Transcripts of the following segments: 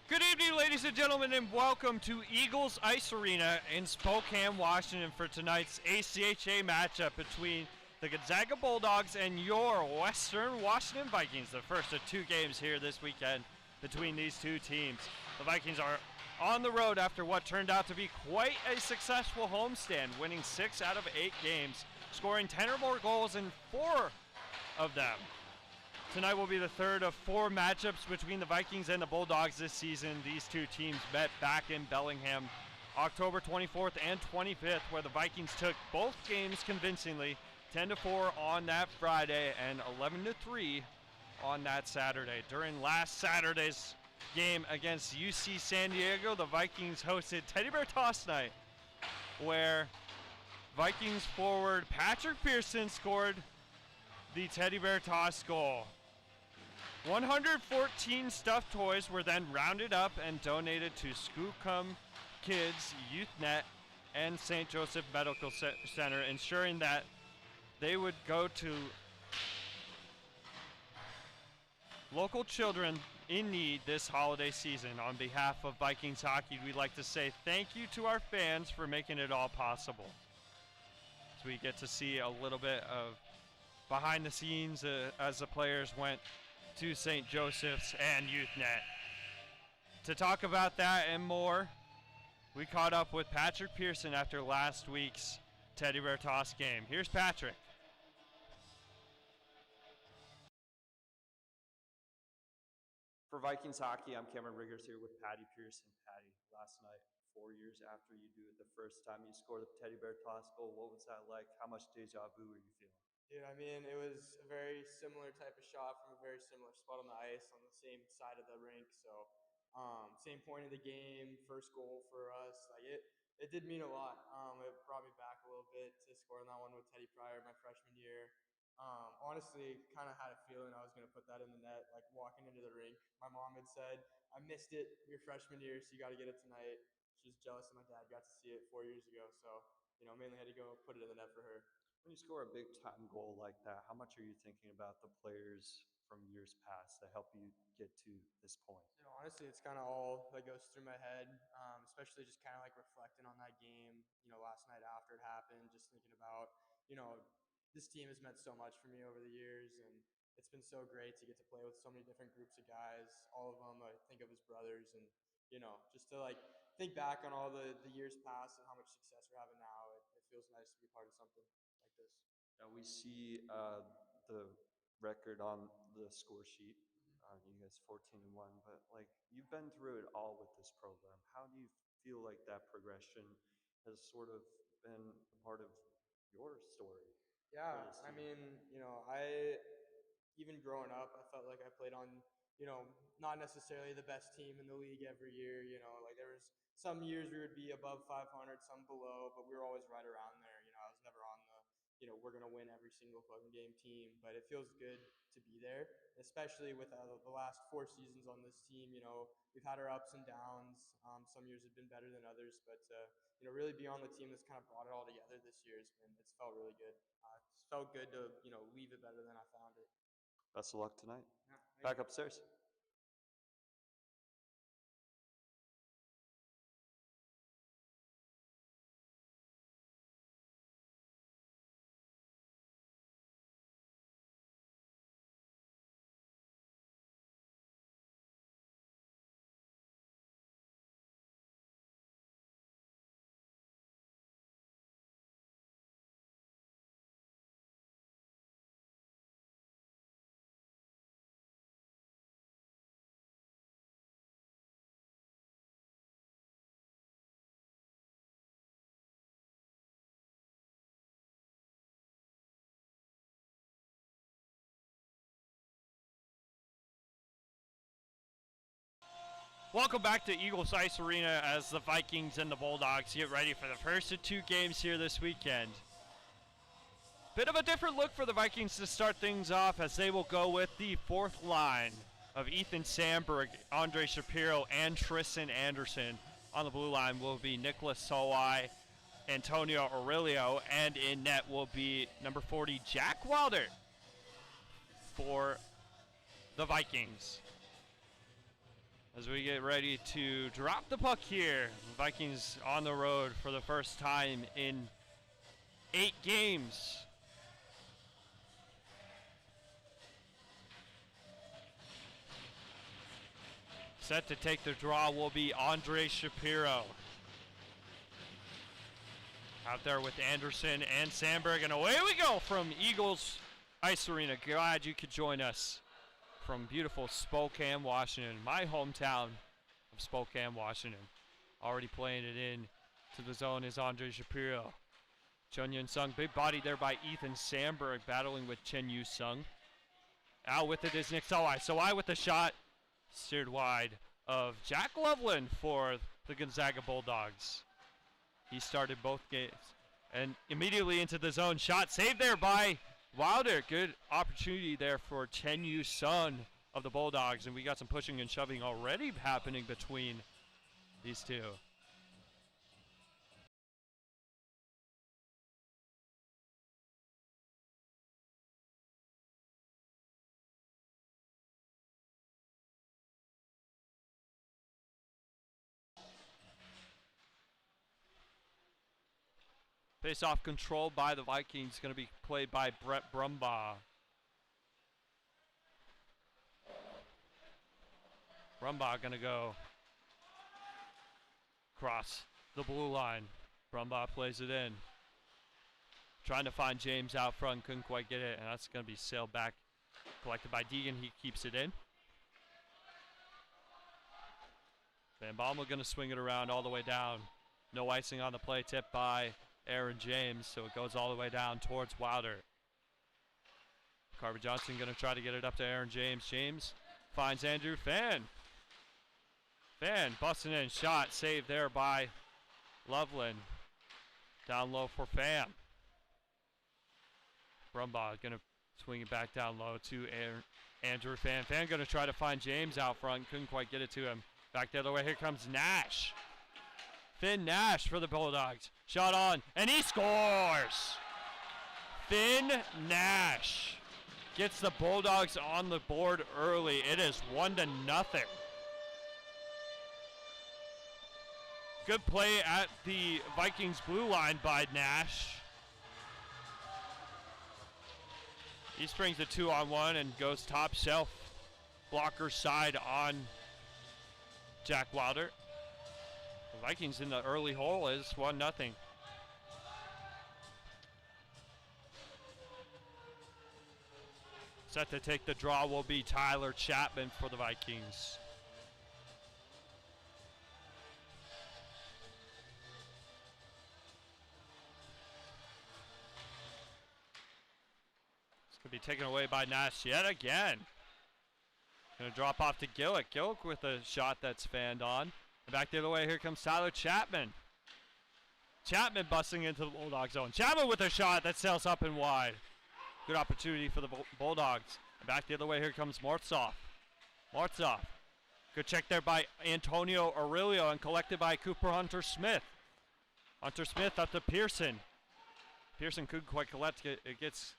Good evening, ladies and gentlemen, and welcome to Eagles Ice Arena in Spokane, Washington for tonight's ACHA matchup between the Gonzaga Bulldogs and your Western Washington Vikings, the first of two games here this weekend between these two teams. The Vikings are on the road after what turned out to be quite a successful homestand, winning 6 out of 8 games, scoring 10 or more goals in 4 of them. Tonight will be the third of 4 matchups between the Vikings and the Bulldogs this season. These two teams met back in Bellingham October 24th and 25th, where the Vikings took both games convincingly, 10-4 on that Friday and 11-3 on that Saturday. During last Saturday's game against UC San Diego, the Vikings hosted Teddy Bear Toss Night, where Vikings forward Patrick Pearson scored the Teddy Bear Toss goal. 114 stuffed toys were then rounded up and donated to Skookum Kids, Youth Net, and St. Joseph Medical Center, ensuring that they would go to local children in need this holiday season. On behalf of Vikings hockey, we'd like to say thank you to our fans for making it all possible. So we get to see a little bit of behind the scenes as the players went to St. Joseph's and YouthNet. To talk about that and more, we caught up with Patrick Pearson after last week's Teddy Bear Toss game. Here's Patrick. For Vikings hockey, I'm Cameron Riggers here with Patty Pearson. Patty, last night, 4 years after you do it the first time you scored the Teddy Bear Toss goal, what was that like? How much deja vu were you feeling? Dude, I mean, it was a very similar type of shot from a very similar spot on the ice on the same side of the rink. So, same point of the game, first goal for us. Like it did mean a lot. It brought me back a little bit to score on that one with Teddy Pryor my freshman year. Honestly, kind of had a feeling I was going to put that in the net, like walking into the rink. My mom had said, I missed it your freshman year, so you got to get it tonight. She was jealous that my dad got to see it 4 years ago. So, mainly had to go put it in the net for her. When you score a big time goal like that, how much are you thinking about the players from years past that help you get to this point? Honestly, it's kind of all that goes through my head, especially just kind of like reflecting on that game, last night after it happened, just thinking about, this team has meant so much for me over the years, and it's been so great to get to play with so many different groups of guys, all of them I think of as brothers, and, just to like think back on all the years past and how much success we're having now, it feels nice to be part of something like this. Now we see the record on the score sheet. You guys 14-1, but like you've been through it all with this program. How do you feel like that progression has sort of been a part of your story? Yeah, I mean, I even growing up, I felt like I played on, not necessarily the best team in the league every year. Like there was some years we would be above 500, some below, but we were always right around there. I was never on the we're going to win every single fucking game team, but it feels good to be there, especially with the last 4 seasons on this team. We've had our ups and downs. Some years have been better than others, but really be on the team that's kind of brought it all together this year it's felt really good. It's felt good to leave it better than I found it. Best of luck tonight. Yeah, back upstairs. Welcome back to Eagles Ice Arena as the Vikings and the Bulldogs get ready for the first of 2 games here this weekend. Bit of a different look for the Vikings to start things off, as they will go with the 4th line of Ethan Sandberg, Andre Shapiro, and Tristan Anderson. On the blue line will be Nicholas Sowai, Antonio Aurelio, and in net will be number 40, Jack Wilder for the Vikings. as we get ready to drop the puck here. Vikings on the road for the first time in 8 games. Set to take the draw will be Andre Shapiro. Out there with Anderson and Sandberg, and away we go from Eagles Ice Arena. Glad you could join us from beautiful Spokane, Washington, my hometown of Spokane, Washington. Already playing it in to the zone is Andre Shapiro. Chun Yun Sung, big body there by Ethan Sandberg, battling with Chen Yu Sung. Out with it is Nick Sawai. Sawai with the shot, steered wide of Jack Loveland for the Gonzaga Bulldogs. He started both games. And immediately into the zone. Shot saved there by Wilder. Good opportunity there for Chen Yu Sung of the Bulldogs. And we got some pushing and shoving already happening between these two. Face-off controlled by the Vikings, going to be played by Brett Brumbaugh. Brumbaugh going to go across the blue line. Brumbaugh plays it in. Trying to find James out front, couldn't quite get it, and that's going to be sailed back, collected by Deegan. He keeps it in. Van Bommel going to swing it around all the way down. No icing on the play, tipped by Aaron James, so it goes all the way down towards Wilder. Carver Johnson going to try to get it up to Aaron James. James finds Andrew Fan. Fan busting in, shot saved there by Loveland. Down low for Fan. Brumbaugh going to swing it back down low to Andrew Fan. Fan going to try to find James out front, couldn't quite get it to him. Back the other way, here comes Nash. Finn Nash for the Bulldogs. Shot on, and he scores! Finn Nash gets the Bulldogs on the board early. It is 1-0. Good play at the Vikings blue line by Nash. He springs a 2-on-1 and goes top shelf. Blocker side on Jack Wilder. The Vikings in the early hole is 1-0. Set to take the draw will be Tyler Chapman for the Vikings. This could be taken away by Nash yet again. Gonna drop off to Gillick. Gillick with a shot that's fanned on. And back the other way, here comes Tyler Chapman. Chapman busting into the Bulldog zone. Chapman with a shot that sails up and wide. Good opportunity for the Bulldogs. And back the other way, here comes Mortzoff. Mortzoff. Good check there by Antonio Aurelio and collected by Cooper Hunter Smith. Hunter Smith up to Pearson. Pearson couldn't quite collect it. It gets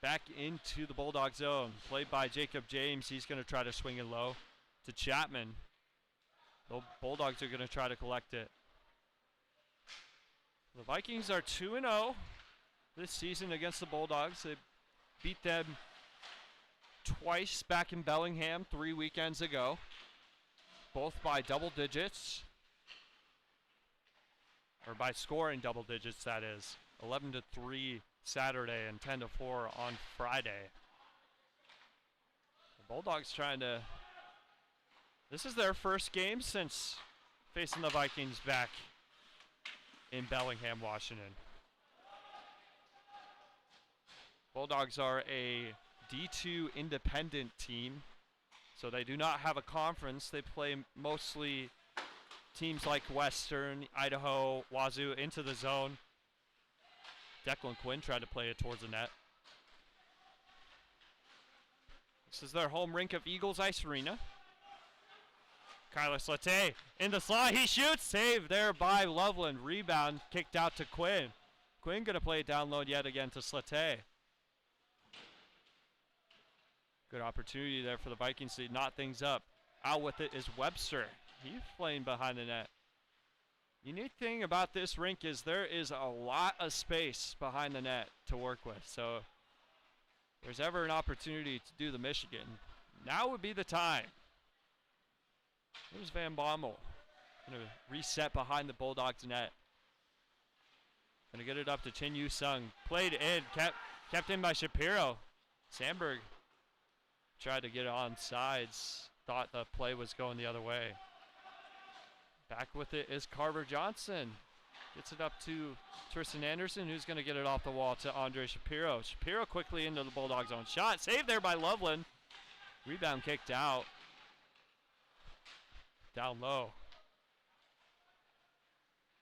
back into the Bulldog zone. Played by Jacob James. He's going to try to swing it low to Chapman. The Bulldogs are going to try to collect it. The Vikings are 2-0 this season against the Bulldogs. They beat them twice back in Bellingham 3 weekends ago, both by double digits, or by scoring double digits, that is. 11-3 Saturday and 10-4 on Friday. The Bulldogs trying to... This is their first game since facing the Vikings back in Bellingham, Washington. Bulldogs are a D2 independent team, so they do not have a conference. They play mostly teams like Western, Idaho, Wazoo into the zone. Declan Quinn tried to play it towards the net. This is their home rink of Eagles Ice Arena. Kyler Slate in the slot, he shoots, save there by Loveland. Rebound kicked out to Quinn. Quinn gonna play it down low yet again to Slate. Good opportunity there for the Vikings to knot things up. Out with it is Webster. He's playing behind the net. Unique thing about this rink is there is a lot of space behind the net to work with. So if there's ever an opportunity to do the Michigan, now would be the time. There's Van Bommel. Gonna reset behind the Bulldogs net. Gonna get it up to Chin Yu Sung. Played in, kept in by Shapiro. Sandberg tried to get it on sides. Thought the play was going the other way. Back with it is Carver Johnson. Gets it up to Tristan Anderson, who's going to get it off the wall to Andre Shapiro. Shapiro quickly into the Bulldogs' own shot. Saved there by Loveland. Rebound kicked out. Down low.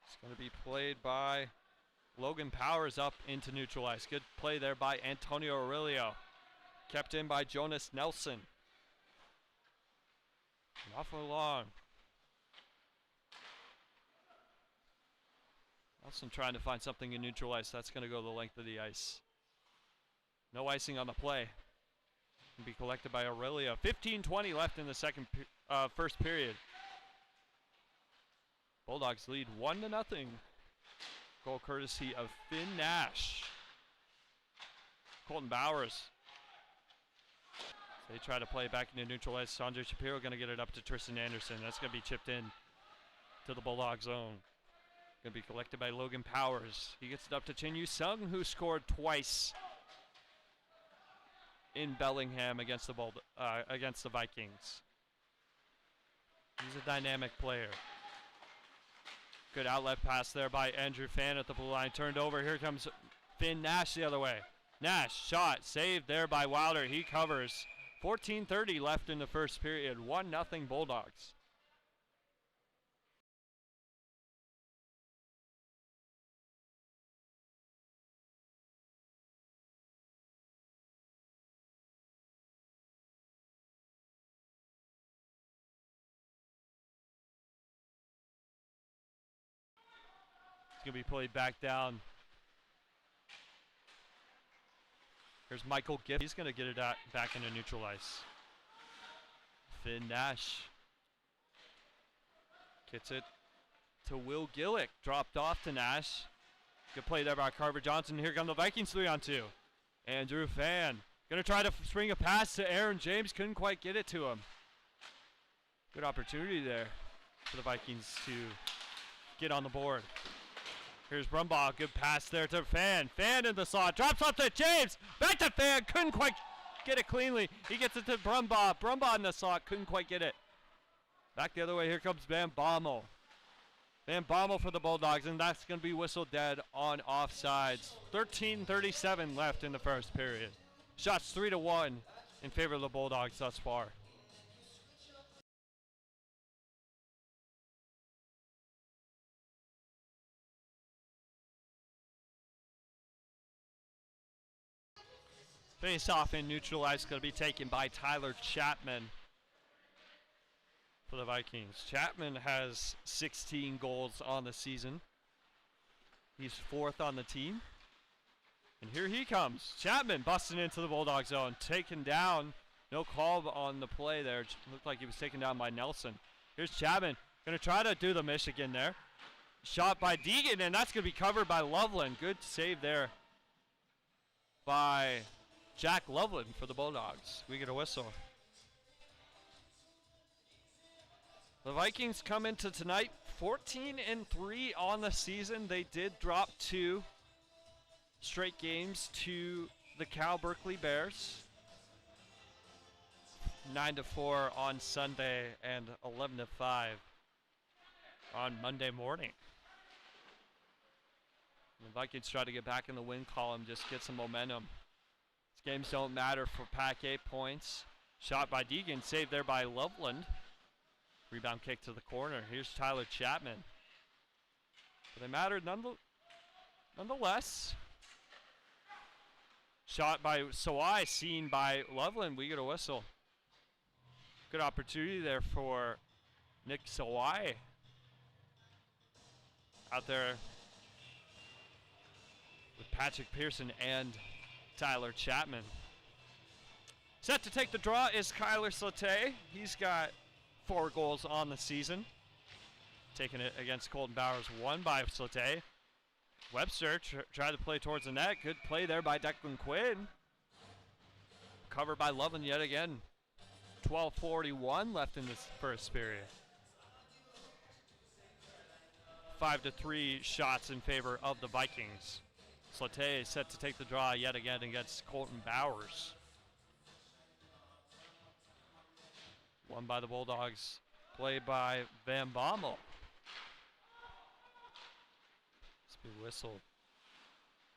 It's going to be played by Logan Powers up into neutral ice. Good play there by Antonio Aurelio. Kept in by Jonas Nelson. Awfully long. Nelson trying to find something in neutral ice. That's going to go the length of the ice. No icing on the play. Can be collected by Aurelio. 15:20 left in the first period. Bulldogs lead 1-0. Goal courtesy of Finn Nash. Colton Bowers. They try to play back into neutral ice. Andre Shapiro going to get it up to Tristan Anderson. That's going to be chipped in to the Bulldog zone. Going to be collected by Logan Powers. He gets it up to Chin Yu Sung, who scored twice in Bellingham against the Vikings. He's a dynamic player. Good outlet pass there by Andrew Fan at the blue line. Turned over. Here comes Finn Nash the other way. Nash shot saved there by Wilder. He covers. 14:30 left in the first period. 1-0 Bulldogs. It's going to be played back down. Here's Michael Giff. He's going to get it back into neutral ice. Finn Nash gets it to Will Gillick. Dropped off to Nash. Good play there by Carver Johnson. Here come the Vikings 3-on-2. Andrew Fan going to try to swing a pass to Aaron James. Couldn't quite get it to him. Good opportunity there for the Vikings to get on the board. Here's Brumbaugh, good pass there to Fan. Fan in the slot, drops off to James. Back to Fan, couldn't quite get it cleanly. He gets it to Brumbaugh. Brumbaugh in the slot, couldn't quite get it. Back the other way, here comes Van Bommel. Van Bommel for the Bulldogs, and that's going to be whistled dead on offsides. 13:37 left in the first period. Shots 3-1 in favor of the Bulldogs thus far. Face off in neutral ice, going to be taken by Tyler Chapman for the Vikings. Chapman has 16 goals on the season. He's 4th on the team. And here he comes. Chapman busting into the Bulldog zone. Taken down. No call on the play there. Looked like he was taken down by Nelson. Here's Chapman. Going to try to do the Michigan there. Shot by Deegan, and that's going to be covered by Loveland. Good save there by Jack Loveland for the Bulldogs. We get a whistle. The Vikings come into tonight 14-3 on the season. They did drop 2 straight games to the Cal Berkeley Bears. 9-4 on Sunday and 11-5 on Monday morning. The Vikings try to get back in the win column, just get some momentum. Games don't matter for Pack 8 points. Shot by Deegan, saved there by Loveland. Rebound kick to the corner. Here's Tyler Chapman. But they mattered nonetheless. Shot by Sawai, seen by Loveland. We get a whistle. Good opportunity there for Nick Sawai. Out there with Patrick Pearson and Tyler Chapman. Set to take the draw is Kyler Slate. He's got 4 goals on the season. Taking it against Colton Bowers, won by Slate. Webster tried to play towards the net. Good play there by Declan Quinn. Covered by Loveland yet again. 12:41 left in this first period. 5-3 shots in favor of the Vikings. Slate set to take the draw yet again against Colton Bowers. Won by the Bulldogs. Play by Van Bommel. Speed whistle.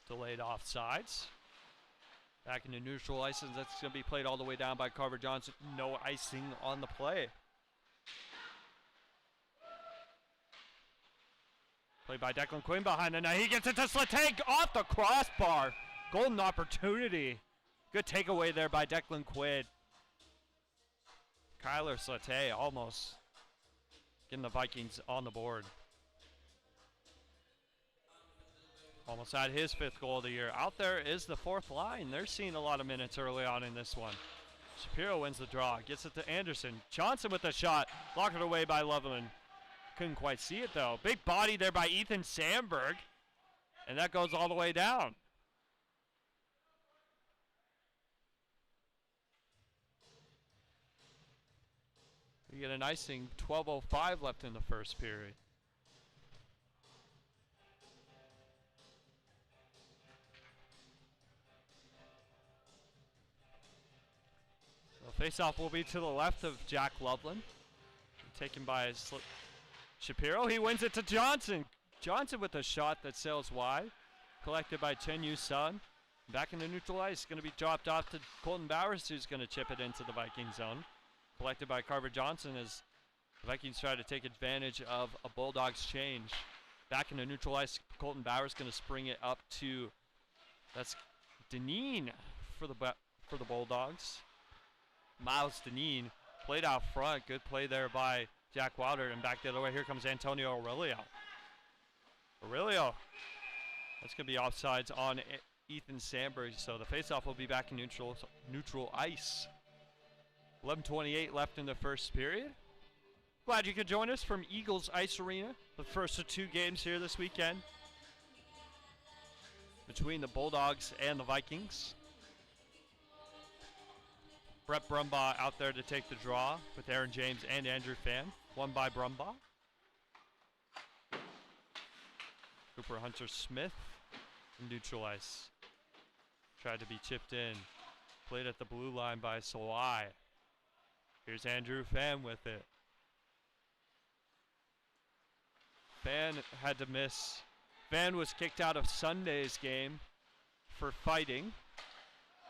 Delayed offsides. Back into neutral ice, and that's going to be played all the way down by Carver Johnson. No icing on the play. Played by Declan Quinn behind the net. He gets it to Slate off the crossbar. Golden opportunity. Good takeaway there by Declan Quinn. Kyler Slate almost getting the Vikings on the board. Almost had his 5th goal of the year. Out there is the 4th line. They're seeing a lot of minutes early on in this one. Shapiro wins the draw. Gets it to Anderson. Johnson with the shot. Blocked away by Loveland. Couldn't quite see it though. Big body there by Ethan Sandberg. And that goes all the way down. We get an icing. 12:05 left in the first period. Face-off will be to the left of Jack Loveland. Taken by Shapiro. He wins it to Johnson. Johnson with a shot that sails wide. Collected by Chen Yu Sun. Back into neutral ice. Going to be dropped off to Colton Bowers, who's going to chip it into the Viking zone. Collected by Carver Johnson as the Vikings try to take advantage of a Bulldogs change. Back into neutral ice. Colton Bowers going to spring it up to, that's Deneen for the Bulldogs. Miles Deneen played out front. Good play there by Jack Wilder. And back the other way, here comes Antonio Aurelio. Aurelio. That's going to be offsides on Ethan Sandberg. So the faceoff will be back in neutral ice. 11:28 left in the first period. Glad you could join us from Eagles Ice Arena. The first of 2 games here this weekend between the Bulldogs and the Vikings. Brett Brumbaugh out there to take the draw with Aaron James and Andrew Fan. Won by Brumbaugh. Cooper Hunter Smith in neutral ice. Tried to be chipped in. Played at the blue line by Sawai. Here's Andrew Fan with it. Fan had to miss. Fan was kicked out of Sunday's game for fighting.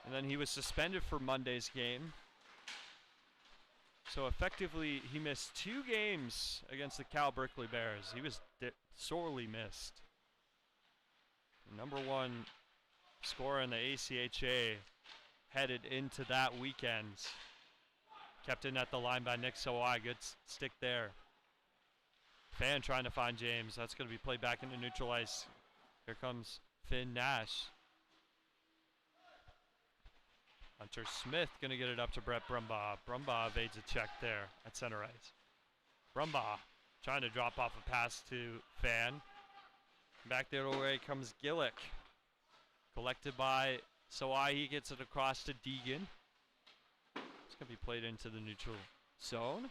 And then he was suspended for Monday's game. So effectively, he missed 2 games against the Cal Berkeley Bears. He was sorely missed. The #1 scorer in the ACHA headed into that weekend. Kept in at the line by Nick Sawai. Good stick there. Fan trying to find James. That's going to be played back into neutral ice. Here comes Finn Nash. Hunter Smith going to get it up to Brett Brumbaugh. Brumbaugh evades a check there at center ice. Brumbaugh trying to drop off a pass to Fan. Back the other way comes Gillick. Collected by Sawai. He gets it across to Deegan. It's going to be played into the neutral zone.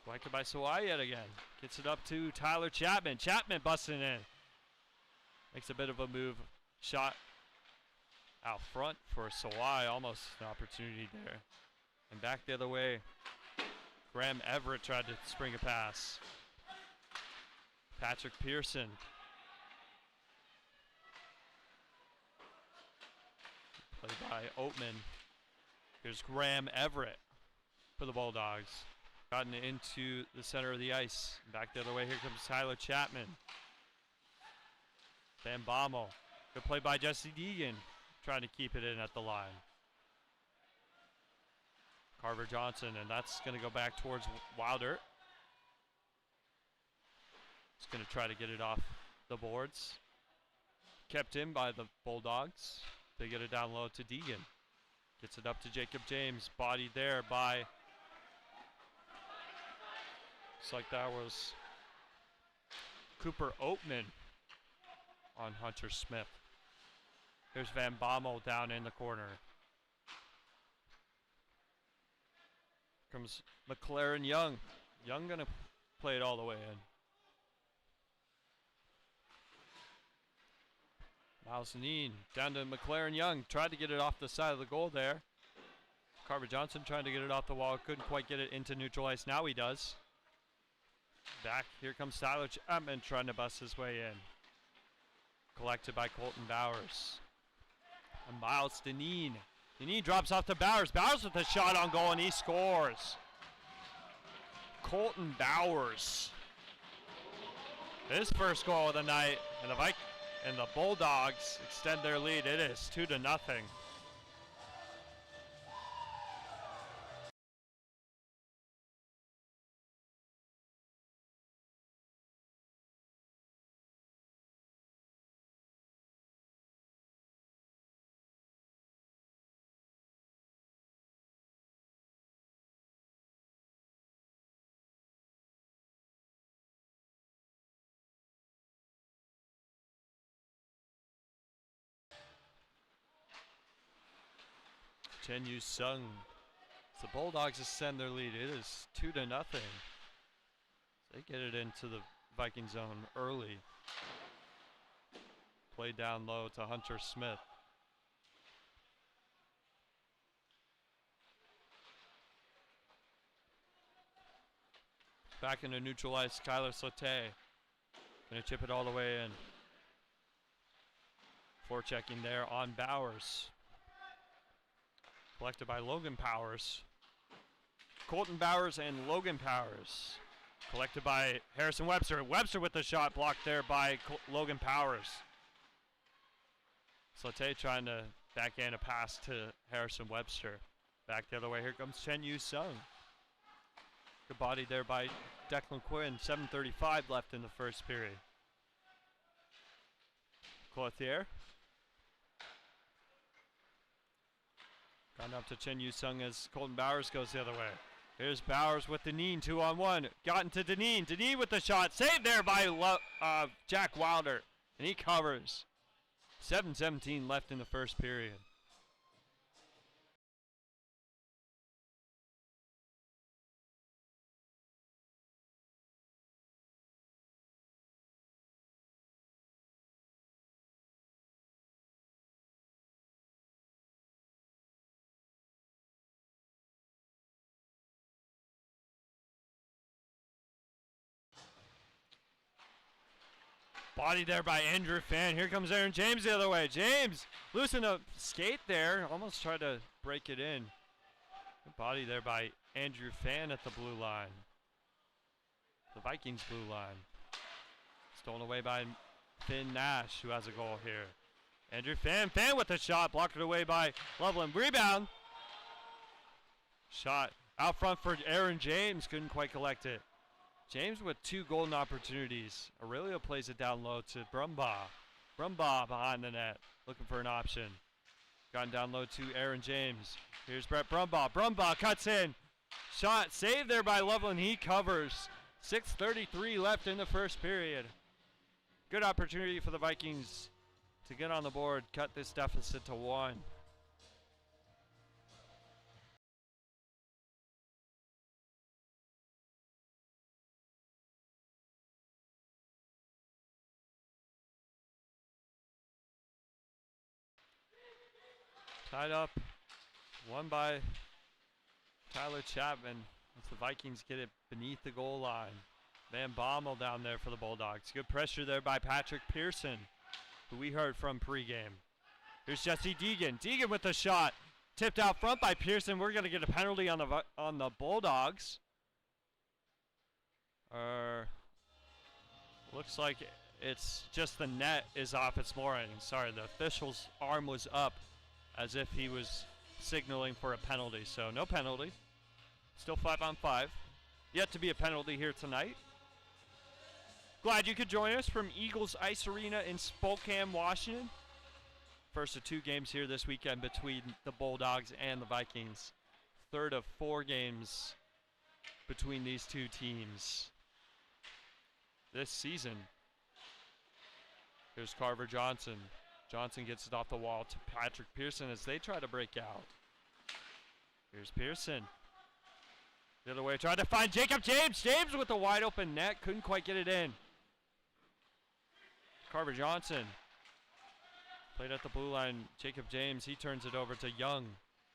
Collected by Sawai yet again. Gets it up to Tyler Chapman. Chapman busting in. Makes a bit of a move. Shot out front for Sawai, almost an opportunity there. And back the other way, Graham Everett tried to spring a pass. Patrick Pearson. Played by Oatman. Here's Graham Everett for the Bulldogs. Gotten into the center of the ice. Back the other way, here comes Tyler Chapman. Van Bommel. Good play by Jesse Deegan. Trying to keep it in at the line. Carver Johnson, and that's going to go back towards Wilder. He's going to try to get it off the boards. Kept in by the Bulldogs. They get it down low to Deegan. Gets it up to Jacob James. Bodied there by Looks like that was Cooper Oatman on Hunter Smith. Here's Van Bommel down in the corner. Comes McLaren Young. Young gonna play it all the way in. Miles Neen down to McLaren Young. Tried to get it off the side of the goal there. Carver Johnson trying to get it off the wall. Couldn't quite get it into neutral ice. Now he does. Back. Here comes Tyler Chapman trying to bust his way in. Collected by Colton Bowers. And Miles Deneen. Deneen drops off to Bowers. Bowers with a shot on goal and he scores. Colton Bowers. His first goal of the night. And the Bulldogs extend their lead. It is 2-0. Chen Yu Sung. The Bulldogs extend their lead. It is 2-0. They get it into the Viking zone early. Play down low to Hunter Smith. Back into neutral ice, Kyler Sauté. Gonna chip it all the way in. Forechecking there on Bowers. Collected by Logan Powers. Colton Bowers and Logan Powers. Collected by Harrison Webster. Webster with the shot blocked there by Logan Powers. Sauté trying to backhand a pass to Harrison Webster. Back the other way. Here comes Chen Yu Sung. Good body there by Declan Quinn. 7:35 left in the first period. Clothier. Gone up to Chen Yu Sung as Colton Bowers goes the other way. Here's Bowers with Deneen, 2-on-1. Gotten to Deneen. Deneen with the shot. Saved there by Jack Wilder. And he covers. 7:17 left in the first period. Body there by Andrew Fan. Here comes Aaron James the other way. James loosened a skate there. Almost tried to break it in. Good body there by Andrew Fan at the blue line. The Vikings blue line. Stolen away by Finn Nash, who has a goal here. Andrew Fan. Fan with the shot. Blocked it away by Loveland. Rebound. Shot out front for Aaron James. Couldn't quite collect it. James with 2 golden opportunities. Aurelio plays it down low to Brumbaugh. Brumbaugh behind the net, looking for an option. Gotten down low to Aaron James. Here's Brett Brumbaugh. Brumbaugh cuts in. Shot saved there by Loveland. He covers. 6:33 left in the first period. Good opportunity for the Vikings to get on the board, cut this deficit to 1. Tied up, won by Tyler Chapman as the Vikings get it beneath the goal line. Van Bommel down there for the Bulldogs. Good pressure there by Patrick Pearson, who we heard from pregame. Here's Jesse Deegan. Deegan with the shot. Tipped out front by Pearson. We're going to get a penalty on the Bulldogs. Looks like it's just the net is off its mooring. Sorry, the official's arm was up as if he was signaling for a penalty. So no penalty. Still 5-on-5. Yet to be a penalty here tonight. Glad you could join us from Eagles Ice Arena in Spokane, Washington. First of 2 games here this weekend between the Bulldogs and the Vikings. Third of 4 games between these 2 teams. this season. Here's Carver Johnson. Johnson gets it off the wall to Patrick Pearson as they try to break out. Here's Pearson. The other way, tried to find Jacob James. James with a wide open net, couldn't quite get it in. Carver Johnson played at the blue line. Jacob James, he turns it over to Young.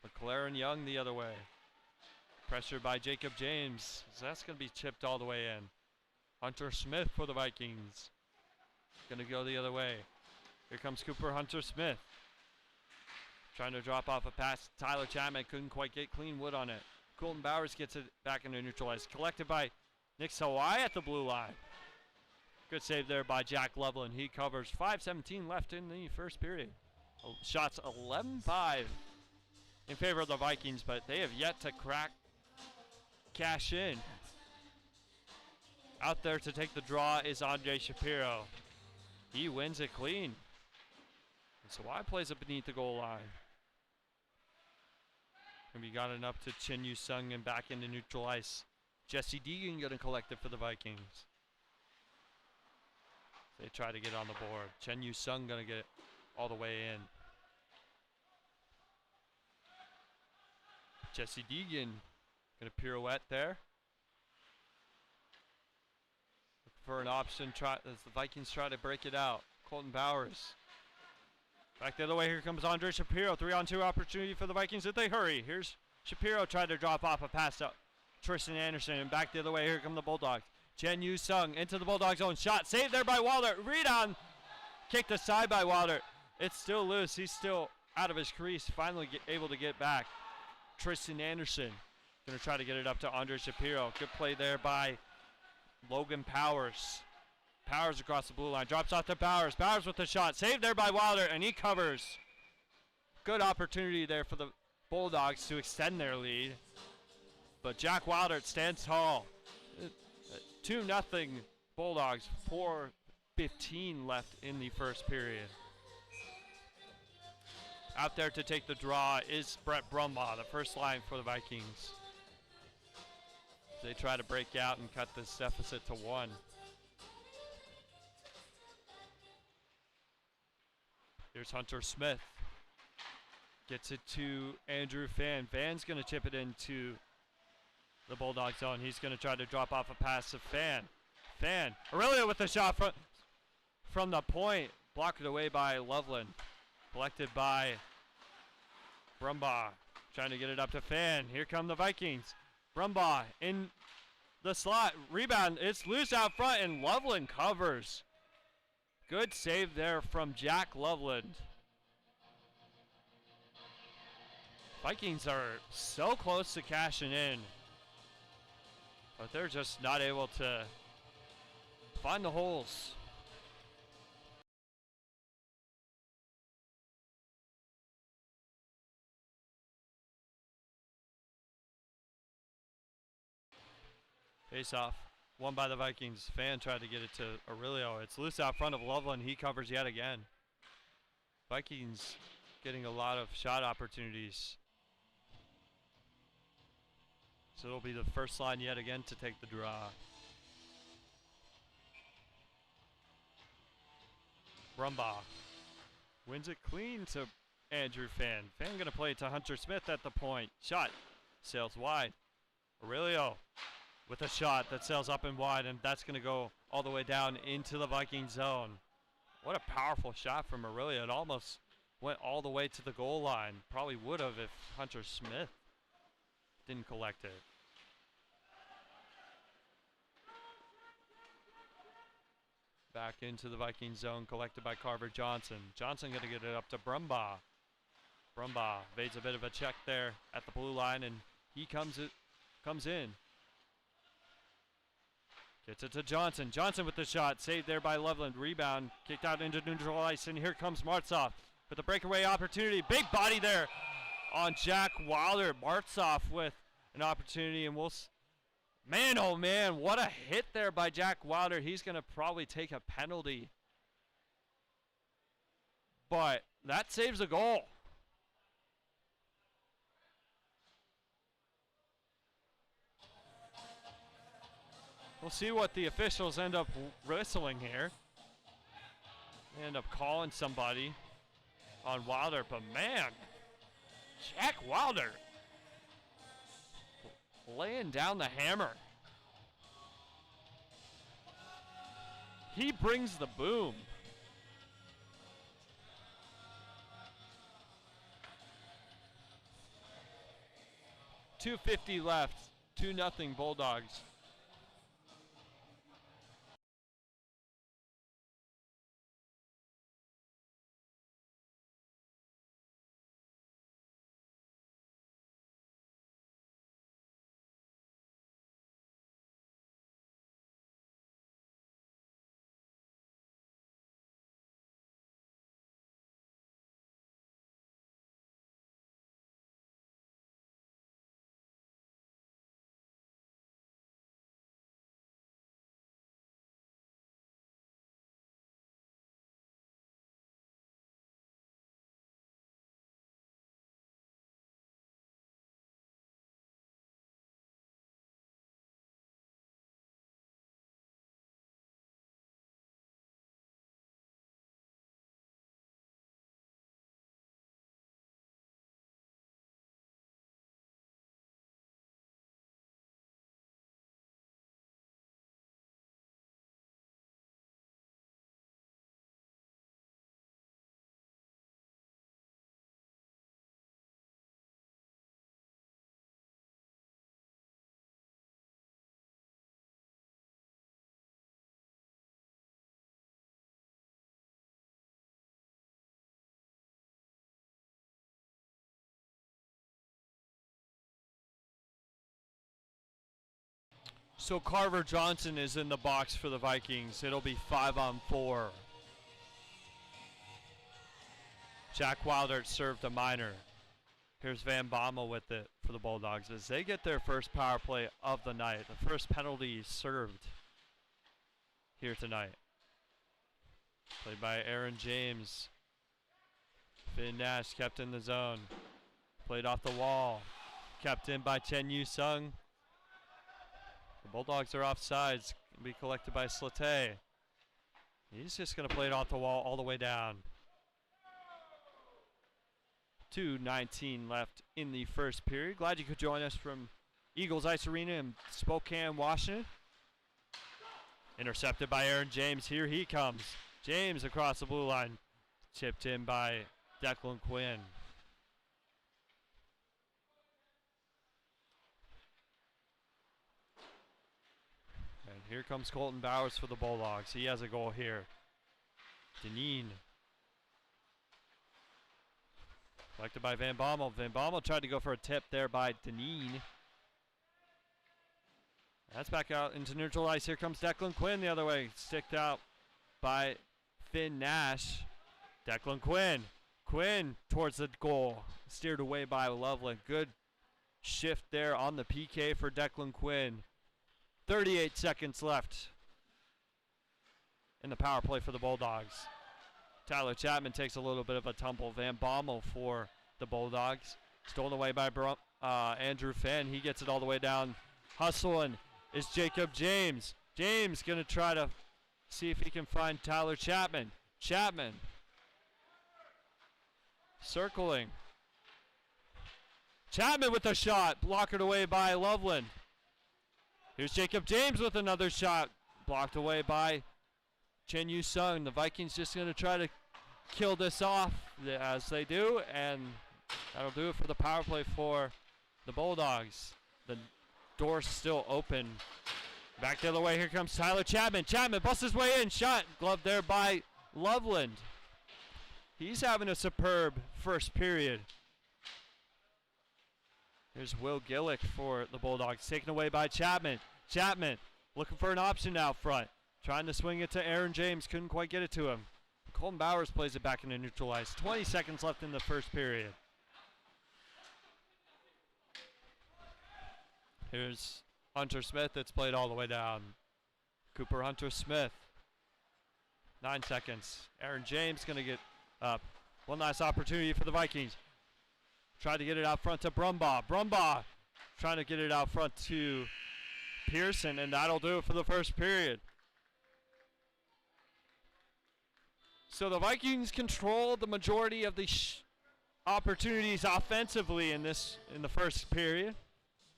McLaren Young the other way. Pressured by Jacob James. So that's going to be chipped all the way in. Hunter Smith for the Vikings. Going to go the other way. Here comes Cooper Hunter Smith. Trying to drop off a pass. Tyler Chapman couldn't quite get clean wood on it. Colton Bowers gets it back into neutralized. Collected by Nick Sawai at the blue line. Good save there by Jack Loveland. He covers. 5:17 left in the first period. Shots 11-5 in favor of the Vikings, but they have yet to cash in. Out there to take the draw is Andre Shapiro. He wins it clean. And Sawai plays it beneath the goal line. And we got it up to Chin Yu Sung and back into neutral ice. Jesse Deegan going to collect it for the Vikings. They try to get on the board. Chen Yu Sung going to get it all the way in. Jesse Deegan going to pirouette there. Look for an option as the Vikings try to break it out. Colton Bowers. Back the other way, here comes Andre Shapiro. 3-on-2 opportunity for the Vikings if they hurry. Here's Shapiro trying to drop off a pass to Tristan Anderson. And back the other way, here come the Bulldogs. Chen Yu Sung into the Bulldog zone. Shot saved there by Wilder. Rebound kicked aside by Wilder. It's still loose. He's still out of his crease. Finally able to get back. Tristan Anderson going to try to get it up to Andre Shapiro. Good play there by Logan Powers. Powers across the blue line. Drops off to Bowers. Bowers with the shot. Saved there by Wilder, and he covers. Good opportunity there for the Bulldogs to extend their lead. But Jack Wilder stands tall. 2-0 Bulldogs. 4:15 left in the first period. Out there to take the draw is Brett Brumbaugh, the first line for the Vikings. They try to break out and cut this deficit to 1. Here's Hunter Smith. Gets it to Andrew Fan. Fan's going to chip it into the Bulldog zone. He's going to try to drop off a pass to Fan. Fan. Aurelia with the shot from the point. Blocked away by Loveland. Collected by Brumbaugh. Trying to get it up to Fan. Here come the Vikings. Brumbaugh in the slot. Rebound. It's loose out front, and Loveland covers. Good save there from Jack Loveland. Vikings are so close to cashing in, but they're just not able to find the holes. Face off. Won by the Vikings. Fan tried to get it to Aurelio. It's loose out front of Loveland. He covers yet again. Vikings getting a lot of shot opportunities. So it'll be the first line yet again to take the draw. Brumbaugh wins it clean to Andrew Fan. Fan going to play it to Hunter Smith at the point. Shot sails wide. Aurelio with a shot that sails up and wide, and that's going to go all the way down into the Viking zone. What a powerful shot from Aurelia. It almost went all the way to the goal line. Probably would have if Hunter Smith didn't collect it. Back into the Viking zone, collected by Carver Johnson. Johnson going to get it up to Brumbaugh. Brumbaugh evades a bit of a check there at the blue line, and he comes in. Gets it to Johnson. Johnson with the shot. Saved there by Loveland. Rebound. Kicked out into neutral ice. And here comes Martzoff with a breakaway opportunity. Big body there on Jack Wilder. Martzoff with an opportunity. And man, oh man, what a hit there by Jack Wilder. He's going to probably take a penalty. But that saves a goal. We'll see what the officials end up whistling here. They end up calling somebody on Wilder, but man, Jack Wilder laying down the hammer. He brings the boom. .250 left, 2-0 Bulldogs. So Carver Johnson is in the box for the Vikings. It'll be 5-on-4. Jack Wilder served a minor. Here's Van Bommel with it for the Bulldogs as they get their first power play of the night. The first penalty served here tonight. Played by Aaron James. Finn Nash kept in the zone. Played off the wall. Kept in by Chen Yu Sung. The Bulldogs are offsides. Can be collected by Slate. He's just going to play it off the wall all the way down. 2:19 left in the first period. Glad you could join us from Eagles Ice Arena in Spokane, Washington. Intercepted by Aaron James. Here he comes. James across the blue line. Chipped in by Declan Quinn. And here comes Colton Bowers for the Bulldogs. He has a goal here. Deneen. Collected by Van Bommel. Van Bommel tried to go for a tip there by Deneen. That's back out into neutral ice. Here comes Declan Quinn the other way. Sticked out by Finn Nash. Declan Quinn. Quinn towards the goal. Steered away by Loveland. Good shift there on the PK for Declan Quinn. 38 seconds left in the power play for the Bulldogs. Tyler Chapman takes a little bit of a tumble. Van Bommel for the Bulldogs. Stolen away by Andrew Fenn. He gets it all the way down. Hustling is Jacob James. James going to try to see if he can find Tyler Chapman. Chapman circling. Chapman with a shot. Blocked away by Loveland. Here's Jacob James with another shot. Blocked away by Chen Yu Sung. The Vikings just going to try to kill this off as they do, and that'll do it for the power play for the Bulldogs. The door's still open. Back the other way, here comes Tyler Chapman. Chapman busts his way in, shot, gloved there by Loveland. He's having a superb first period. Here's Will Gillick for the Bulldogs, taken away by Chapman. Chapman looking for an option out front. Trying to swing it to Aaron James, couldn't quite get it to him. Colton Bowers plays it back into neutral ice. 20 seconds left in the first period. Here's Hunter Smith, that's played all the way down. Cooper Hunter Smith. 9 seconds. Aaron James gonna get up. One last opportunity for the Vikings. Tried to get it out front to Brumbaugh. Brumbaugh trying to get it out front to Pearson, and that'll do it for the first period. So the Vikings control the majority of the opportunities offensively in the first period,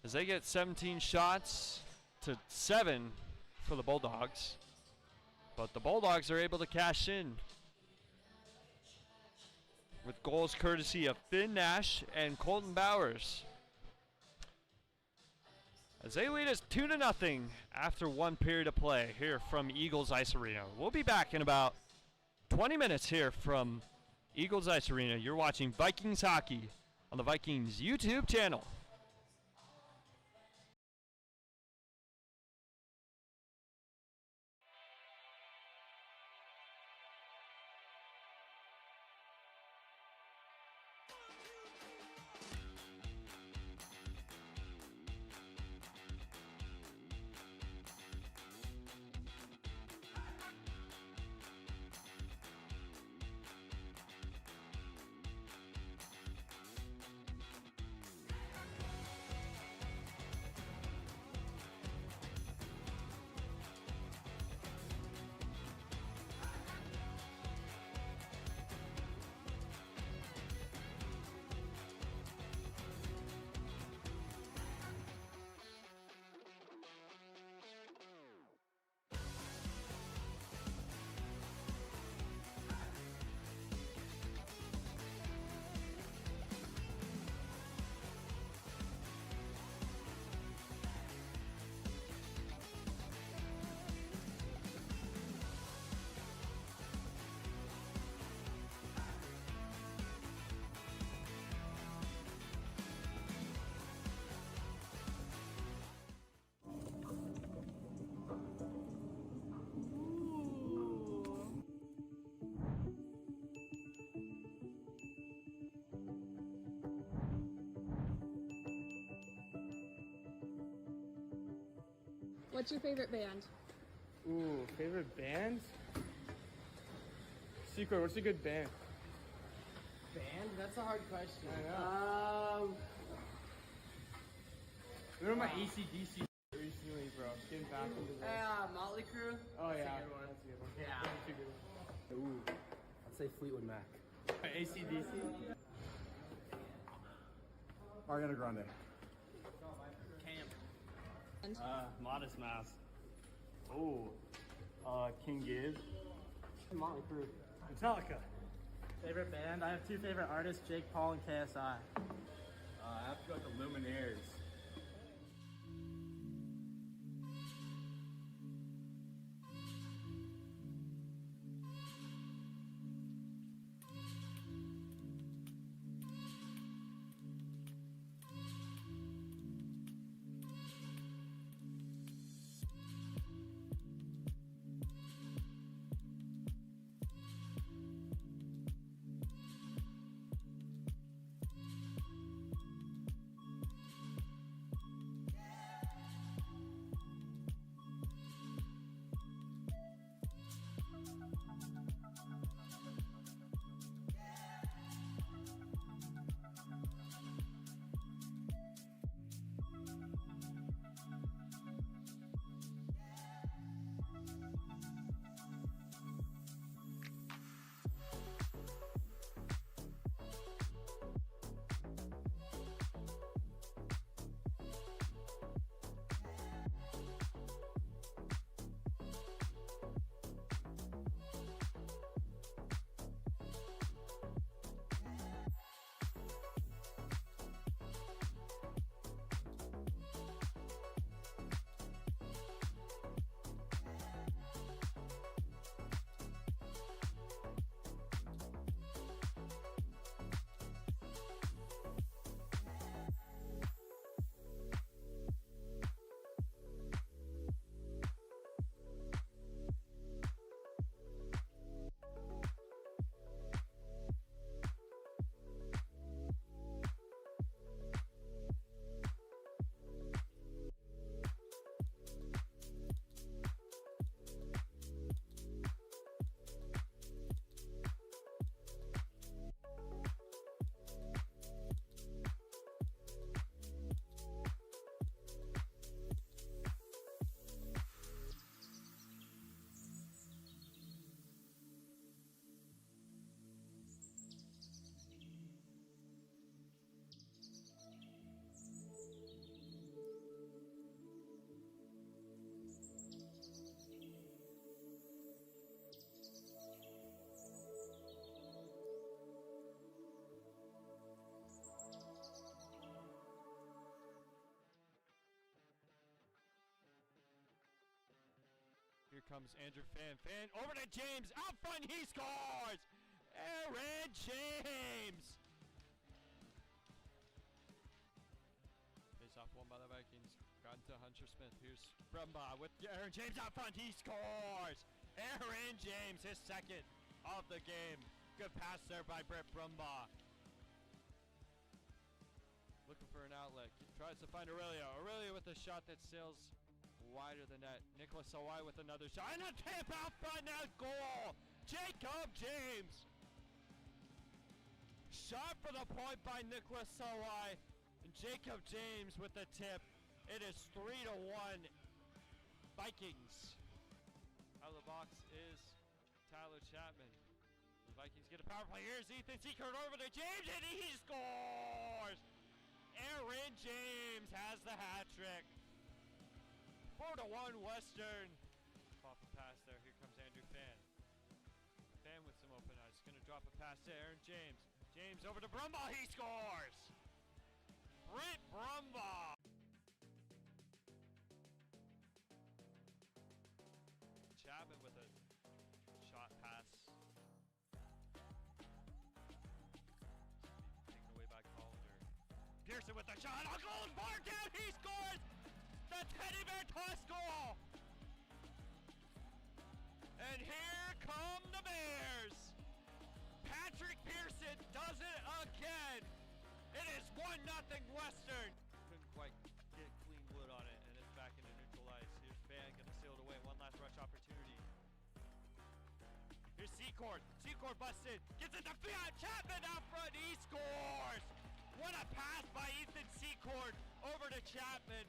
as they get 17 shots to 7 for the Bulldogs. But the Bulldogs are able to cash in with goals courtesy of Finn Nash and Colton Bowers, as they lead us 2-0 after 1 period of play here from Eagles Ice Arena. We'll be back in about 20 minutes here from Eagles Ice Arena. You're watching Vikings hockey on the Vikings YouTube channel. What's your favorite band? Ooh, favorite band? Secret, what's a good band? Band? That's a hard question. I know. Remember my AC/DC recently, bro. Getting back into that. Yeah, Motley Crue. Oh, That's yeah. a good one. That's a good one. Yeah. That's too good. Ooh, I'd say Fleetwood Mac. AC/DC? Ariana Grande. Modest Mouse. Oh, King Gibbs. Motley Crue. Metallica. Favorite band? I have two favorite artists, Jake Paul and KSI. I have to go with the Lumineers. Here comes Andrew Fan. Fan over to James. Out front, he scores! Aaron James! Face off one by the Vikings. Got into Hunter Smith. Here's Brumbaugh with Aaron James out front. He scores! Aaron James, his second of the game. Good pass there by Brett Brumbaugh. Looking for an outlet. Tries to find Aurelia. Aurelia with a shot that sails wider than net. Nicholas Owai with another shot. And a tip out front net goal! Jacob James! Shot for the point by Nicholas Owai. And Jacob James with the tip. It is 3-1 Vikings. Out of the box is Tyler Chapman. The Vikings get a power play. Here's Ethan Seekert over to James, and he scores! Aaron James has the hat trick. 4-1 Western. Pop a pass there. Here comes Andrew Fan. Fan with some open eyes. Going to drop a pass to Aaron James. James over to Brumbaugh. He scores! Brent Brumbaugh. Chapman with a shot pass. Taken away by Calder. Pearson with the shot. Oh, goal! Bar down. He scores! The Teddy Bear toss goal! And here come the Bears! Patrick Pearson does it again! It is 1-0 Western! Couldn't quite get clean wood on it, and it's back into neutral ice. Here's Fan gonna seal it away. One last rush opportunity. Here's Secord. Secord busted. Gets it to Chapman out front. He scores! What a pass by Ethan Secord over to Chapman.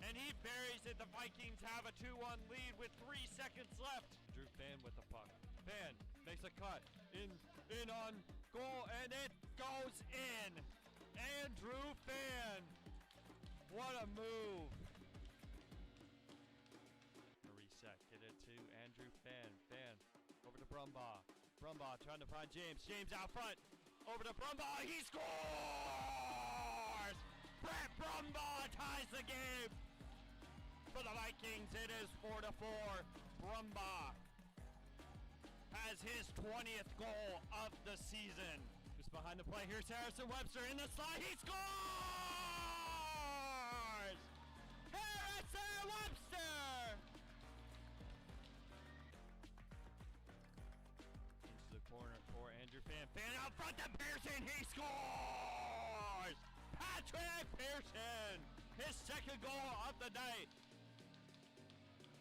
And he buries it. The Vikings have a 2-1 lead with 3 seconds left. Drew Fan with the puck. Fan makes a cut. In on goal, and it goes in. Andrew Fan. What a move. A reset. Get it to Andrew Fan. Fan over to Brumbaugh. Brumbaugh trying to find James. James out front. Over to Brumbaugh. He scores! Brett Brumbaugh ties the game. For the Vikings, it is 4-4. Brumbaugh has his 20th goal of the season. Just behind the play, here's Harrison Webster in the slide. He scores! Harrison Webster! Into the corner for Andrew Fan. Fan out front to Pearson. He scores! Patrick Pearson! His second goal of the night.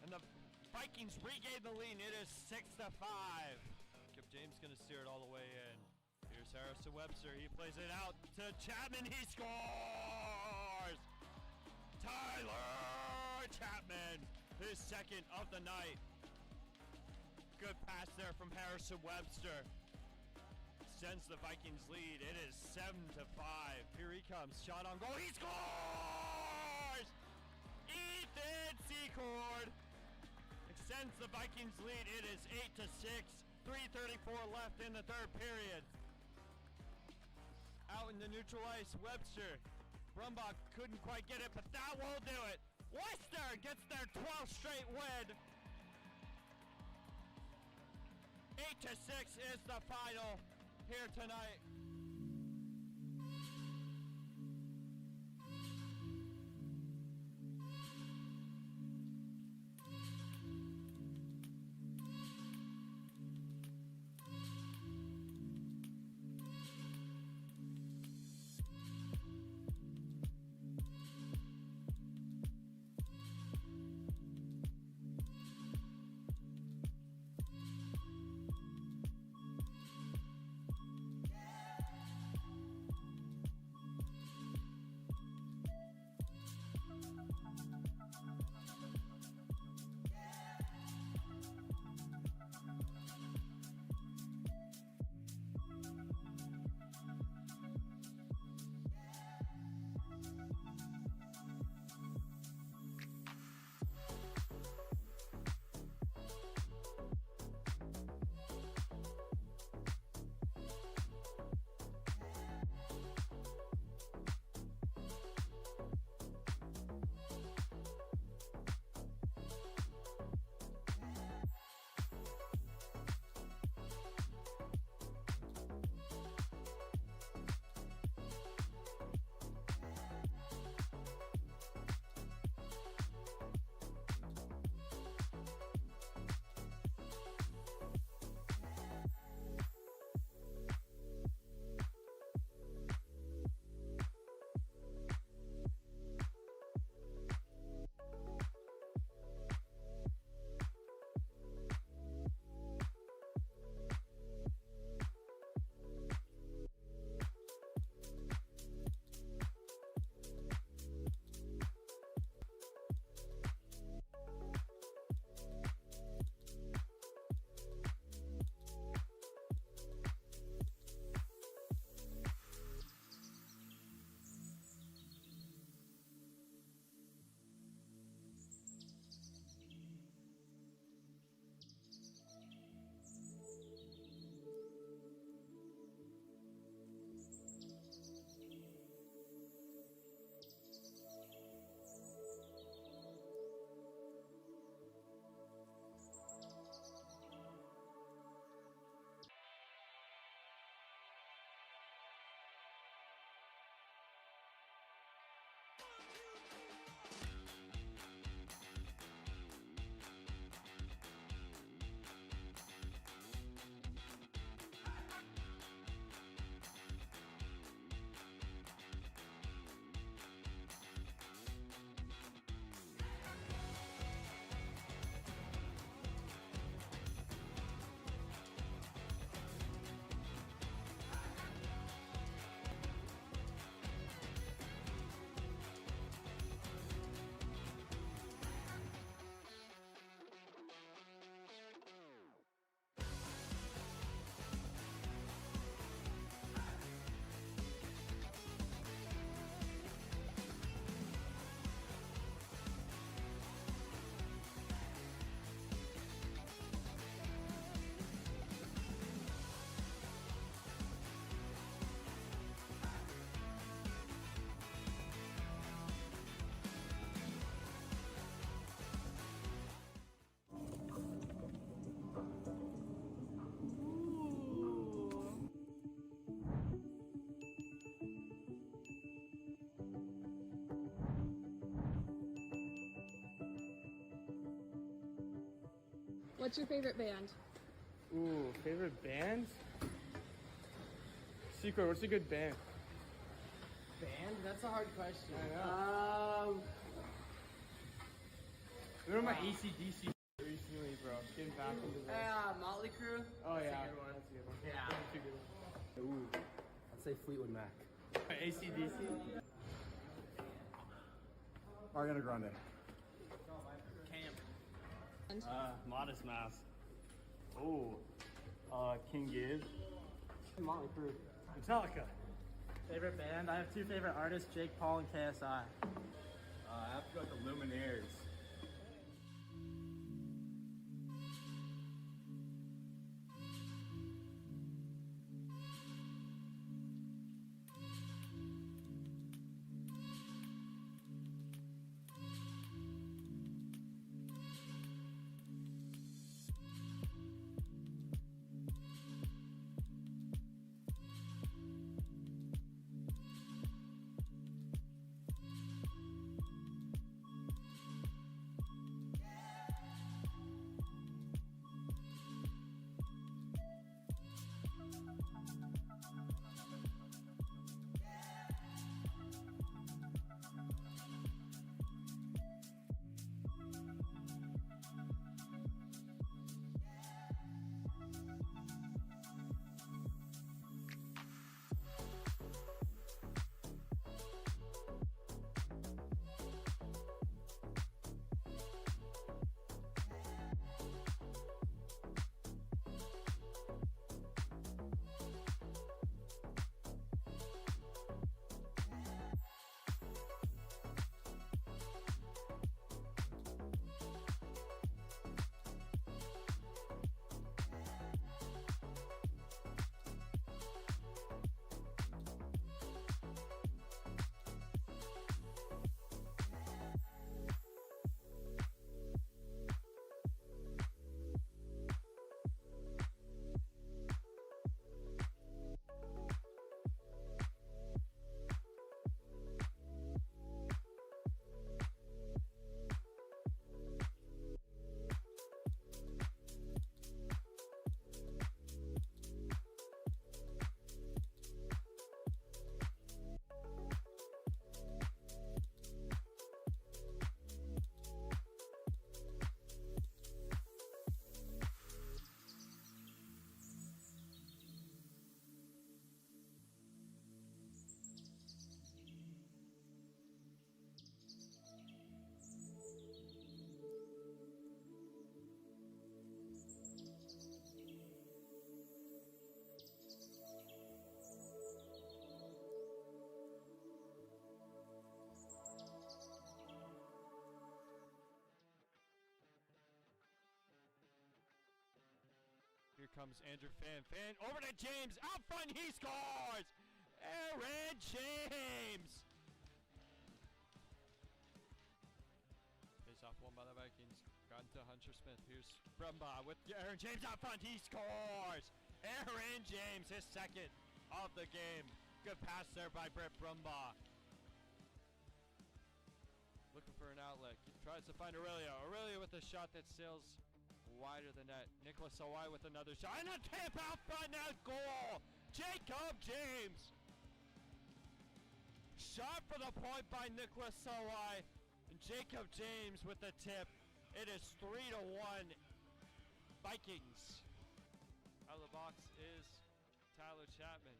And the Vikings regain the lead. It is 6-5. Jacob James gonna steer it all the way in. Here's Harrison Webster. He plays it out to Chapman. He scores! Tyler Chapman, his second of the night. Good pass there from Harrison Webster. Sends the Vikings lead. It is 7-5. Here he comes. Shot on goal. He scores! Ethan Secord extends the Vikings lead. It is 8-6. 3:34 left in the third period. Out in the neutral ice, Webster. Brumbaugh couldn't quite get it, but that will do it. Western gets their 12th straight win. 8-6 is the final here tonight. What's your favorite band? Ooh, favorite band? Secret, what's a good band? Band? That's a hard question. I remember my ACDC recently, bro. Getting back into that. Motley Crue. Oh, That's yeah. a good one. That's a good one. Yeah. That's a good one. Ooh, I'd say Fleetwood Mac. ACDC. Ariana Grande. Modest Mouse. Oh, King Gibbs. Motley Crue. Metallica. Favorite band? I have two favorite artists, Jake Paul and KSI. I have to go with the Luminaires. Here comes Andrew Fan. Fan over to James. Out front, he scores! Aaron James! Face off one by the Vikings. Gone to Hunter Smith. Here's Brumbaugh with Aaron James out front. He scores! Aaron James, his second of the game. Good pass there by Brett Brumbaugh. Looking for an outlet. Tries to find Aurelio. Aurelio with a shot that sails wider than that. Nicholas Sawai with another shot. And a tip out front. Now goal. Jacob James. Shot for the point by Nicholas Sawai. And Jacob James with the tip. It is 3-1 Vikings. Out of the box is Tyler Chapman.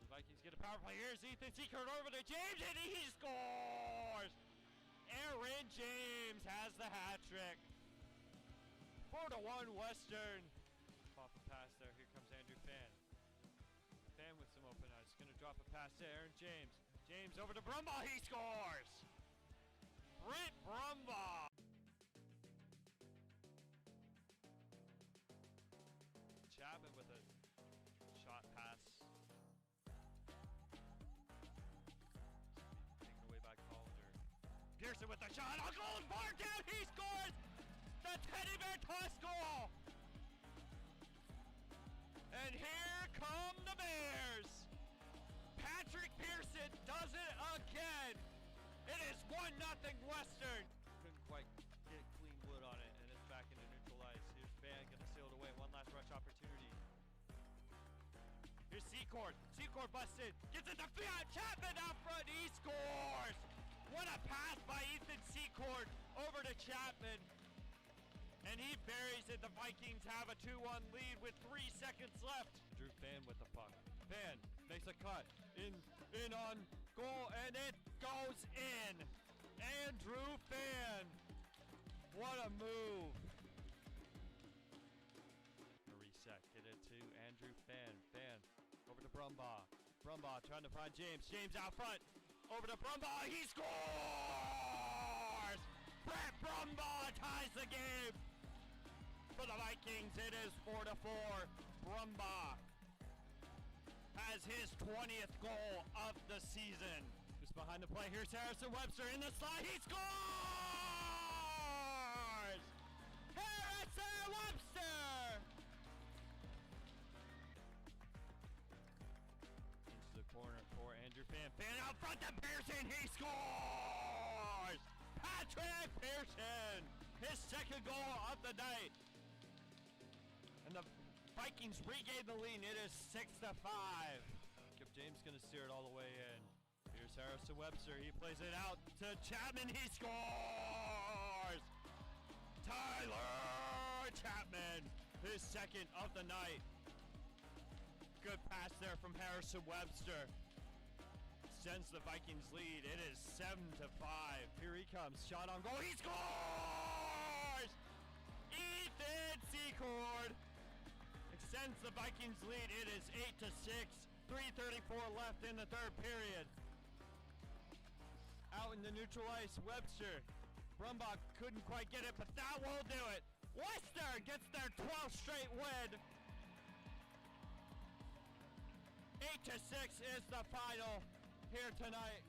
The Vikings get a power play. Here's Ethan Seekert over to James, and he scores! Aaron James has the hat trick. 4-1 Western. Off a pass there. Here comes Andrew Fan. Fan with some open eyes. Gonna drop a pass to Aaron James. James over to Brumbaugh. He scores! Britt Brumbaugh. Chapman with a shot pass. Taken away by Calder. Pearson with a shot. A goal bar down. He scores! The Teddy Bear toss goal! And here come the Bears! Patrick Pearson does it again! It is 1-0 Western! Couldn't quite get clean wood on it, and it's back into neutral ice. Here's Secord. Secord busted. Gets it to Fiat. Chapman out front. He scores. What a pass by Ethan Secord over to Chapman. And he buries it. The Vikings have a 2-1 lead with 3 seconds left. Drew Fan with the puck. Fan makes a cut. In on goal, and it goes in. Andrew Fan. What a move. Reset. Get it to Andrew Fan. Fan over to Brumbaugh. Brumbaugh trying to find James. James out front. Over to Brumbaugh. He scores! Brett Brumbaugh ties the game. For the Vikings, it is 4-4. Brumbaugh has his 20th goal of the season. Just behind the play, here's Harrison Webster in the slide. He scores! Harrison Webster! Into the corner for Andrew Fan. Fan out front to Pearson. He scores! Patrick Pearson! His second goal of the night. And the Vikings regain the lead. It is 6-5. Kip James gonna steer it all the way in. Here's Harrison Webster. He plays it out to Chapman. He scores! Tyler Chapman, his second of the night. Good pass there from Harrison Webster. Sends the Vikings lead. It is 7-5. Here he comes. Shot on goal. He scores! Ethan Secord extends the Vikings lead. It is 8-6. 3:34 left in the third period. Out in the neutral ice, Webster. Brumbaugh couldn't quite get it, but that will do it. Western gets their 12th straight win. 8-6 is the final here tonight.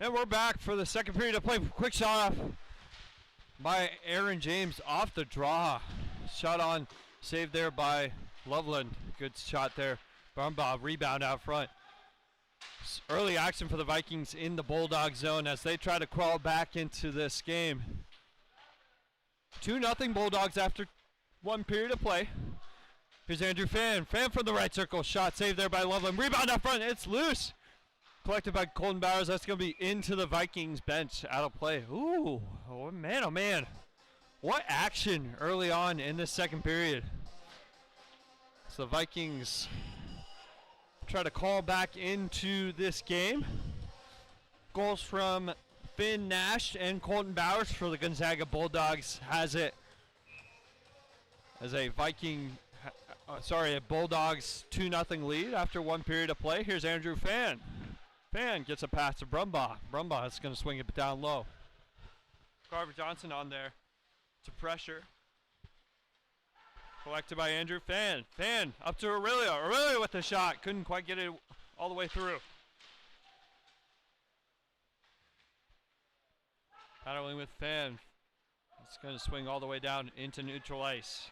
And we're back for the second period of play. Quick shot off by Aaron James off the draw. Shot on, saved there by Loveland. Good shot there. Brumbaugh rebound out front. Early action for the Vikings in the Bulldog zone as they try to crawl back into this game. 2-0 Bulldogs after 1 period of play. Here's Andrew Fan. Fan from the right circle. Shot saved there by Loveland. Rebound out front. It's loose. Collected by Colton Bowers. That's going to be into the Vikings bench, out of play. Ooh, oh man. What action early on in this second period. So the Vikings try to call back into this game. Goals from Finn Nash and Colton Bowers for the Gonzaga Bulldogs has it as a Bulldogs 2-0 lead after 1 period of play. Here's Andrew Fan. Fan gets a pass to Brumbaugh. Brumbaugh is going to swing it down low. Carver Johnson on there to pressure. Collected by Andrew Fan. Fan up to Aurelio. Aurelio with the shot. Couldn't quite get it all the way through. Battling with Fan. It's going to swing all the way down into neutral ice.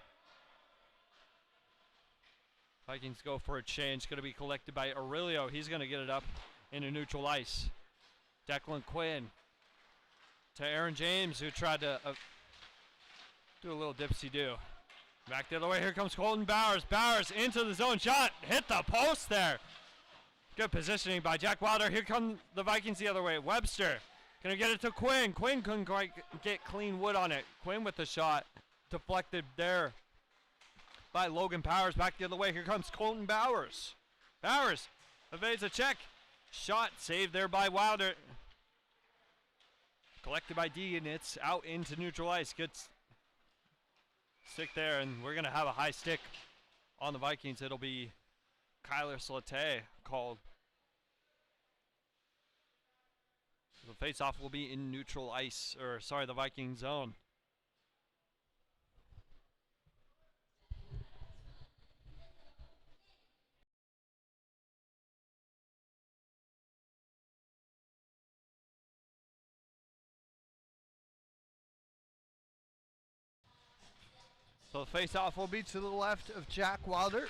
Vikings go for a change. Going to be collected by Aurelio. He's going to get it up into neutral ice. Declan Quinn to Aaron James, who tried to do a little dipsy-do. Back the other way. Here comes Colton Bowers. Bowers into the zone. Shot. Hit the post there. Good positioning by Jack Wilder. Here come the Vikings the other way. Webster going to get it to Quinn. Quinn couldn't quite get clean wood on it. Quinn with the shot. Deflected there by Logan Powers. Back the other way. Here comes Colton Bowers. Bowers evades a check. Shot saved there by Wilder. Collected by D, and it's out into neutral ice. Good stick there, and we're going to have a high stick on the Vikings, it'll be Kyler Slate called. The face-off will be in neutral ice, or sorry, the Viking zone. So the face-off will be to the left of Jack Wilder.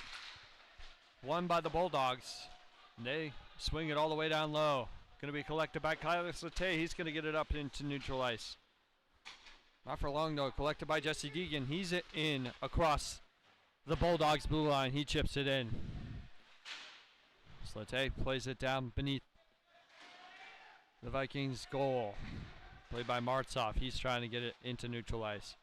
Won by the Bulldogs. And they swing it all the way down low. Going to be collected by Kyler Slate. He's going to get it up into neutral ice. Not for long, though. Collected by Jesse Deegan. He's in across the Bulldogs' blue line. He chips it in. Slate plays it down beneath the Vikings' goal. Played by Martsoff. He's trying to get it into neutral ice.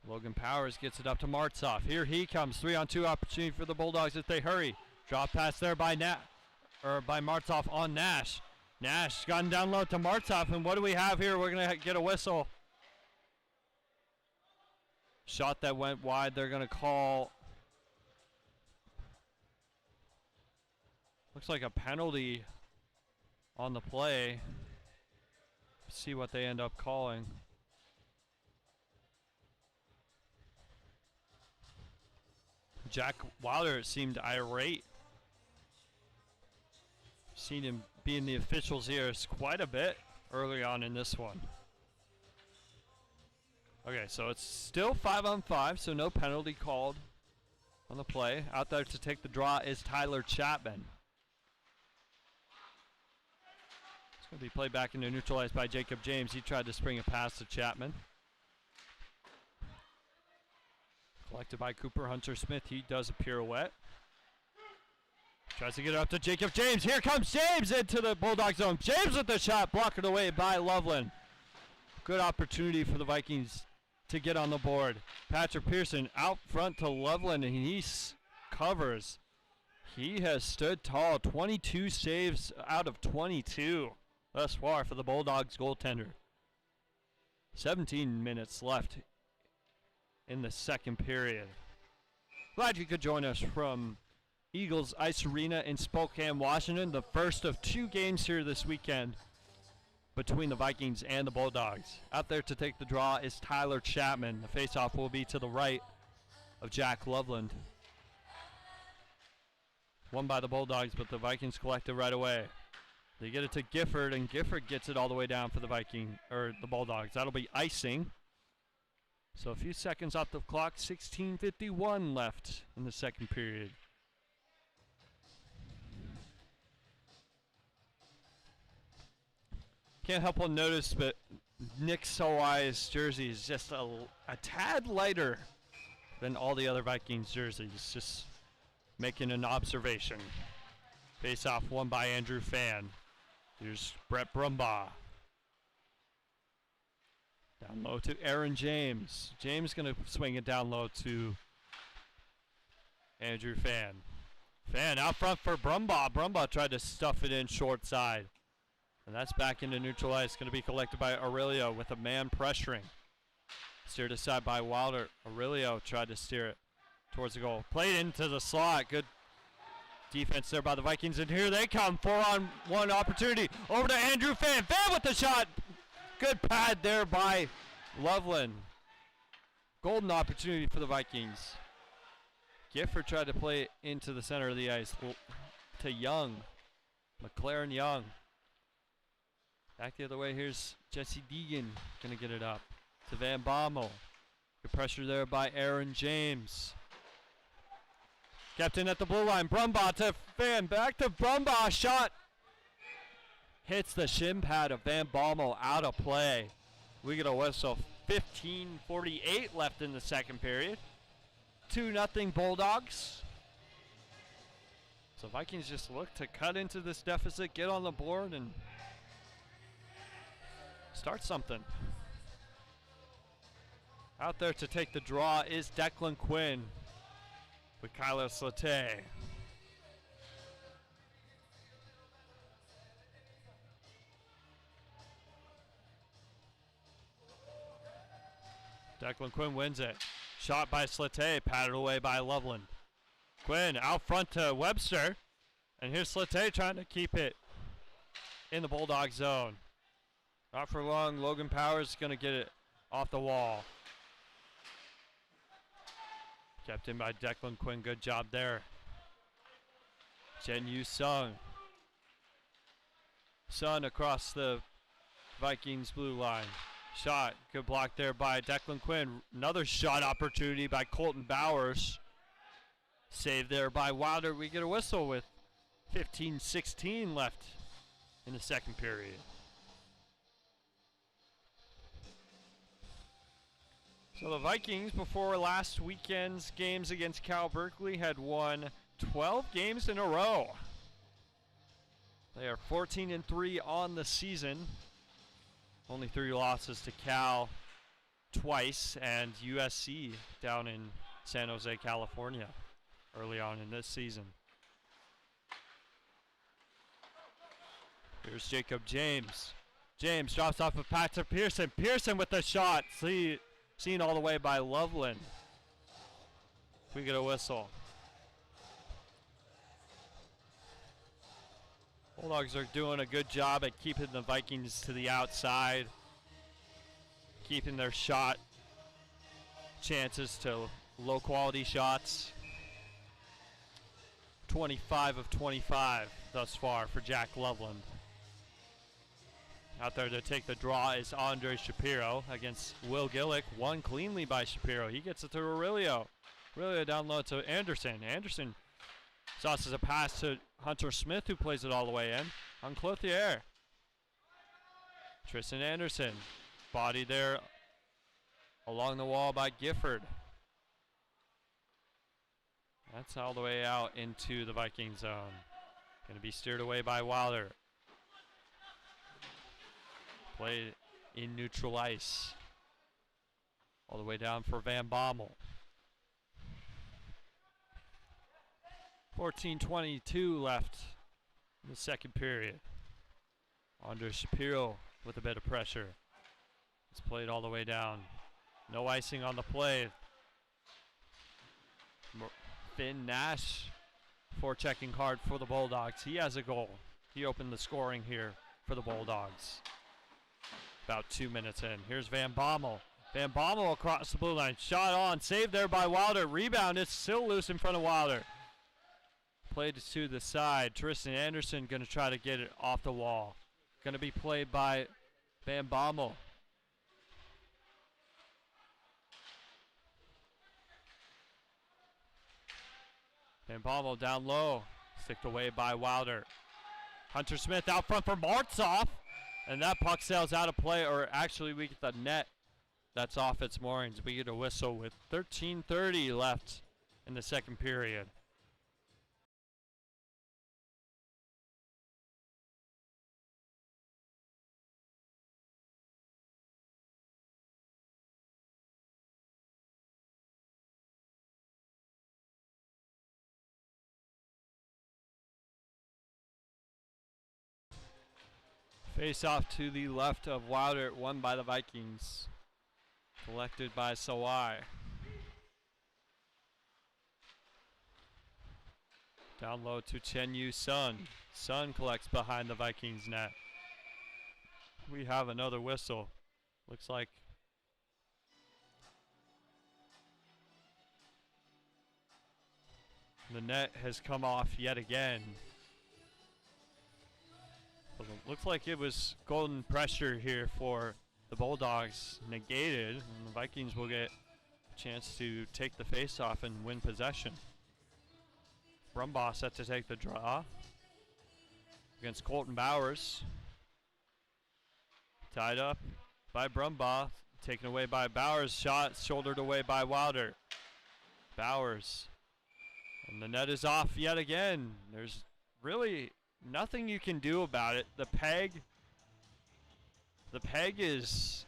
Logan Powers gets it up to Martsoff. Here he comes. 3-on-2 opportunity for the Bulldogs if they hurry. Drop pass there by Martsoff on Nash. Nash gotten down low to Martsoff, and what do we have here? We're going to get a whistle. Shot that went wide. They're going to call. Looks like a penalty on the play. See what they end up calling. Jack Wilder seemed irate. Seen him be in the officials' ears quite a bit early on in this one. Okay, so it's still 5-on-5, so no penalty called on the play. Out there to take the draw is Tyler Chapman. It's going to be played back into neutralized by Jacob James. He tried to spring a pass to Chapman. Collected by Cooper Hunter Smith. He does a pirouette. Tries to get it up to Jacob James. Here comes James into the Bulldog zone. James with the shot, blocked away by Loveland. Good opportunity for the Vikings to get on the board. Patrick Pearson out front to Loveland, and he covers. He has stood tall. 22 saves out of 22 thus far for the Bulldogs goaltender. 17 minutes left in the second period. Glad you could join us from Eagles Ice Arena in Spokane, Washington. The first of 2 games here this weekend between the Vikings and the Bulldogs. Out there to take the draw is Tyler Chapman. The faceoff will be to the right of Jack Loveland. Won by the Bulldogs, but the Vikings collect it right away. They get it to Gifford, and Gifford gets it all the way down for the Bulldogs. That'll be icing. So a few seconds off the clock, 16:51 left in the second period. Can't help but notice, but Nick Sowai's jersey is just a tad lighter than all the other Vikings jerseys. Just making an observation. Face off won by Andrew Fan. Here's Brett Brumbaugh. Down low to Aaron James. James going to swing it down low to Andrew Fan. Fan out front for Brumbaugh. Brumbaugh tried to stuff it in short side. And that's back into neutral ice. Going to be collected by Aurelio with a man pressuring. Steered aside by Wilder. Aurelio tried to steer it towards the goal. Played into the slot. Good defense there by the Vikings. And here they come. 4-on-1 opportunity. Over to Andrew Fan. Fan with the shot. Good pad there by Loveland. Golden opportunity for the Vikings. Gifford tried to play it into the center of the ice to Young. McLaren Young. Back the other way, here's Jesse Deegan. Going to get it up to Van Bommel. Good pressure there by Aaron James. Kept in at the blue line. Brumbaugh to Fan. Back to Brumbaugh. Shot. Hits the shin pad of Van Bommel out of play. We get a whistle. 15:48 left in the second period. 2-0 Bulldogs. So Vikings just look to cut into this deficit, get on the board, and start something. Out there to take the draw is Declan Quinn with Kyler Slate. Declan Quinn wins it. Shot by Slate, patted away by Loveland. Quinn out front to Webster. And here's Slate trying to keep it in the Bulldog zone. Not for long. Logan Powers is going to get it off the wall. Kept in by Declan Quinn. Good job there. Jen Yu Sung. Sun across the Vikings blue line. Shot. Good block there by Declan Quinn. Another shot opportunity by Colton Bowers. Saved there by Wilder. We get a whistle with 15-16 left in the second period. So the Vikings, before last weekend's games against Cal Berkeley, had won 12 games in a row. They are 14-3 on the season. Only 3 losses to Cal twice and USC down in San Jose, California early on in this season. Here's Jacob James. James drops off a pass to Pearson. Pearson with the shot. Seen all the way by Loveland. We get a whistle. Bulldogs are doing a good job at keeping the Vikings to the outside, keeping their shot chances to low quality shots. 25 of 25 thus far for Jack Loveland. Out there to take the draw is Andre Shapiro against Will Gillick. Won cleanly by Shapiro. He gets it to Aurelio. Aurelio down low to Anderson. Anderson sauces a pass to Hunter Smith, who plays it all the way in on Clothier. Tristan Anderson. Body there along the wall by Gifford. That's all the way out into the Viking zone. Going to be steered away by Wilder. Played in neutral ice. All the way down for Van Bommel. 14:22 left in the second period. Andre Shapiro with a bit of pressure. It's played all the way down. No icing on the play. Finn Nash forechecking hard for the Bulldogs. He has a goal. He opened the scoring here for the Bulldogs. About 2 minutes in. Here's Van Bommel. Van Bommel across the blue line. Shot on. Saved there by Wilder. Rebound. It's still loose in front of Wilder. Played to the side. Tristan Anderson going to try to get it off the wall. Going to be played by Van Bommel. Van Bommel down low. Sticked away by Wilder. Hunter Smith out front for Martzoff. And that puck sails out of play, or actually we get the net that's off its moorings. We get a whistle with 13:30 left in the second period. Face off to the left of Wilder, won by the Vikings. Collected by Sawai. Down low to Chen Yu Sun. Sun collects behind the Vikings net. We have another whistle. Looks like the net has come off yet again. Looks like it was golden pressure here for the Bulldogs negated, and the Vikings will get a chance to take the face-off and win possession. Brumbaugh set to take the draw against Colton Bowers. Tied up by Brumbaugh, taken away by Bowers. Shot shouldered away by Wilder. Bowers, and the net is off yet again. There's really nothing you can do about it. The peg is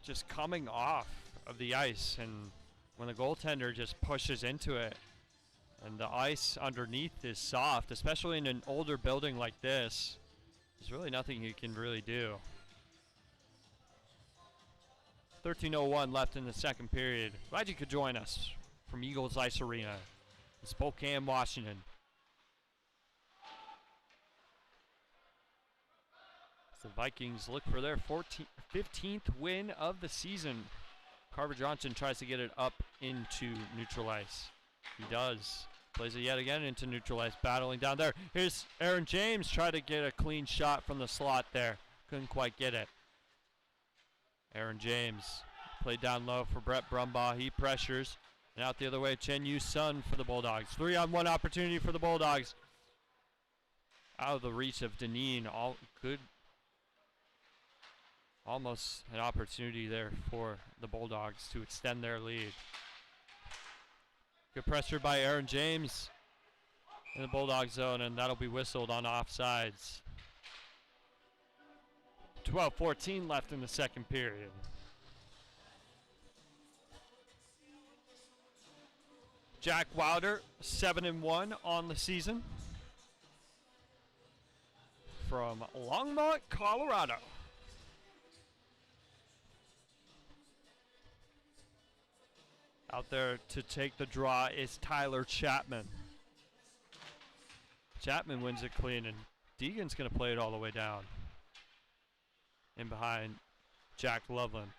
just coming off of the ice, and when the goaltender just pushes into it and the ice underneath is soft, especially in an older building like this, there's really nothing you can really do. 13:01 left in the second period. Glad you could join us from Eagles Ice Arena in Spokane, Washington. The Vikings look for their 15th win of the season. Carver Johnson tries to get it up into neutral ice. He does. Plays it yet again into neutral ice, battling down there. Here's Aaron James, try to get a clean shot from the slot there. Couldn't quite get it. Aaron James played down low for Brett Brumbaugh. He pressures. And out the other way, Chen Yu Sun for the Bulldogs. 3-on-1 opportunity for the Bulldogs. Out of the reach of Deneen. All good. Almost an opportunity there for the Bulldogs to extend their lead. Good pressure by Aaron James in the Bulldog zone, and that'll be whistled on offsides. 12:14 left in the second period. Jack Wilder, 7-1 on the season from Longmont, Colorado. Out there to take the draw is Tyler Chapman. Chapman wins it clean, and Deegan's going to play it all the way down. In behind Jack Loveland.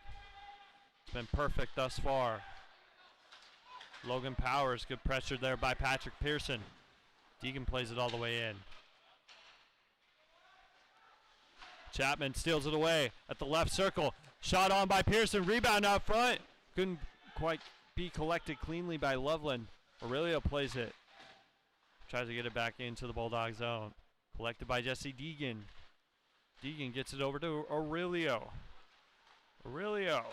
It's been perfect thus far. Logan Powers, good pressure there by Patrick Pearson. Deegan plays it all the way in. Chapman steals it away at the left circle. Shot on by Pearson, rebound out front. Couldn't quite be collected cleanly by Loveland. Aurelio plays it. Tries to get it back into the Bulldog zone. Collected by Jesse Deegan. Deegan gets it over to Aurelio. Aurelio.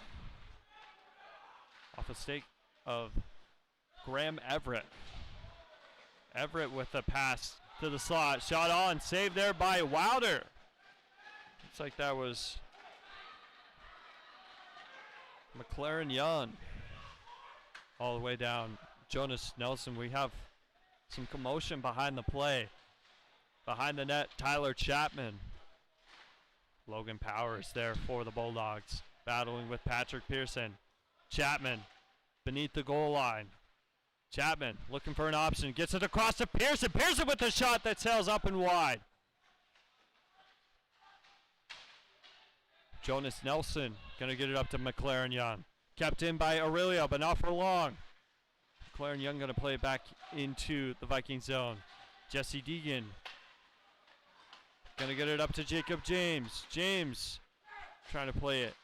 Off a stake of Graham Everett. Everett with the pass to the slot. Shot on. Saved there by Wilder. Looks like that was McLaren Young. All the way down. Jonas Nelson. We have some commotion behind the play. Behind the net, Tyler Chapman. Logan Powers there for the Bulldogs. Battling with Patrick Pearson. Chapman beneath the goal line. Chapman looking for an option. Gets it across to Pearson. Pearson with the shot that sails up and wide. Jonas Nelson going to get it up to McLaren Young. Kept in by Aurelio, but not for long. McLaren Young going to play it back into the Viking zone. Jesse Deegan going to get it up to Jacob James. James trying to play it.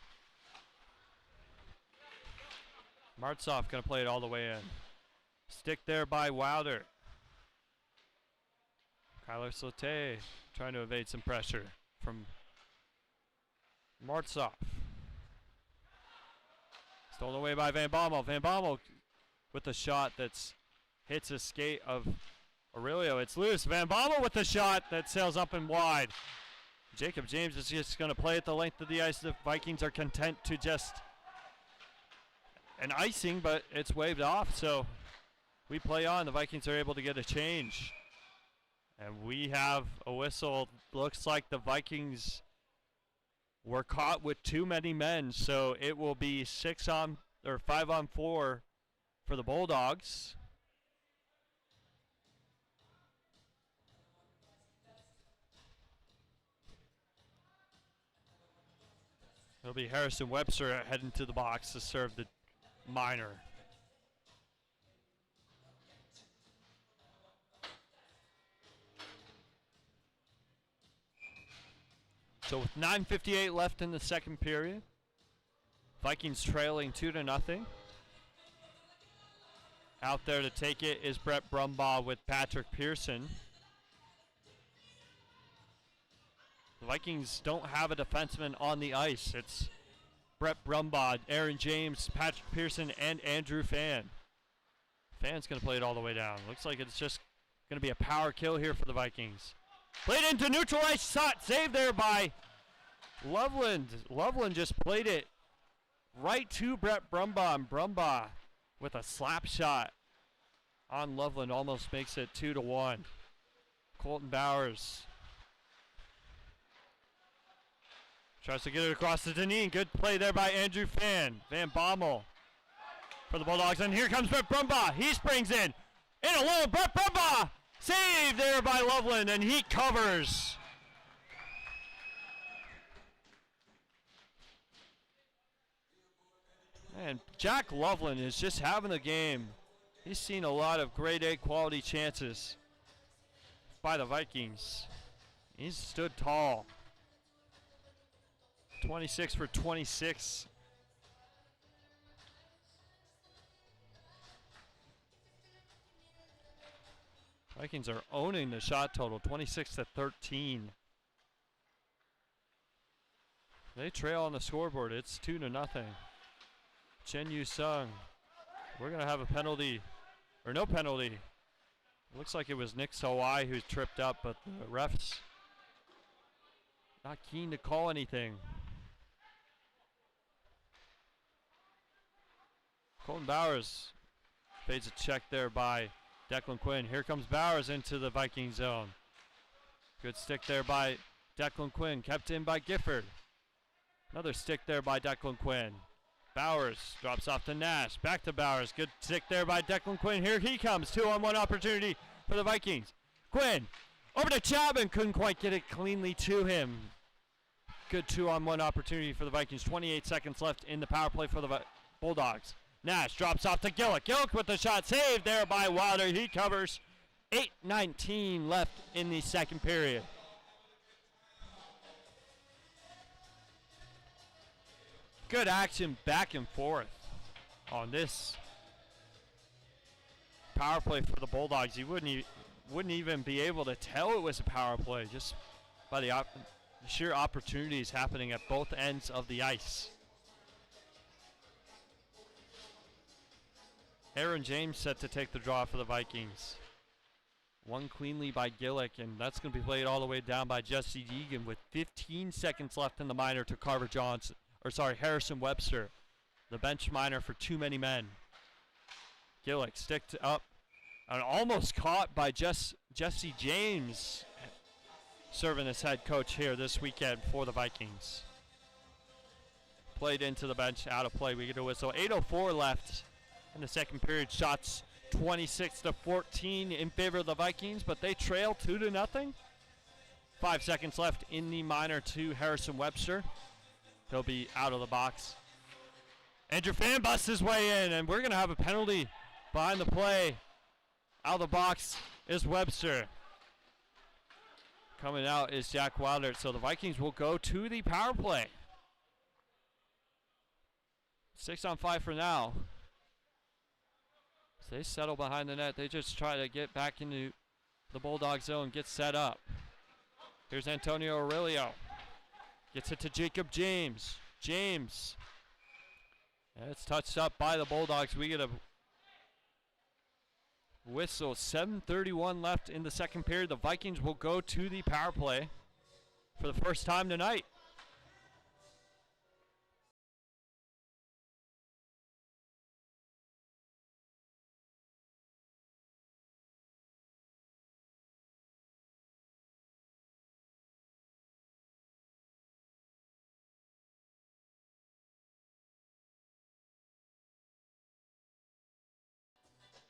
Martsoff going to play it all the way in. Stick there by Wilder. Kyler Sauté trying to evade some pressure from Martsoff. Stolen away by Van Bommel. Van Bommel with a shot that's hits a skate of Aurelio. It's loose. Van Bommel with the shot that sails up and wide. Jacob James is just going to play at the length of the ice. The Vikings are content to just an icing, but it's waved off, so we play on. The Vikings are able to get a change. And we have a whistle. Looks like the Vikings were caught with too many men, so it will be 5-on-4 for the Bulldogs. It'll be Harrison Webster heading to the box to serve the minor. So with 9:58 left in the second period, Vikings trailing 2-0. Out there to take it is Brett Brumbaugh with Patrick Pearson. The Vikings don't have a defenseman on the ice. It's Brett Brumbaugh, Aaron James, Patrick Pearson, and Andrew Fan. Fan's going to play it all the way down. Looks like it's just going to be a power kill here for the Vikings. Played into neutral ice, shot saved there by Loveland. Loveland just played it right to Brett Brumbaugh, and Brumbaugh with a slap shot on Loveland almost makes it 2-1. Colton Bowers Tries to get it across to Deneen. Good play there by Andrew Fan. Van Bommel for the Bulldogs. And here comes Brett Brumbaugh. He springs in. In alone, Brett Brumbaugh. Saved there by Loveland, and he covers. And Jack Loveland is just having a game. He's seen a lot of grade A quality chances by the Vikings. He's stood tall. 26 for 26. Vikings are owning the shot total, 26 to 13. They trail on the scoreboard. It's 2-0. Chen Yu Sung. We're going to have a penalty, or no penalty. It looks like it was Nick Sawai who tripped up, but the refs not keen to call anything. Colton Bowers fades a check there by Declan Quinn. Here comes Bowers into the Viking zone. Good stick there by Declan Quinn, kept in by Gifford. Another stick there by Declan Quinn. Bowers drops off to Nash, back to Bowers. Good stick there by Declan Quinn. Here he comes, 2-on-1 opportunity for the Vikings. Quinn over to Chapman, couldn't quite get it cleanly to him. Good 2-on-1 opportunity for the Vikings. 28 seconds left in the power play for the Bulldogs. Nash drops off to Gillick. Gillick with the shot saved there by Wilder. He covers. 8:19 left in the second period. Good action back and forth on this power play for the Bulldogs. You wouldn't even be able to tell it was a power play just by the sheer opportunities happening at both ends of the ice. Aaron James set to take the draw for the Vikings. Won cleanly by Gillick, and that's going to be played all the way down by Jesse Deegan with 15 seconds left in the minor to Harrison Webster, the bench minor for too many men. Gillick sticked up and almost caught by Jesse James, serving as head coach here this weekend for the Vikings. Played into the bench, out of play. We get a whistle. 8:04 left in the second period. Shots 26 to 14 in favor of the Vikings, but they trail 2-0. 5 seconds left in the minor to Harrison Webster. He'll be out of the box. Andrew Fan busts his way in, and we're going to have a penalty behind the play. Out of the box is Webster. Coming out is Jack Wilder, so the Vikings will go to the power play. 6-on-5 for now. So they settle behind the net. They just try to get back into the Bulldog zone, get set up. Here's Antonio Aurelio. Gets it to Jacob James. James. And it's touched up by the Bulldogs. We get a whistle. 7:31 left in the second period. The Vikings will go to the power play for the first time tonight.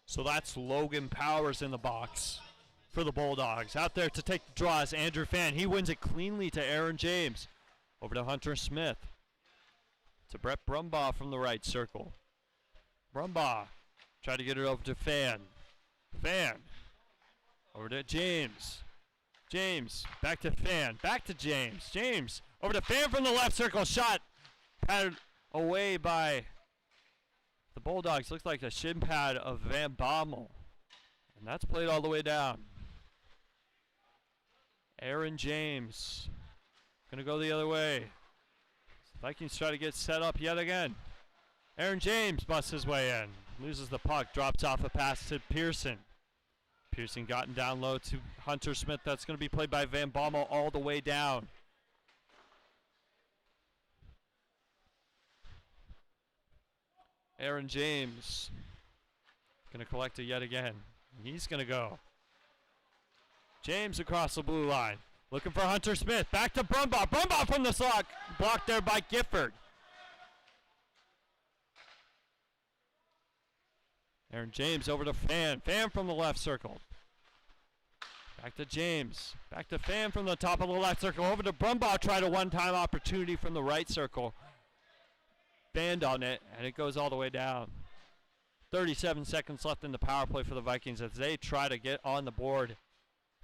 So that's Logan Powers in the box for the Bulldogs. Out there to take the draw is Andrew Fan. He wins it cleanly to Aaron James. Over to Hunter Smith. To Brett Brumbaugh from the right circle. Brumbaugh try to get it over to Fan. Fan. Over to James. James back to Fan. Back to James. James over to Fan from the left circle. Shot patted away by the Bulldogs. Looks like a shin pad of Van Bommel. And that's played all the way down. Aaron James. Gonna go the other way. Vikings try to get set up yet again. Aaron James busts his way in. Loses the puck. Drops off a pass to Pearson. Pearson gotten down low to Hunter Smith. That's gonna be played by Van Bommel all the way down. Aaron James going to collect it yet again. He's going to go. James across the blue line. Looking for Hunter Smith. Back to Brumbaugh. Brumbaugh from the slot. Blocked there by Gifford. Aaron James over to Fan. Fan from the left circle. Back to James. Back to Fan from the top of the left circle. Over to Brumbaugh. Tried a one-time opportunity from the right circle. Band on it, and it goes all the way down. 37 seconds left in the power play for the Vikings as they try to get on the board.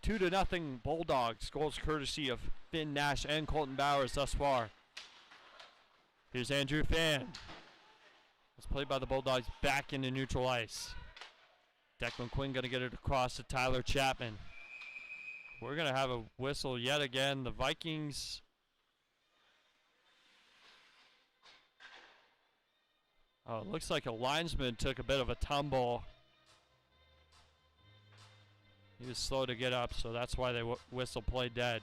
2-0 Bulldogs. Goals courtesy of Finn Nash and Colton Bowers thus far. Here's Andrew Fan. It's played by the Bulldogs back into neutral ice. Declan Quinn going to get it across to Tyler Chapman. We're going to have a whistle yet again. The Vikings... Oh, it looks like a linesman took a bit of a tumble. He was slow to get up, so that's why they whistle play dead.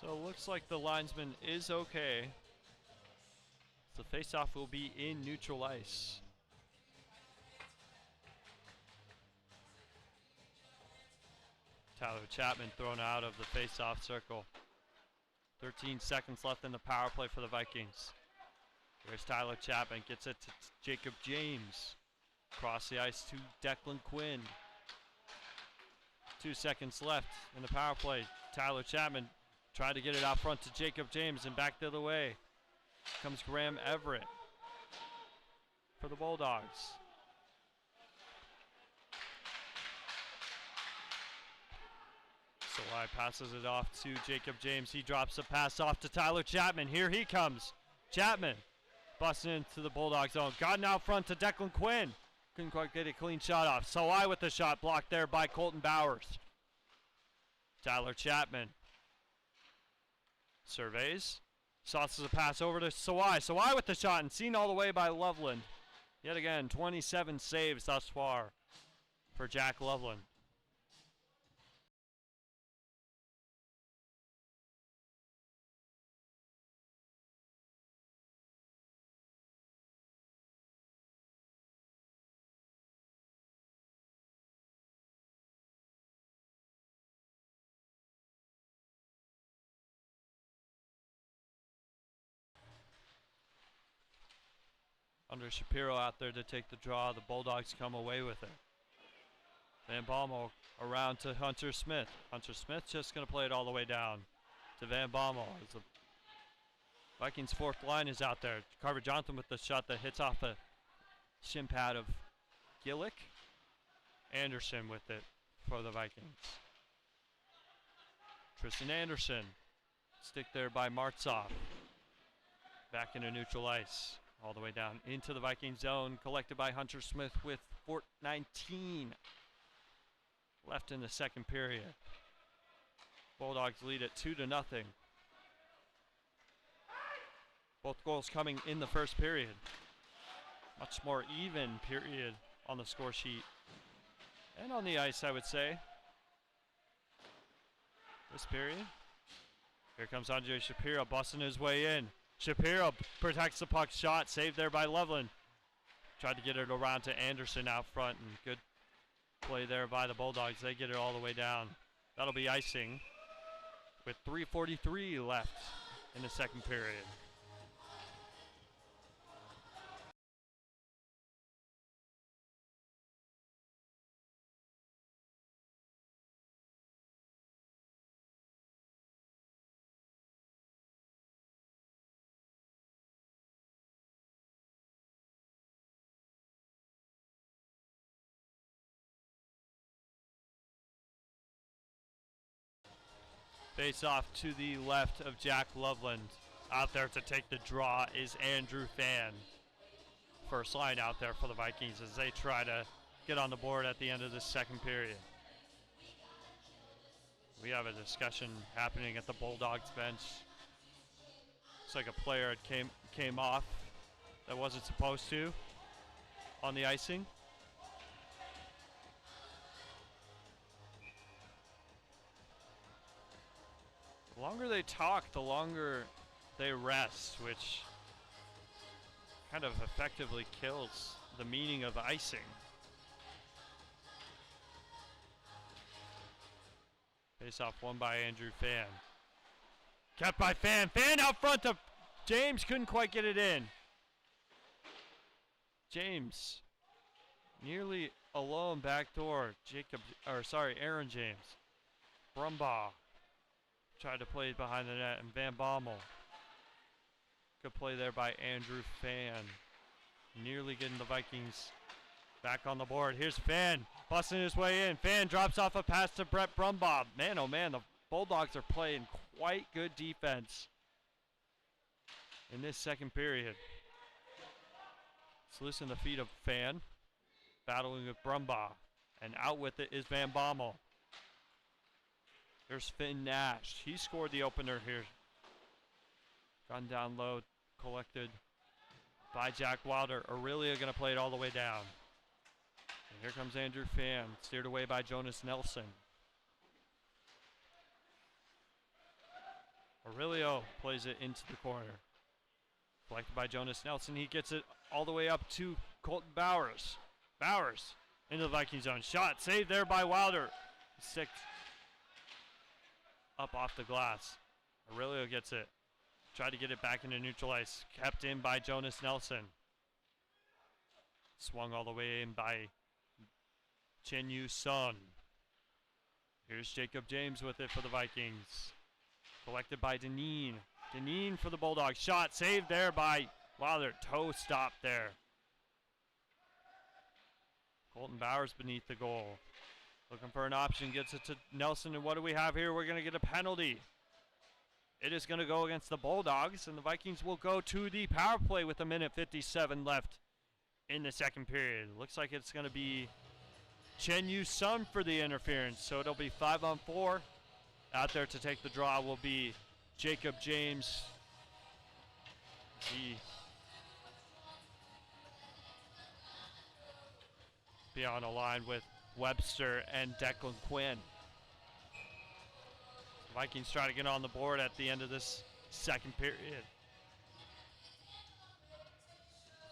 So it looks like the linesman is okay. The faceoff will be in neutral ice. Tyler Chapman thrown out of the faceoff circle. 13 seconds left in the power play for the Vikings. Here's Tyler Chapman, gets it to Jacob James. Across the ice to Declan Quinn. 2 seconds left in the power play. Tyler Chapman tried to get it out front to Jacob James and back the other way. Comes Graham Everett for the Bulldogs. Sawai passes it off to Jacob James. He drops a pass off to Tyler Chapman. Here he comes. Chapman busting into the Bulldog zone. Gotten out front to Declan Quinn. Couldn't quite get a clean shot off. Sawai with the shot blocked there by Colton Bowers. Tyler Chapman surveys. Sauces a pass over to Sawai. Sawai with the shot and seen all the way by Loveland. Yet again, 27 saves thus far for Jack Loveland. Under Shapiro out there to take the draw. The Bulldogs come away with it. Van Bommel around to Hunter Smith. Hunter Smith just going to play it all the way down to Van Bommel. As the Vikings' fourth line is out there. Carver Johnson with the shot that hits off the shin pad of Gillick. Anderson with it for the Vikings. Tristan Anderson. Stick there by Martzoff. Back into neutral ice. All the way down into the Viking zone, collected by Hunter Smith with 4:19 left in the second period. Bulldogs lead at 2-0. Both goals coming in the first period. Much more even period on the score sheet and on the ice, I would say. This period. Here comes Andre Shapiro busting his way in. Shapiro protects the puck shot, saved there by Loveland. Tried to get it around to Anderson out front, and good play there by the Bulldogs. They get it all the way down. That'll be icing with 3:43 left in the second period. Face off to the left of Jack Loveland. Out there to take the draw is Andrew Fan. First line out there for the Vikings as they try to get on the board at the end of this second period. We have a discussion happening at the Bulldogs bench. Looks like a player came off that wasn't supposed to on the icing. The longer they talk, the longer they rest, which kind of effectively kills the meaning of icing. Face off won by Andrew Fan. Kept by Fan. Fan out front of James, couldn't quite get it in. James nearly alone backdoor. Aaron James. Brumbaugh tried to play it behind the net, and Van Bommel. Good play there by Andrew Fan. Nearly getting the Vikings back on the board. Here's Fan busting his way in. Fan drops off a pass to Brett Brumbaugh. Man, oh man, the Bulldogs are playing quite good defense in this second period. It's loose in the feet of Fan. Battling with Brumbaugh. And out with it is Van Bommel. There's Finn Nash. He scored the opener here. Gone down low, collected by Jack Wilder. Aurelia going to play it all the way down. And here comes Andrew Fan, steered away by Jonas Nelson. Aurelio plays it into the corner. Collected by Jonas Nelson. He gets it all the way up to Colton Bowers. Bowers into the Viking zone. Shot saved there by Wilder. Six up off the glass. Aurelio gets it. Tried to get it back into neutral ice. Kept in by Jonas Nelson. Swung all the way in by Chen Yu Sun. Here's Jacob James with it for the Vikings. Collected by Deneen. Deneen for the Bulldogs. Shot saved there by Wilder. Toe stop there. Colton Bowers beneath the goal. Looking for an option. Gets it to Nelson. And what do we have here? We're going to get a penalty. It is going to go against the Bulldogs. And the Vikings will go to the power play with 1:57 left in the second period. Looks like it's going to be Chen Yu Sun for the interference. So it'll be 5-on-4. Out there to take the draw will be Jacob James. Be on a line with Webster and Declan Quinn. The Vikings try to get on the board at the end of this second period.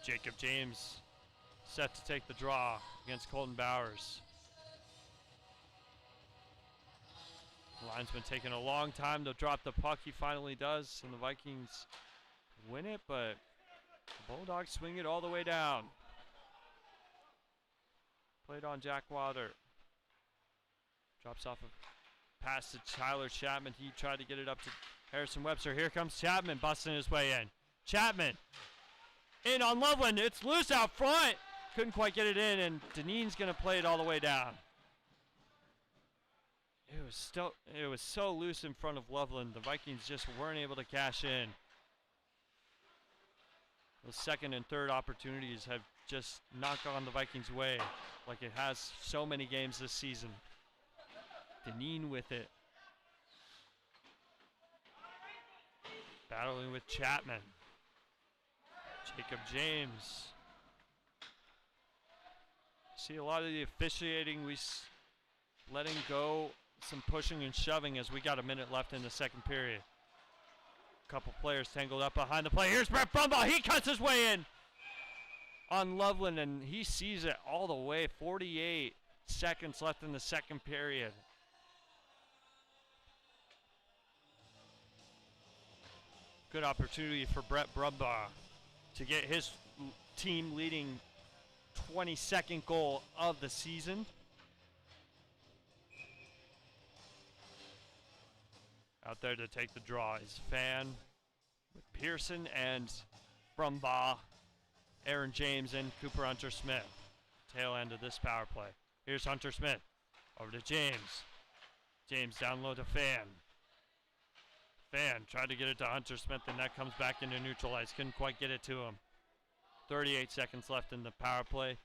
Jacob James set to take the draw against Colton Bowers. The linesman taking a long time to drop the puck. He finally does, and the Vikings win it, but the Bulldogs swing it all the way down. Played on Jack Wilder. Drops off a pass to Tyler Chapman. He tried to get it up to Harrison Webster. Here comes Chapman busting his way in. Chapman in on Loveland. It's loose out front. Couldn't quite get it in, and Deneen's going to play it all the way down. It was so loose in front of Loveland. The Vikings just weren't able to cash in. The second and third opportunities have just not gone the Vikings' way like it has so many games this season. Deneen with it. Battling with Chapman. Jacob James. See a lot of the officiating, letting go some pushing and shoving as we got a minute left in the second period. Couple players tangled up behind the play. Here's Brett Brumbaugh. He cuts his way in on Loveland, and he sees it all the way. 48 seconds left in the second period. Good opportunity for Brett Brumbaugh to get his team leading 22nd goal of the season. Out there to take the draw is Fan with Pearson and Brumbaugh, Aaron James, and Cooper Hunter Smith. Tail end of this power play. Here's Hunter Smith over to James. James down low to Fan. Fan tried to get it to Hunter Smith, and that comes back into neutral ice. Couldn't quite get it to him. 38 seconds left in the power play.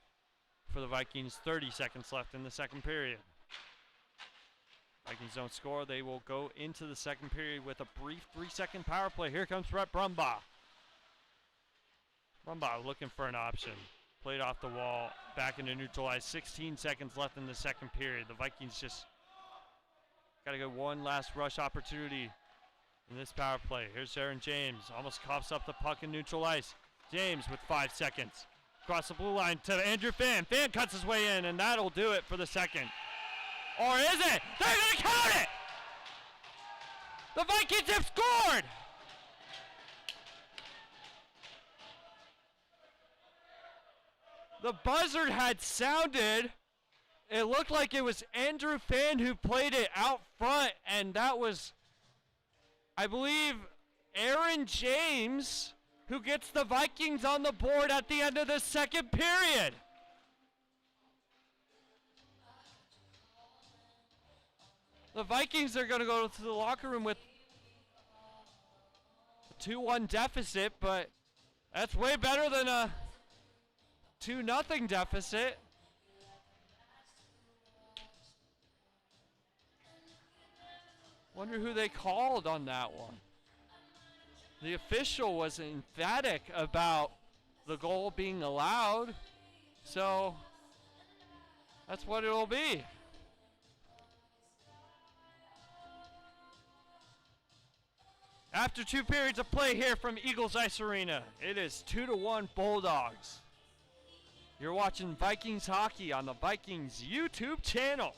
for the Vikings. 30 seconds left in the second period. Vikings don't score. They will go into the second period with a brief 3-second power play. Here comes Brett Brumbaugh. Brumbaugh looking for an option. Played off the wall, back into neutralized. 16 seconds left in the second period. The Vikings just got to get one last rush opportunity in this power play. Here's Aaron James. Almost coughs up the puck and neutralized. James with 5 seconds. Across the blue line to Andrew Fan. Fan cuts his way in, and that'll do it for the second. Or is it? They're going to count it! The Vikings have scored! The buzzer had sounded. It looked like it was Andrew Fan who played it out front, and that was, I believe, Aaron James who gets the Vikings on the board at the end of the second period. The Vikings are going to go to the locker room with a 2-1 deficit, but that's way better than a 2-0 deficit. Wonder who they called on that one. The official was emphatic about the goal being allowed, so that's what it'll be. After 2 periods of play here from Eagles Ice Arena, it is 2-1 Bulldogs. You're watching Vikings hockey on the Vikings YouTube channel.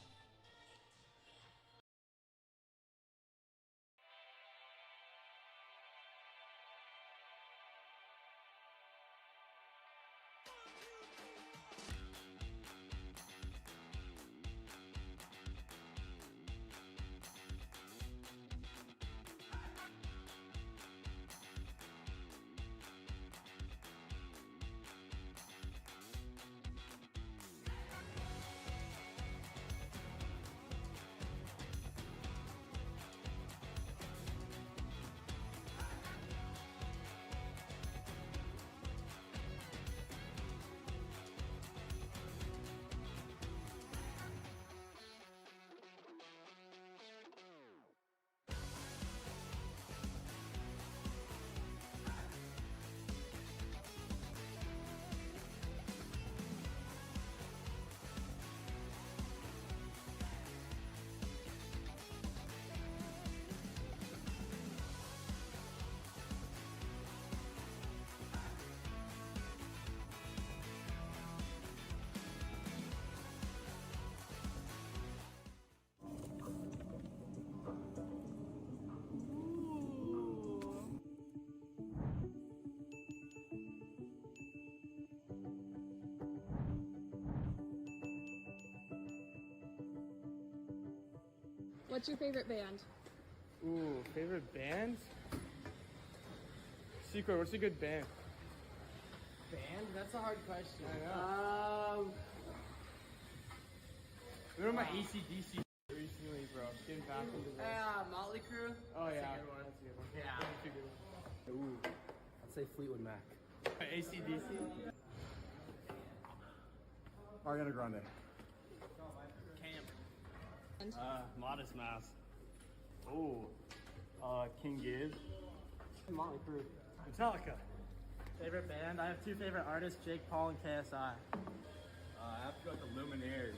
What's your favorite band? Ooh, favorite band? Secret, what's a good band? Band? That's a hard question. I know. Remember my ACDC recently, bro. Getting back into this. Motley Crue. Oh, That's yeah. a good one. That's a good one. Yeah. That's a good one. Ooh, I'd say Fleetwood Mac. ACDC? Ariana Grande. Modest Mouse. Oh, King Gibbs. Motley Crue. Metallica. Favorite band? I have 2 favorite artists, Jake Paul and KSI. I have to go with the Lumineers.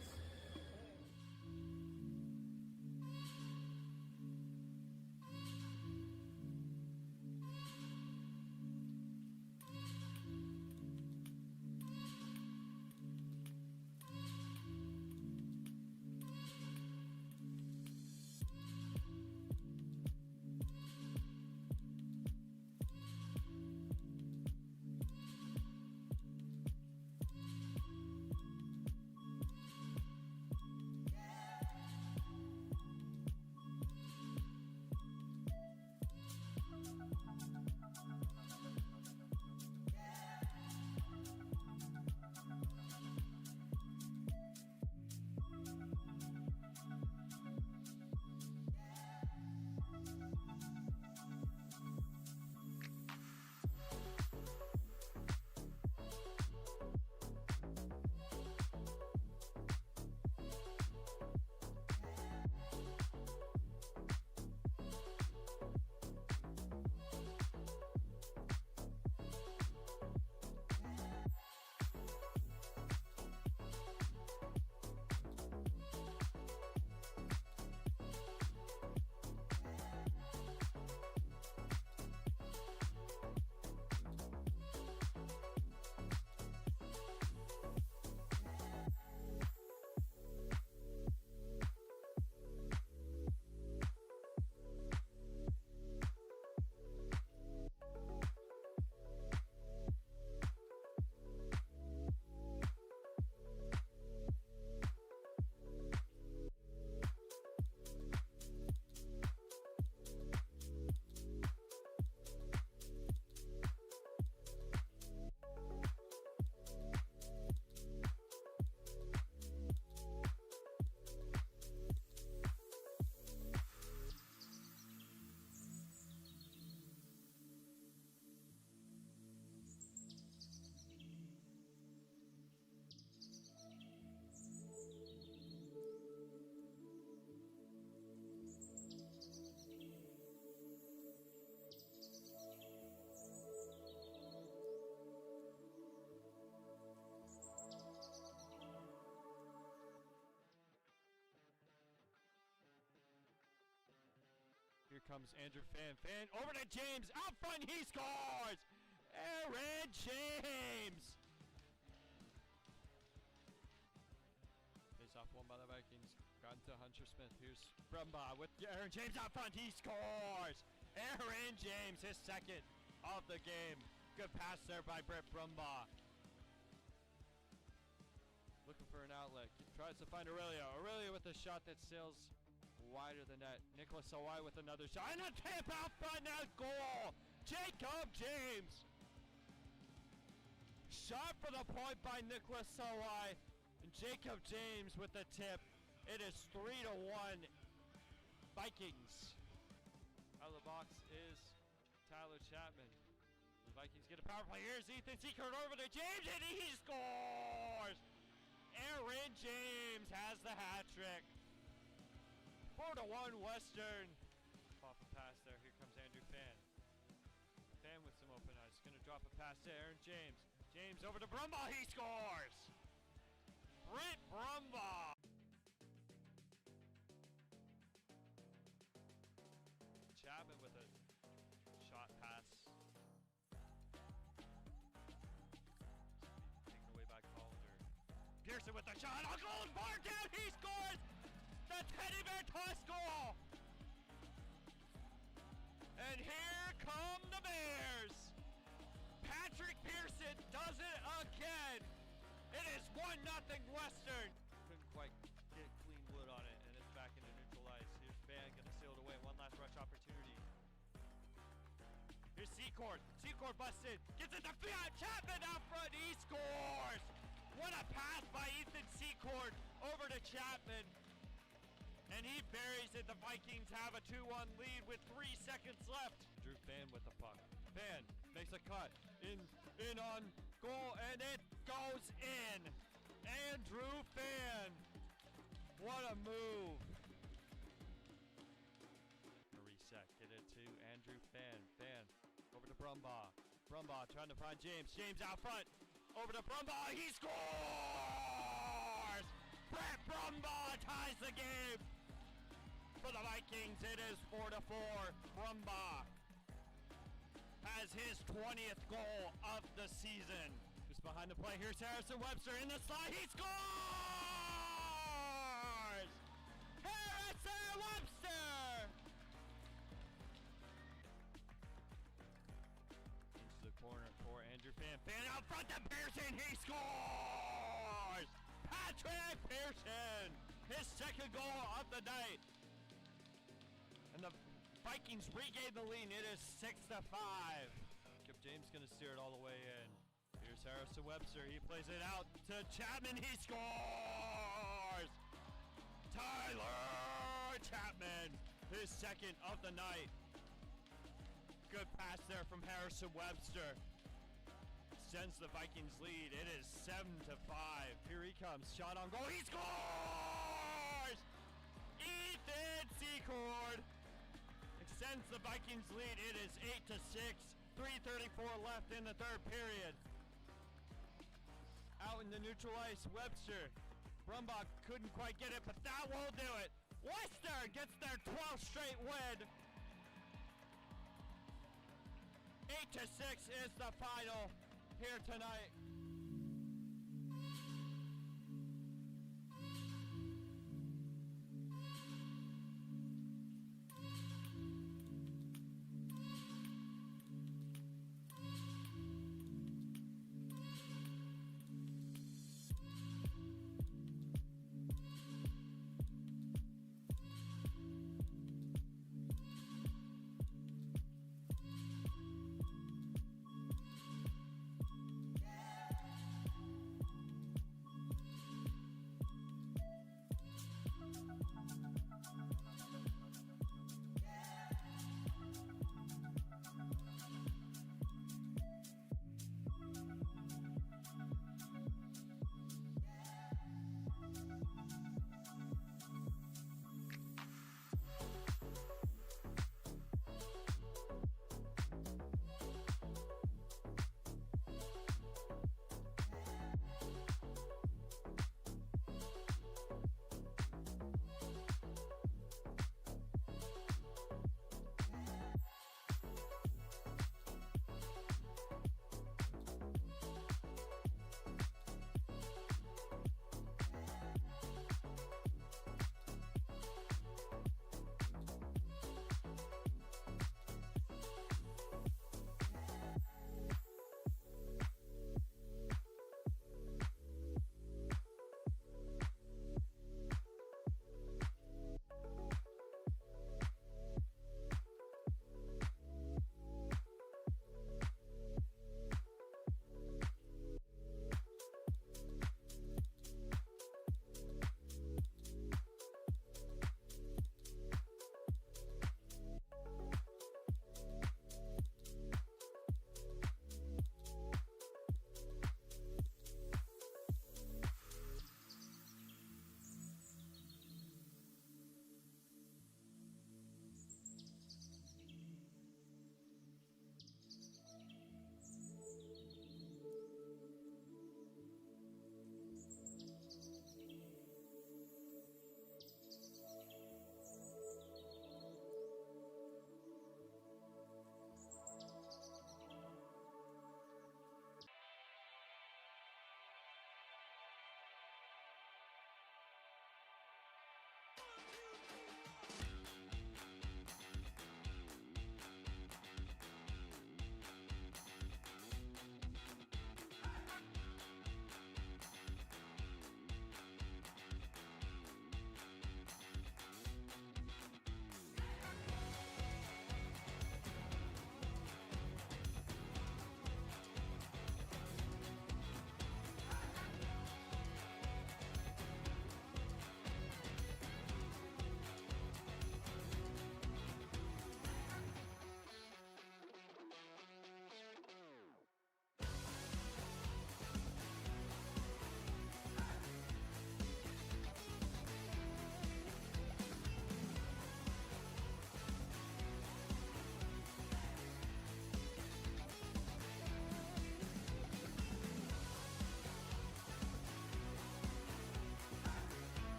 comes Andrew Fan. Fan over to James. Out front, he scores! Aaron James! Face off won by the Vikings. Gone to Hunter Smith. Here's Brumbaugh with Aaron James out front. He scores! Aaron James, his second of the game. Good pass there by Brett Brumbaugh. Looking for an outlet. Tries to find Aurelio. Aurelio with a shot that sails wider than that. Nicholas Owai with another shot. And a tip out front. Now goal. Jacob James. Shot for the point by Nicholas Owai. And Jacob James with the tip. It is 3-1 Vikings. Out of the box is Tyler Chapman. The Vikings get a power play. Here's Ethan Seacard over to James, and he scores! Aaron James has the hat trick. 4-1 Western. Pop a pass there. Here comes Andrew Fan. Fan with some open eyes. Gonna drop a pass to Aaron James. James over to Brumbaugh. He scores! Britt Brumbaugh. Chapman with a shot pass. Taken away by Calder. Pearson with the shot. On goal, bar down. He scores! The Teddy Bear toss goal! And here come the Bears! Patrick Pearson does it again! It is 1-0 Western! Couldn't quite get clean wood on it, and it's back into neutral ice. Here's Van gonna seal it away. One last rush opportunity. Here's Secord. Secord busted. Gets it to Fiat. Chapman out front. He scores! What a pass by Ethan Secord over to Chapman. And he buries it. The Vikings have a 2-1 lead with 3 seconds left. Drew Fan with the puck. Fan makes a cut. In on goal, and it goes in. Andrew Fan. What a move. A reset. Get it to Andrew Fan. Fan over to Brumbaugh. Brumbaugh trying to find James. James out front. Over to Brumbaugh. He scores! Brett Brumbaugh ties the game. For the Vikings, it is 4-4. Brumbaugh has his 20th goal of the season. Just behind the play, here's Harrison Webster in the slot. He scores! Harrison Webster! Into the corner for Andrew Fan. Fan out front to Pearson. He scores! Patrick Pearson! His second goal of the night. And the Vikings regain the lead. It is 6-5. Jacob James gonna steer it all the way in. Here's Harrison Webster. He plays it out to Chapman. He scores! Tyler Chapman, his second of the night. Good pass there from Harrison Webster. Sends the Vikings lead. It is 7-5. Here he comes. Shot on goal. He scores! Ethan Secord extends the Vikings lead. It is 8-6. 3:34 left in the third period. Out in the neutral ice, Webster. Brumbaugh couldn't quite get it, but that will do it. Western gets their 12th straight win. 8-6 is the final here tonight.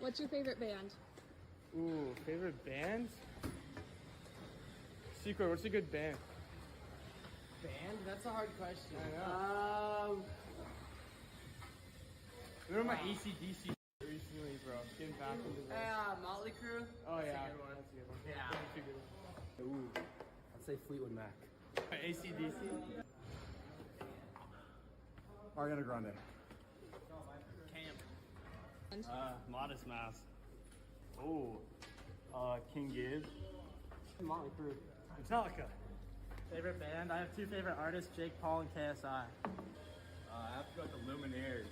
What's your favorite band? Ooh, favorite bands? Secret, what's a good band? Band? That's a hard question. Remember my ACDC recently, bro. Getting back into that. Motley Crue. Oh, That's yeah. a good one. That's a good one. Yeah. That's a good one. Ooh, I'd say Fleetwood Mac. ACDC. Ariana Grande. Modest Mouse. Oh, King Gibbs. Motley Crue. Metallica. Favorite band? I have two favorite artists, Jake Paul and KSI. I have to go with the Lumineers.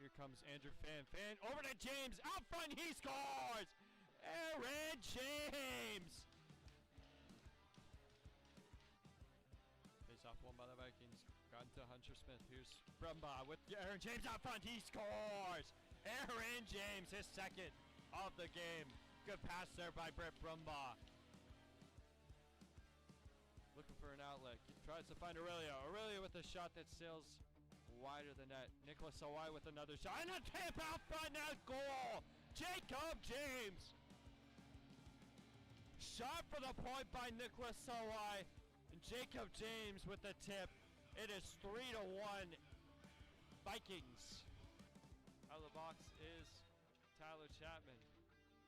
Here comes Andrew Fan. Fan over to James. Out front, he scores! Aaron James! Face off one by the Vikings. Gone to Hunter Smith. Here's Brumbaugh with Aaron James out front. He scores! Aaron James, his second of the game. Good pass there by Brett Brumbaugh. Looking for an outlet. Tries to find Aurelia. Aurelia with a shot that sails wider than net. Nicholas Owai with another shot. And a tip out front. Now goal. Jacob James. Shot for the point by Nicholas Owai. And Jacob James with the tip. It is 3-1 Vikings. Out of the box is Tyler Chapman.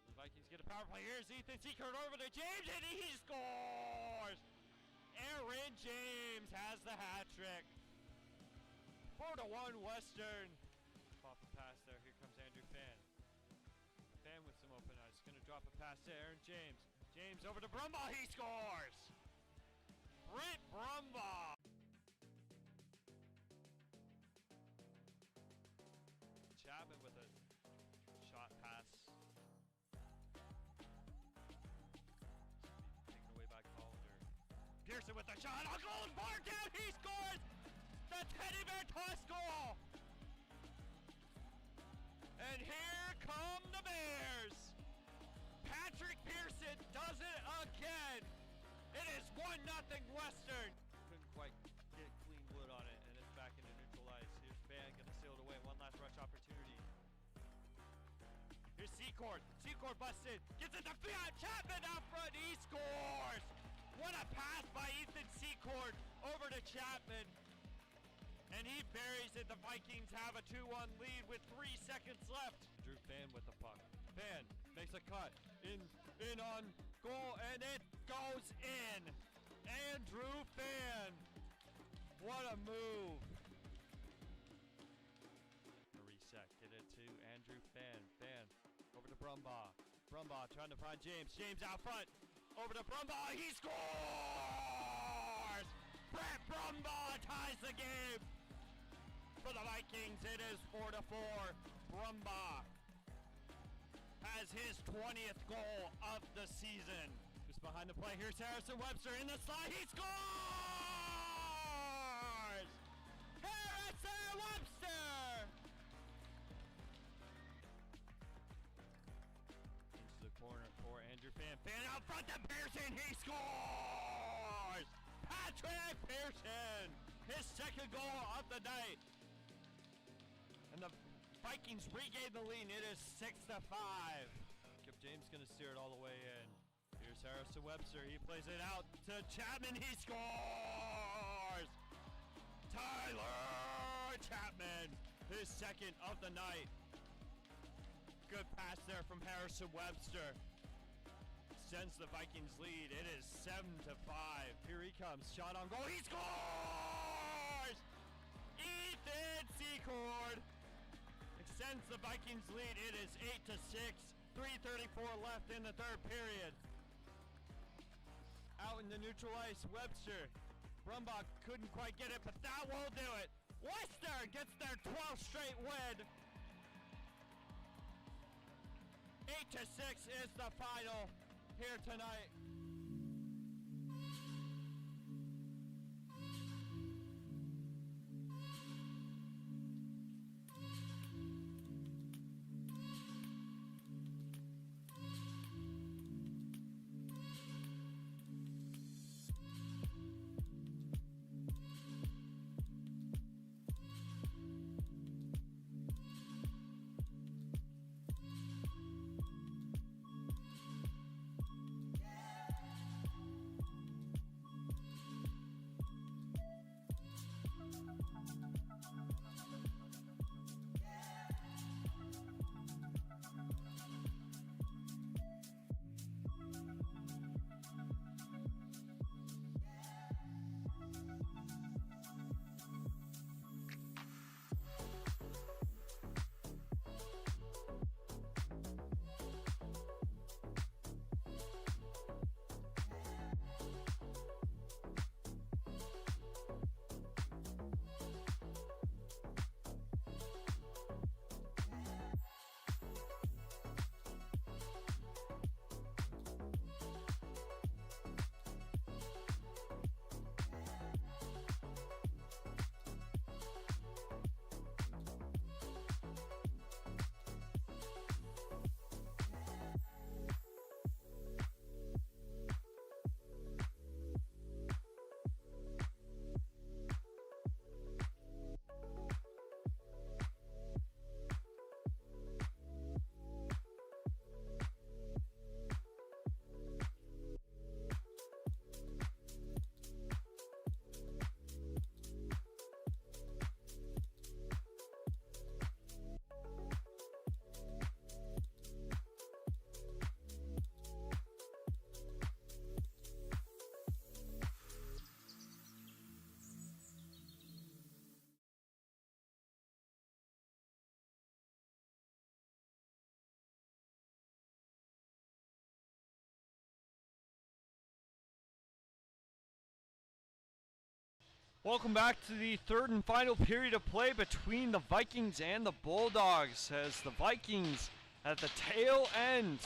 The Vikings get a power play. Here's Ethan Seekert over to James, and he scores! Aaron James has the hat trick. 4-1 Western. Off a pass there. Here comes Andrew Fan. Fan with some open eyes. Going to drop a pass to Aaron James. James over to Brumbaugh. He scores! Britt Brumbaugh. Chapman with a shot pass. Taken away by Calder. Pearson with a shot. A goal bar down. He scores! The Teddy Bear toss goal! And here come the Bears! Patrick Pearson does it again! It is 1-0 Western! Couldn't quite get clean wood on it, and it's back into neutral ice. Here's Van gonna sail it away. One last rush opportunity. Secord. Secord busts in. Gets it to Chapman out front. He scores. What a pass by Ethan Secord over to Chapman. And he buries it. The Vikings have a 2-1 lead with 3 seconds left. Drew Fan with the puck. Fan makes a cut. In on goal, and it goes in. Andrew Fan. What a move. A reset. Get it to Andrew Fan. Fan over to Brumbaugh. Brumbaugh trying to find James. James out front. Over to Brumbaugh. He scores! Brett Brumbaugh ties the game. For the Vikings, it is 4-4. Brumbaugh has his 20th goal of the season. Just behind the play, here's Harrison Webster in the slot. He scores! Harrison Webster! Into the corner for Andrew Fan. Fan out front to Pearson. He scores! Patrick Pearson! His second goal of the night. And the Vikings regain the lead. It is 6-5. Kip James gonna steer it all the way in. Here's Harrison Webster. He plays it out to Chapman. He scores! Tyler Chapman, his second of the night. Good pass there from Harrison Webster. Sends the Vikings lead. It is 7-5. Here he comes. Shot on goal. He scores! Ethan Secord extends the Vikings lead. It is 8-6. 3:34 left in the third period. Out in the neutral ice, Webster. Brumbaugh couldn't quite get it, but that will do it. Western gets their 12th straight win. 8-6 is the final here tonight. Welcome back to the third and final period of play between the Vikings and the Bulldogs, as the Vikings at the tail end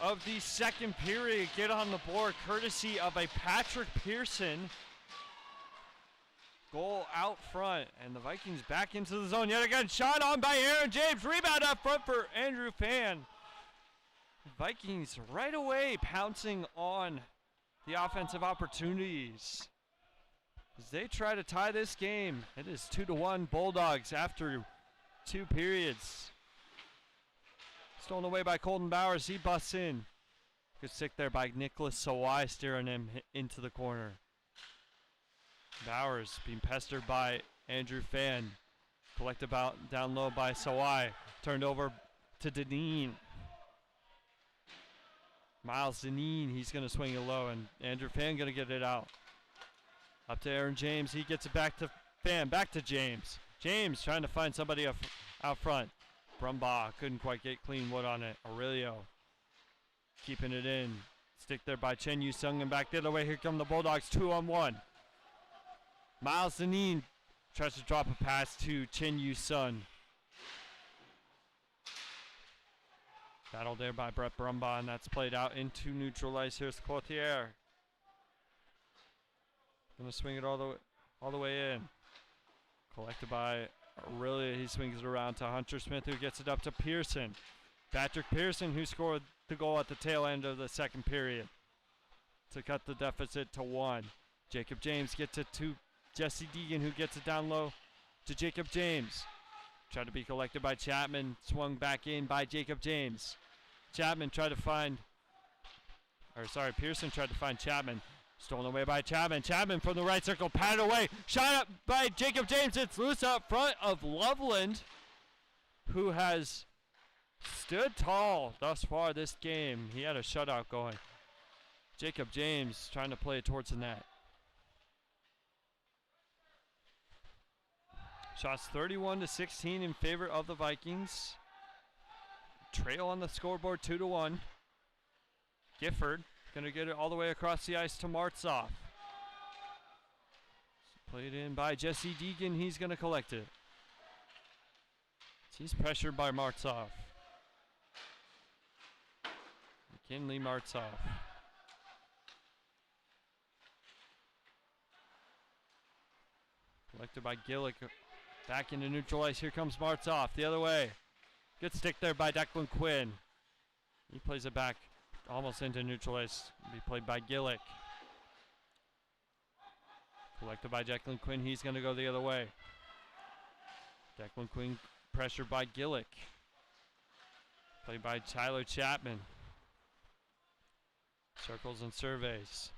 of the second period get on the board courtesy of a Patrick Pearson goal out front, and the Vikings back into the zone yet again. Shot on by Aaron James. Rebound up front for Andrew Fan. Vikings right away pouncing on the offensive opportunities as they try to tie this game. It is 2-1 Bulldogs after 2 periods. Stolen away by Colton Bowers. He busts in. Good stick there by Nicholas Sawai, steering him into the corner. Bowers being pestered by Andrew Fan. Collected down low by Sawai. Turned over to Deneen. Miles Deneen, he's going to swing it low, and Andrew Fan going to get it out. Up to Aaron James. He gets it back to Fan. Back to James. James trying to find somebody out front. Brumbaugh couldn't quite get clean wood on it. Aurelio keeping it in. Stick there by Chen Yu Sung, and back the other way. Here come the Bulldogs 2-on-1. Miles Deneen tries to drop a pass to Chen Yu Sun. Battle there by Brett Brumbaugh, and that's played out into neutral ice. Here's Cloutier. Gonna swing it all the way in. Collected by Aurelio. He swings it around to Hunter Smith, who gets it up to Pearson. Patrick Pearson, who scored the goal at the tail end of the second period to cut the deficit to 1. Jacob James gets it to Jesse Deegan, who gets it down low to Jacob James. Tried to be collected by Chapman. Swung back in by Jacob James. Pearson tried to find Chapman. Stolen away by Chapman. Chapman from the right circle, patted away. Shot up by Jacob James. It's loose up front of Loveland, who has stood tall thus far this game. He had a shutout going. Jacob James trying to play it towards the net. Shots 31-16 in favor of the Vikings. Trail on the scoreboard 2-1. Gifford going to get it all the way across the ice to Martzoff. Played in by Jesse Deegan. He's going to collect it. He's pressured by Martzoff. McKinley Martzoff. Collected by Gillick. Back into neutral ice. Here comes Martzoff the other way. Good stick there by Declan Quinn. He plays it back almost into neutral ice. Be played by Gillick. Collected by Declan Quinn. He's going to go the other way. Declan Quinn pressured by Gillick. Played by Tyler Chapman. Circles and surveys.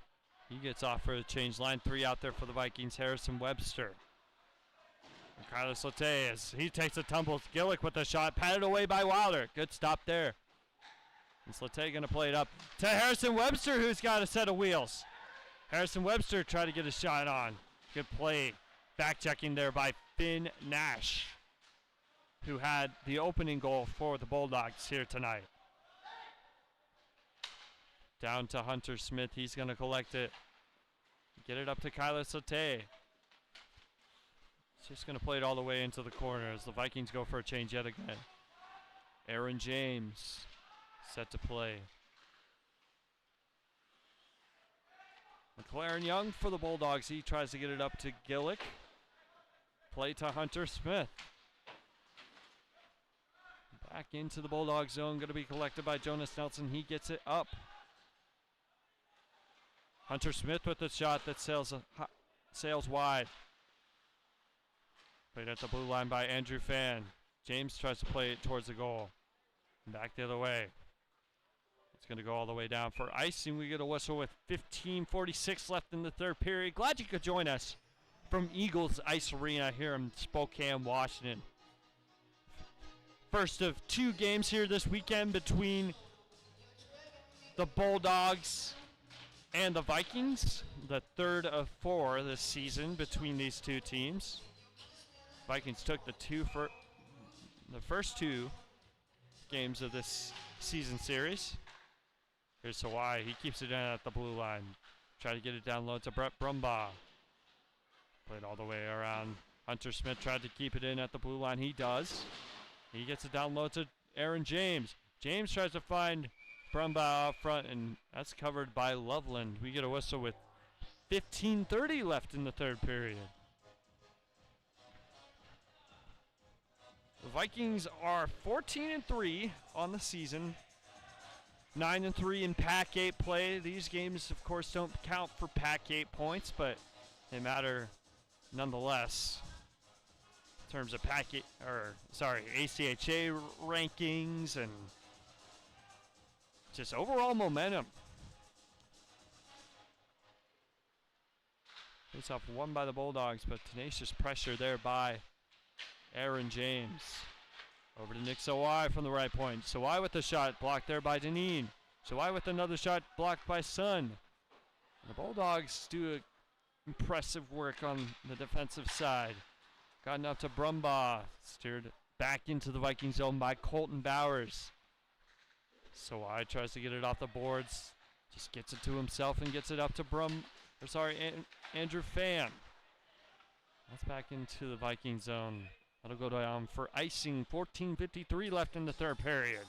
He gets off for the change. Line 3 out there for the Vikings. Harrison Webster. And Carlos Soteas. He takes a tumble. Gillick with the shot. Patted away by Wilder. Good stop there. And Slate going to play it up to Harrison Webster, who's got a set of wheels. Harrison Webster tried to get a shot on. Good play. Back checking there by Finn Nash, who had the opening goal for the Bulldogs here tonight. Down to Hunter Smith. He's going to collect it. Get it up to Kyler Sote. He's just going to play it all the way into the corner as the Vikings go for a change yet again. Aaron James set to play. McLaren Young for the Bulldogs. He tries to get it up to Gillick. Play to Hunter Smith. Back into the Bulldog zone. Going to be collected by Jonas Nelson. He gets it up. Hunter Smith with the shot that sails wide. Played at the blue line by Andrew Fan. James tries to play it towards the goal. Back the other way. It's going to go all the way down for icing. We get a whistle with 15:46 left in the third period. Glad you could join us from Eagles Ice Arena here in Spokane, Washington. First of two games here this weekend between the Bulldogs and the Vikings. The third of four this season between these two teams. Vikings took the first two games of this season series. Here's Hawaii. He keeps it in at the blue line. Try to get it down low to Brett Brumbaugh. Played all the way around. Hunter Smith tried to keep it in at the blue line. He does. He gets it down low to Aaron James. James tries to find Brumbaugh out front, and that's covered by Loveland. We get a whistle with 15:30 left in the third period. The Vikings are 14-3 on the season. 9-3 in Pac-8 play. These games, of course, don't count for Pac-8 points, but they matter nonetheless in terms of ACHA rankings and just overall momentum. Face off won by the Bulldogs, but tenacious pressure there by Aaron James. Over to Nick Sawai from the right point. Sawai with the shot, blocked there by Deneen. Sawai with another shot, blocked by Sun. The Bulldogs do impressive work on the defensive side. Gotten up to Brumbaugh, steered back into the Viking zone by Colton Bowers. Sawai tries to get it off the boards, just gets it to himself and gets it up to Andrew Fan. That's back into the Viking zone. That'll go down for icing. 14:53 left in the third period.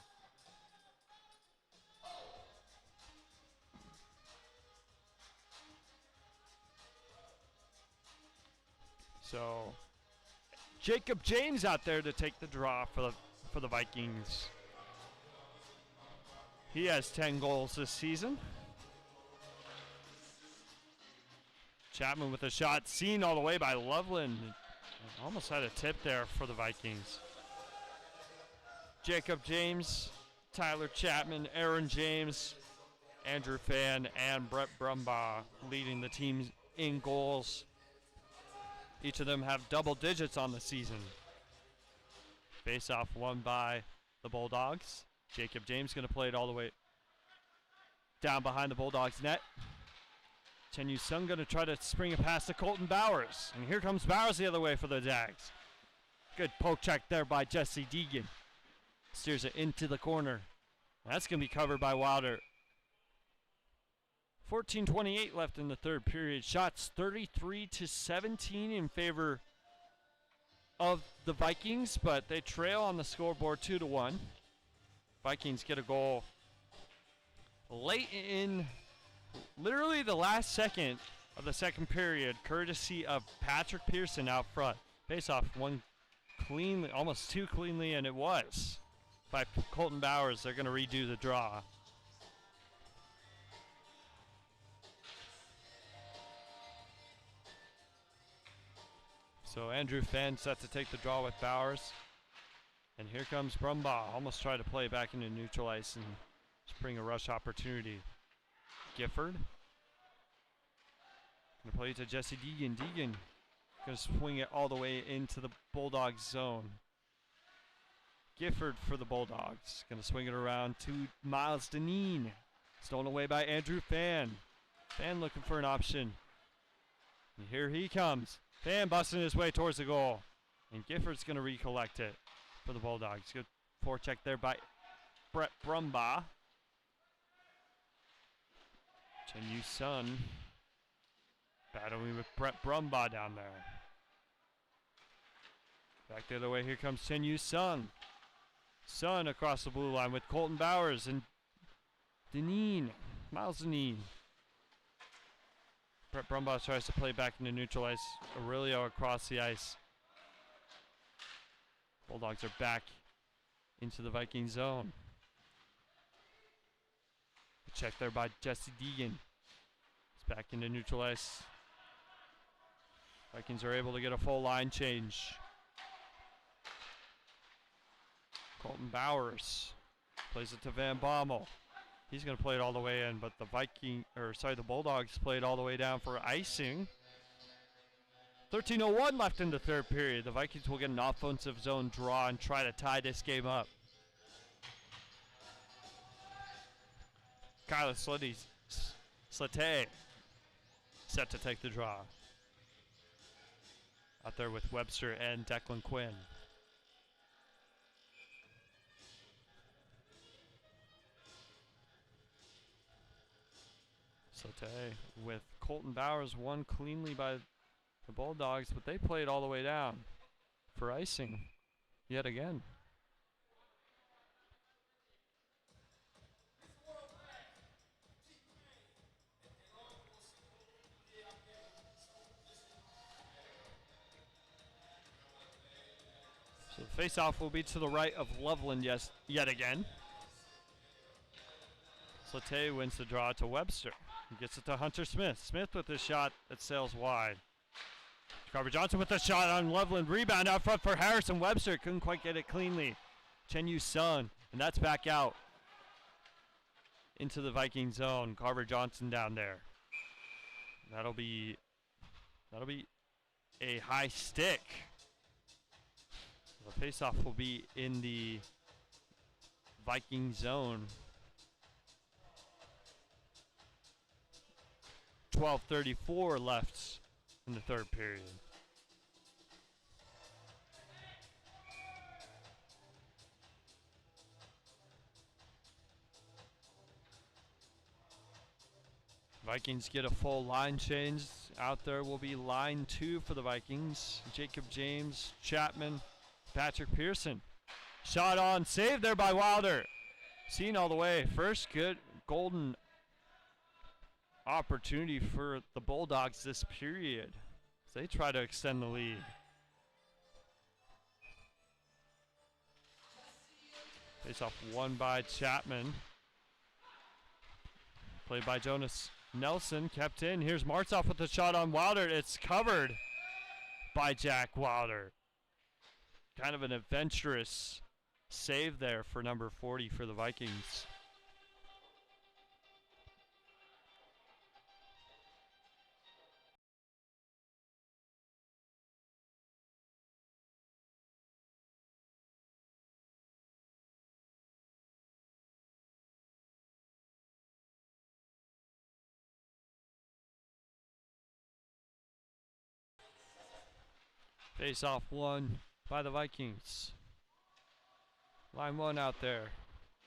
So Jacob James out there to take the draw for the Vikings. He has 10 goals this season. Chapman with a shot seen all the way by Loveland. Almost had a tip there for the Vikings. Jacob James, Tyler Chapman, Aaron James, Andrew Fan, and Brett Brumbaugh leading the teams in goals. Each of them have double digits on the season. Face-off won by the Bulldogs. Jacob James going to play it all the way down behind the Bulldogs net. Chen Yu Sung going to try to spring a pass to Colton Bowers. And here comes Bowers the other way for the Zags. Good poke check there by Jesse Deegan. Steers it into the corner. That's going to be covered by Wilder. 14:28 left in the third period. Shots 33-17 in favor of the Vikings, but they trail on the scoreboard 2-1. Vikings get a goal late in literally the last second of the second period, courtesy of Patrick Pearson out front. Face-off one cleanly, almost too cleanly, and it was by Colton Bowers. They're going to redo the draw. So Andrew Fenn set to take the draw with Bowers. And here comes Brumbaugh. Almost tried to play back into neutral ice and spring a rush opportunity. Gifford. Gonna play it to Jesse Deegan. Deegan gonna swing it all the way into the Bulldogs zone. Gifford for the Bulldogs. Gonna swing it around to Miles Deneen. Stolen away by Andrew Fan. Fan looking for an option. And here he comes. Fan busting his way towards the goal. And Gifford's going to recollect it for the Bulldogs. Good forecheck there by Brett Brumbaugh. Chen Yu Sun battling with Brett Brumbaugh down there. Back the other way, here comes Chen Yu Sun. Sun across the blue line with Colton Bowers and Deneen. Miles Deneen. Brett Brumbaugh tries to play back into neutral ice. Aurelio across the ice. Bulldogs are back into the Viking zone. Check there by Jesse Deegan. It's back into neutral ice. Vikings are able to get a full line change. Colton Bowers plays it to Van Bommel. He's going to play it all the way in, but the Bulldogs played all the way down for icing. 13:01 left in the third period. The Vikings will get an offensive zone draw and try to tie this game up. Kyler Slate set to take the draw. Out there with Webster and Declan Quinn. Sote with Colton Bowers won cleanly by the Bulldogs, but they played all the way down for icing yet again. So the face-off will be to the right of Loveland yet again. Slate wins the draw to Webster. He gets it to Hunter Smith. Smith with a shot that sails wide. Carver Johnson with a shot on Loveland. Rebound out front for Harrison. Webster couldn't quite get it cleanly. Chen Yu Sun, and that's back out. into the Viking zone. Carver Johnson down there. That'll be a high stick. The faceoff will be in the Viking zone. 12:34 left in the third period. Vikings get a full line change. Out there will be line 2 for the Vikings. Jacob James, Chapman, Patrick Pearson. Shot on, saved there by Wilder. Seen all the way. First good golden opportunity for the Bulldogs this period. They try to extend the lead. Face off won by Chapman. Played by Jonas Nelson, kept in. Here's Martzoff with the shot on Wilder. It's covered by Jack Wilder. Kind of an adventurous save there for number 40 for the Vikings. Face off won by the Vikings. Line 1 out there.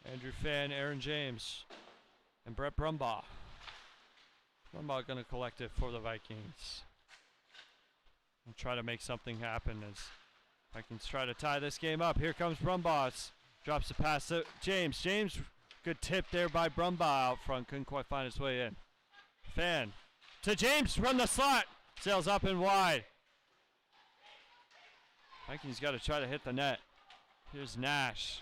Andrew Fan, Aaron James, and Brett Brumbaugh. Brumbaugh going to collect it for the Vikings. And try to make something happen as Vikings try to tie this game up. Here comes Brumbaugh. Drops the pass to James. James, good tip there by Brumbaugh out front. Couldn't quite find his way in. Fan to James, run the slot. Sails up and wide. Vikings got to try to hit the net. Here's Nash.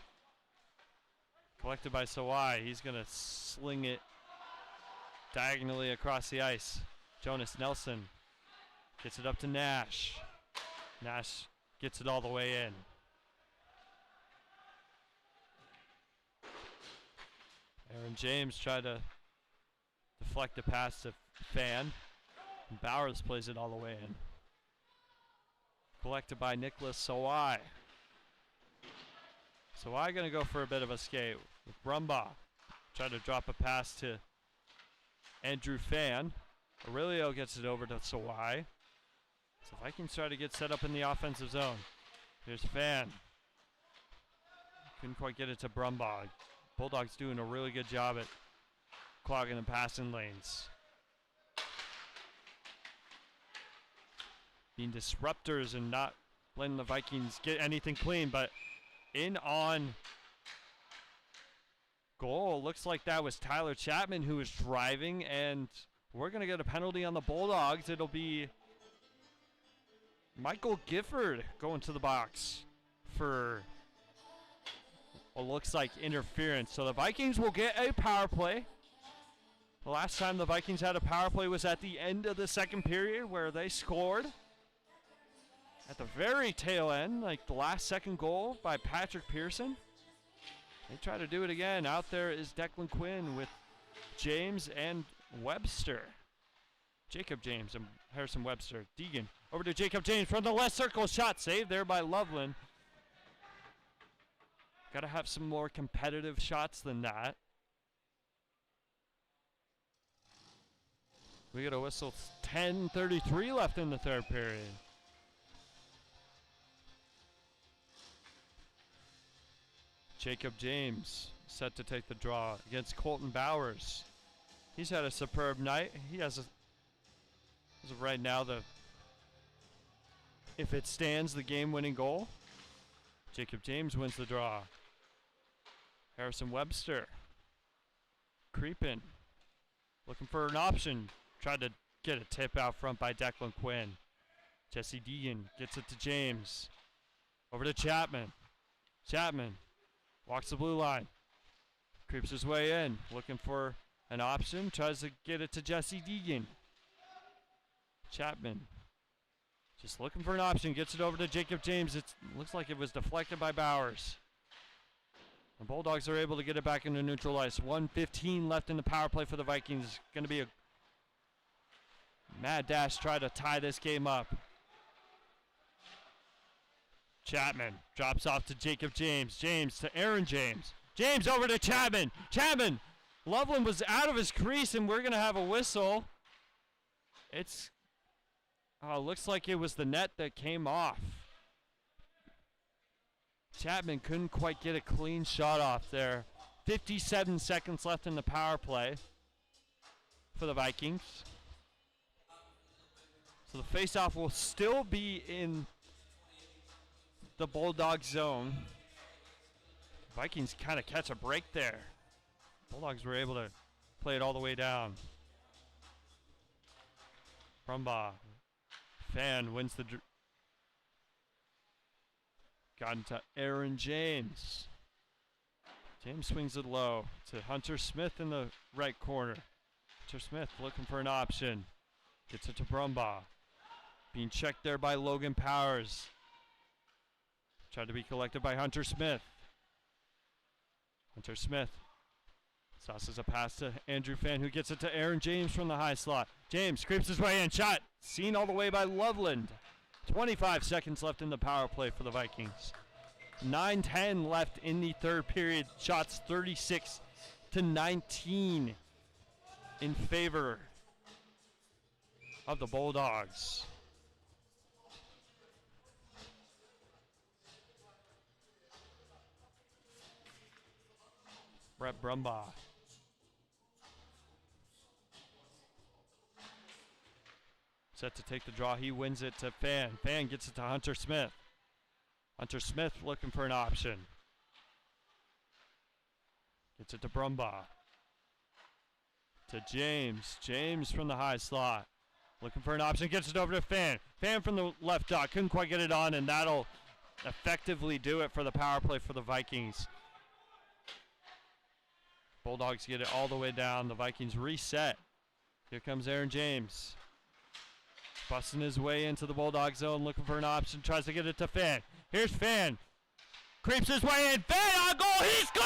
Collected by Sawai. He's going to sling it diagonally across the ice. Jonas Nelson gets it up to Nash. Nash gets it all the way in. Aaron James tried to deflect the pass to Fan. And Bowers plays it all the way in. Collected by Nicholas Sawai. Sawai going to go for a bit of a skate with Brumbaugh. Try to drop a pass to Andrew Fan. Aurelio gets it over to Sawai. So Vikings try to get set up in the offensive zone. Here's Fan. Couldn't quite get it to Brumbaugh. Bulldogs doing a really good job at clogging the passing lanes. Being disruptors and not letting the Vikings get anything clean, but in on goal. Looks like that was Tyler Chapman who was driving, and we're going to get a penalty on the Bulldogs. It'll be Michael Gifford going to the box for what looks like interference. So the Vikings will get a power play. The last time the Vikings had a power play was at the end of the second period where they scored. At the very tail end, like the last second goal by Patrick Pearson. They try to do it again. Out there is Declan Quinn with James and Webster. Jacob James and Harrison Webster. Deegan over to Jacob James from the left circle. Shot saved there by Loveland. Got to have some more competitive shots than that. We got a whistle. 10:33 left in the third period. Jacob James set to take the draw against Colton Bowers. He's had a superb night. He has a, as of right now, if it stands, the game-winning goal. Jacob James wins the draw. Harrison Webster creeping, looking for an option. Tried to get a tip out front by Declan Quinn. Jesse Deegan gets it to James. Over to Chapman. Chapman walks the blue line. Creeps his way in. Looking for an option. Tries to get it to Jesse Deegan. Chapman just looking for an option. Gets it over to Jacob James. It looks like it was deflected by Bowers. The Bulldogs are able to get it back into neutral ice. 1:15 left in the power play for the Vikings. Going to be a mad dash try to tie this game up. Chapman drops off to Jacob James. James to Aaron James. James over to Chapman. Chapman. Loveland was out of his crease, and we're going to have a whistle. Looks like it was the net that came off. Chapman couldn't quite get a clean shot off there. 57 seconds left in the power play for the Vikings. So the faceoff will still be in the Bulldog zone. Vikings kind of catch a break there. Bulldogs were able to play it all the way down. Brumbaugh. Fan wins the... Got into Aaron James. James swings it low to Hunter Smith in the right corner. Hunter Smith looking for an option. Gets it to Brumbaugh. Being checked there by Logan Powers. Tried to be collected by Hunter Smith. Hunter Smith sauces a pass to Andrew Fan, who gets it to Aaron James from the high slot. James creeps his way in. Shot seen all the way by Loveland. 25 seconds left in the power play for the Vikings. 9:10 left in the third period. Shots 36-19 in favor of the Bulldogs. Brett Brumbaugh. Set to take the draw. He wins it to Fan. Fan gets it to Hunter Smith. Hunter Smith looking for an option. Gets it to Brumbaugh. To James. James from the high slot. Looking for an option. Gets it over to Fan. Fan from the left dot. Couldn't quite get it on, and that'll effectively do it for the power play for the Vikings. Bulldogs get it all the way down. The Vikings reset. Here comes Aaron James. Busting his way into the Bulldog zone, looking for an option. Tries to get it to Fan. Here's Fan. Creeps his way in. Fan on goal. He scores!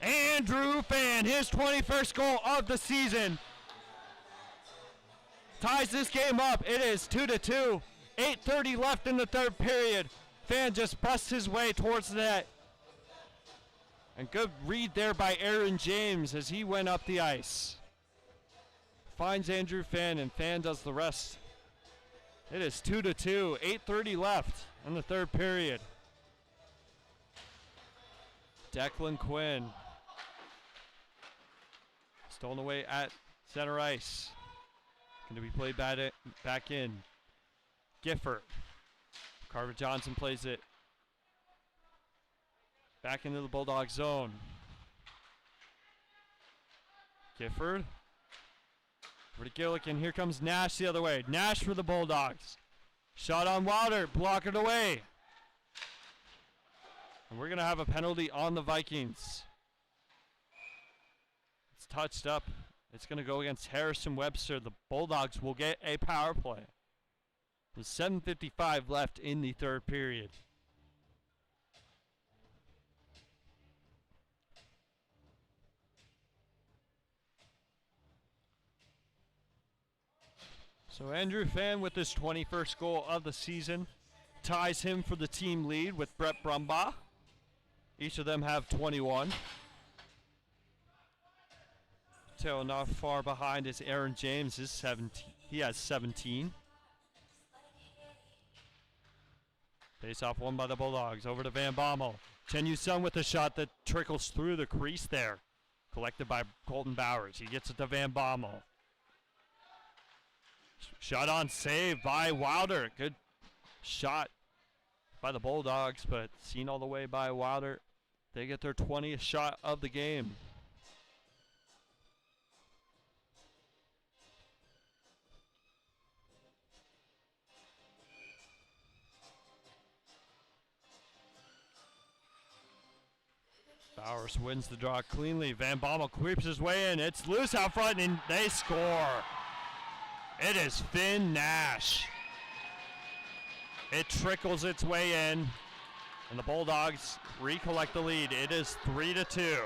Andrew Fan, his 21st goal of the season, ties this game up. It is 2-2. 8:30 left in the third period. Fan just busts his way towards the net. And good read there by Aaron James as he went up the ice. Finds Andrew Fan, and Fan does the rest. It is 2-2. 8:30 left in the third period. Declan Quinn. Stolen away at center ice. Going to be played back in. Gifford. Carter Johnson plays it back into the Bulldog zone. Gifford. Over to Gillikin. Here comes Nash the other way. Nash for the Bulldogs. Shot on Wilder. Block it away. And we're going to have a penalty on the Vikings. It's touched up. It's going to go against Harrison Webster. The Bulldogs will get a power play. There's 7:55 left in the third period. So Andrew Fan with his 21st goal of the season ties him for the team lead with Brett Brumbaugh. Each of them have 21. So not far behind is Aaron James, is 17. He has 17. Face off won by the Bulldogs. Over to Van Bommel. Chen Yu-sung with a shot that trickles through the crease there. Collected by Colton Bowers. He gets it to Van Bommel. Shot on save by Wilder. Good shot by the Bulldogs, but seen all the way by Wilder. They get their 20th shot of the game. Bowers wins the draw cleanly. Van Bommel creeps his way in. It's loose out front, and they score. It is Finn Nash. It trickles its way in, and the Bulldogs recollect the lead. It is 3-2.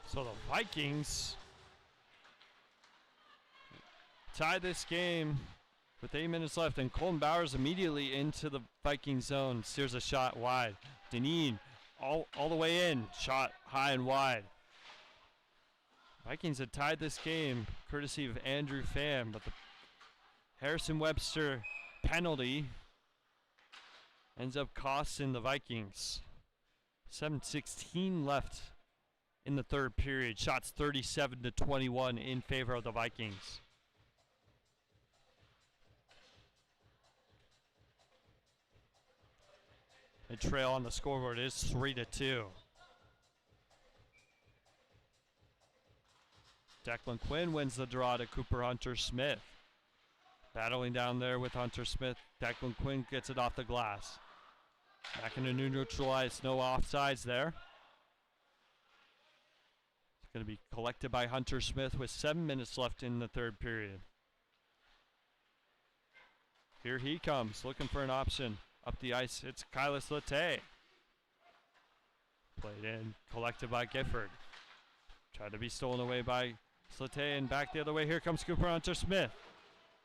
So the Vikings tie this game with 8 minutes left, and Colton Bowers immediately into the Viking zone. Steers a shot wide. Deneen all the way in. Shot high and wide. Vikings had tied this game courtesy of Andrew Pham, but the Harrison Webster penalty ends up costing the Vikings. 7:16 left in the third period. Shots 37-21 in favor of the Vikings. The trail on the scoreboard is 3-2. Declan Quinn wins the draw to Cooper Hunter-Smith. Battling down there with Hunter-Smith. Declan Quinn gets it off the glass. Back into neutralized, no offsides there. It's going to be collected by Hunter-Smith with 7 minutes left in the third period. Here he comes, looking for an option. Up the ice, it's Kyler Slate. Played in, collected by Gifford. Tried to be stolen away by Slate, and back the other way. Here comes Cooper Hunter-Smith.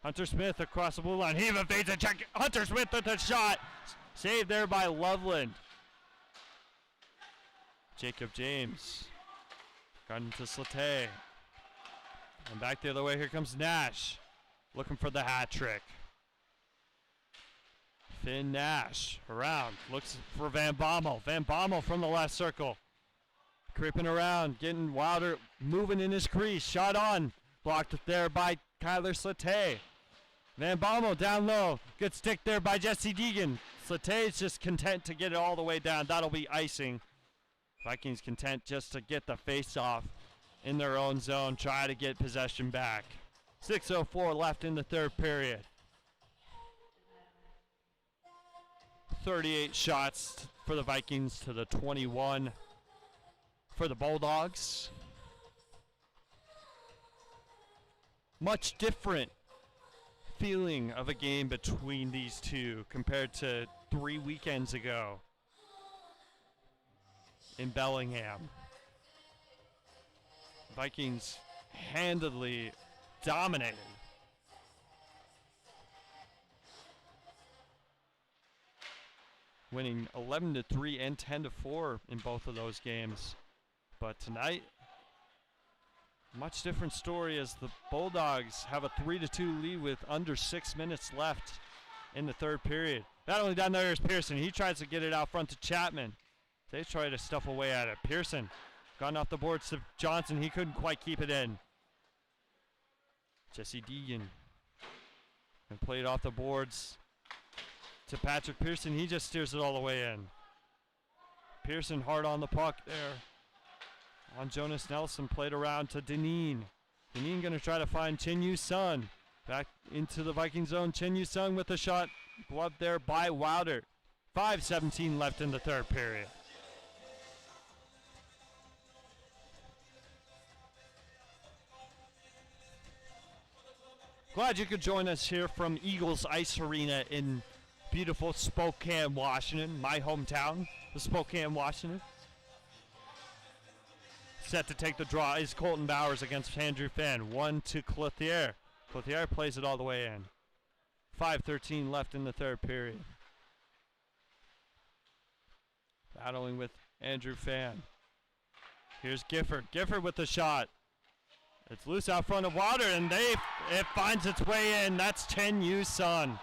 Hunter-Smith across the blue line. He evades a check. Hunter-Smith with a shot. Saved there by Loveland. Jacob James. Gun to Slate. And back the other way. Here comes Nash. Looking for the hat trick. Finn Nash around, looks for Van Bommel. Van Bommel from the left circle. Creeping around, getting wilder, moving in his crease. Shot on, blocked there by Kyler Slate. Van Bommel down low, good stick there by Jesse Deegan. Slate's just content to get it all the way down. That'll be icing. Vikings content just to get the face off in their own zone, try to get possession back. 6:04 left in the third period. 38 shots for the Vikings to the 21 for the Bulldogs. Much different feeling of a game between these two compared to 3 weekends ago in Bellingham. Vikings handedly dominated. Winning 11-3 and 10-4 in both of those games. But tonight, much different story as the Bulldogs have a 3-2 lead with under 6 minutes left in the third period. Battling down there is Pearson. He tries to get it out front to Chapman. They try to stuff away at it. Pearson gone off the boards to Johnson. He couldn't quite keep it in. Jesse Deegan and played off the boards to Patrick Pearson. He just steers it all the way in. Pearson hard on the puck there. On Jonas Nelson, played around to Deneen. Deneen going to try to find Chin Yu Sun. Back into the Viking zone. Chin Yu Sun with a shot. Gloved there by Wilder. 5:17 left in the third period. Glad you could join us here from Eagles Ice Arena in beautiful Spokane, Washington, my hometown of Spokane, Washington. Set to take the draw is Colton Bowers against Andrew Pham. 1 to Clothier. Clothier plays it all the way in. 5:13 left in the third period. Battling with Andrew Pham. Here's Gifford. Gifford with the shot. It's loose out front of Wilder, and it finds its way in. That's Chen Yu Sun.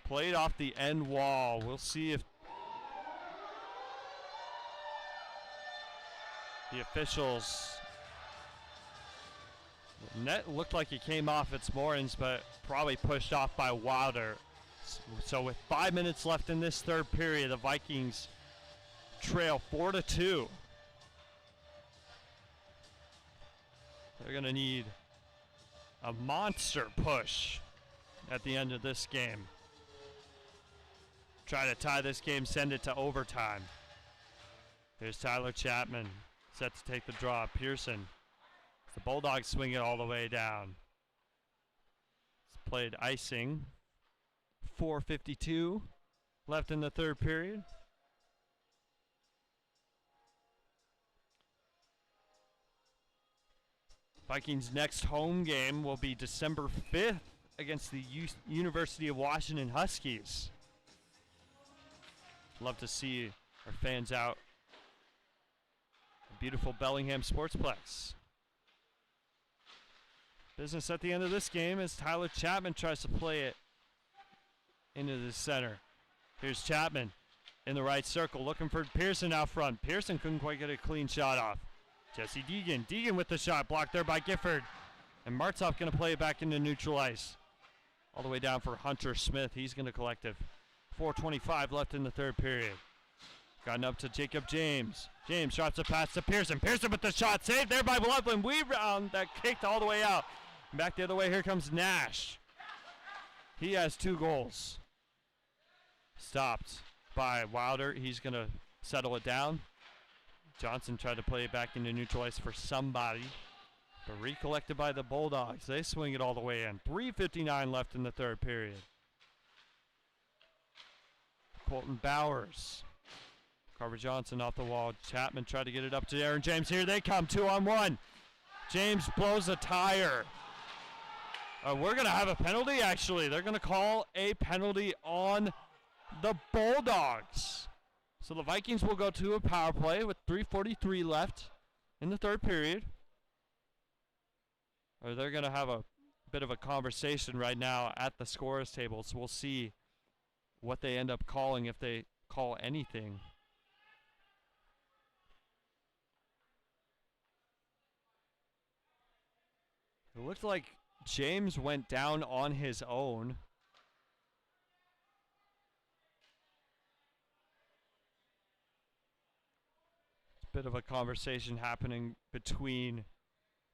Played off the end wall. We'll see if the officials Net looked like it came off its moorings, but probably pushed off by Wilder. So with 5 minutes left in this third period, the Vikings trail 4-2. They're going to need a monster push at the end of this game. Try to tie this game, send it to overtime. Here's Tyler Chapman, set to take the draw. Pearson. The Bulldogs swing it all the way down. It's played icing. 4:52 left in the third period. Vikings' next home game will be December 5th against the University of Washington Huskies. Love to see our fans out at beautiful Bellingham Sportsplex. Business at the end of this game as Tyler Chapman tries to play it into the center. Here's Chapman in the right circle looking for Pearson out front. Pearson couldn't quite get a clean shot off. Jesse Deegan. Deegan with the shot blocked there by Gifford. And Martov going to play it back into neutral ice. All the way down for Hunter Smith. He's going to collect it. 4:25 left in the third period. Gotten up to Jacob James. James shots a pass to Pearson. Pearson with the shot saved there by Loveland. Rebound that kicked all the way out. Back the other way, here comes Nash. He has 2 goals. Stopped by Wilder. He's going to settle it down. Johnson tried to play it back into neutral ice for somebody. But recollected by the Bulldogs. They swing it all the way in. 3:59 left in the third period. Colton Bowers. Carver Johnson off the wall. Chapman tried to get it up to Aaron James. Here they come, 2-on-1. James blows a tire. We're going to have a penalty, actually. They're going to call a penalty on the Bulldogs. So the Vikings will go to a power play with 3:43 left in the third period. Or they're going to have a bit of a conversation right now at the scorers table. So we'll see what they end up calling, if they call anything. It looked like James went down on his own. Bit of a conversation happening between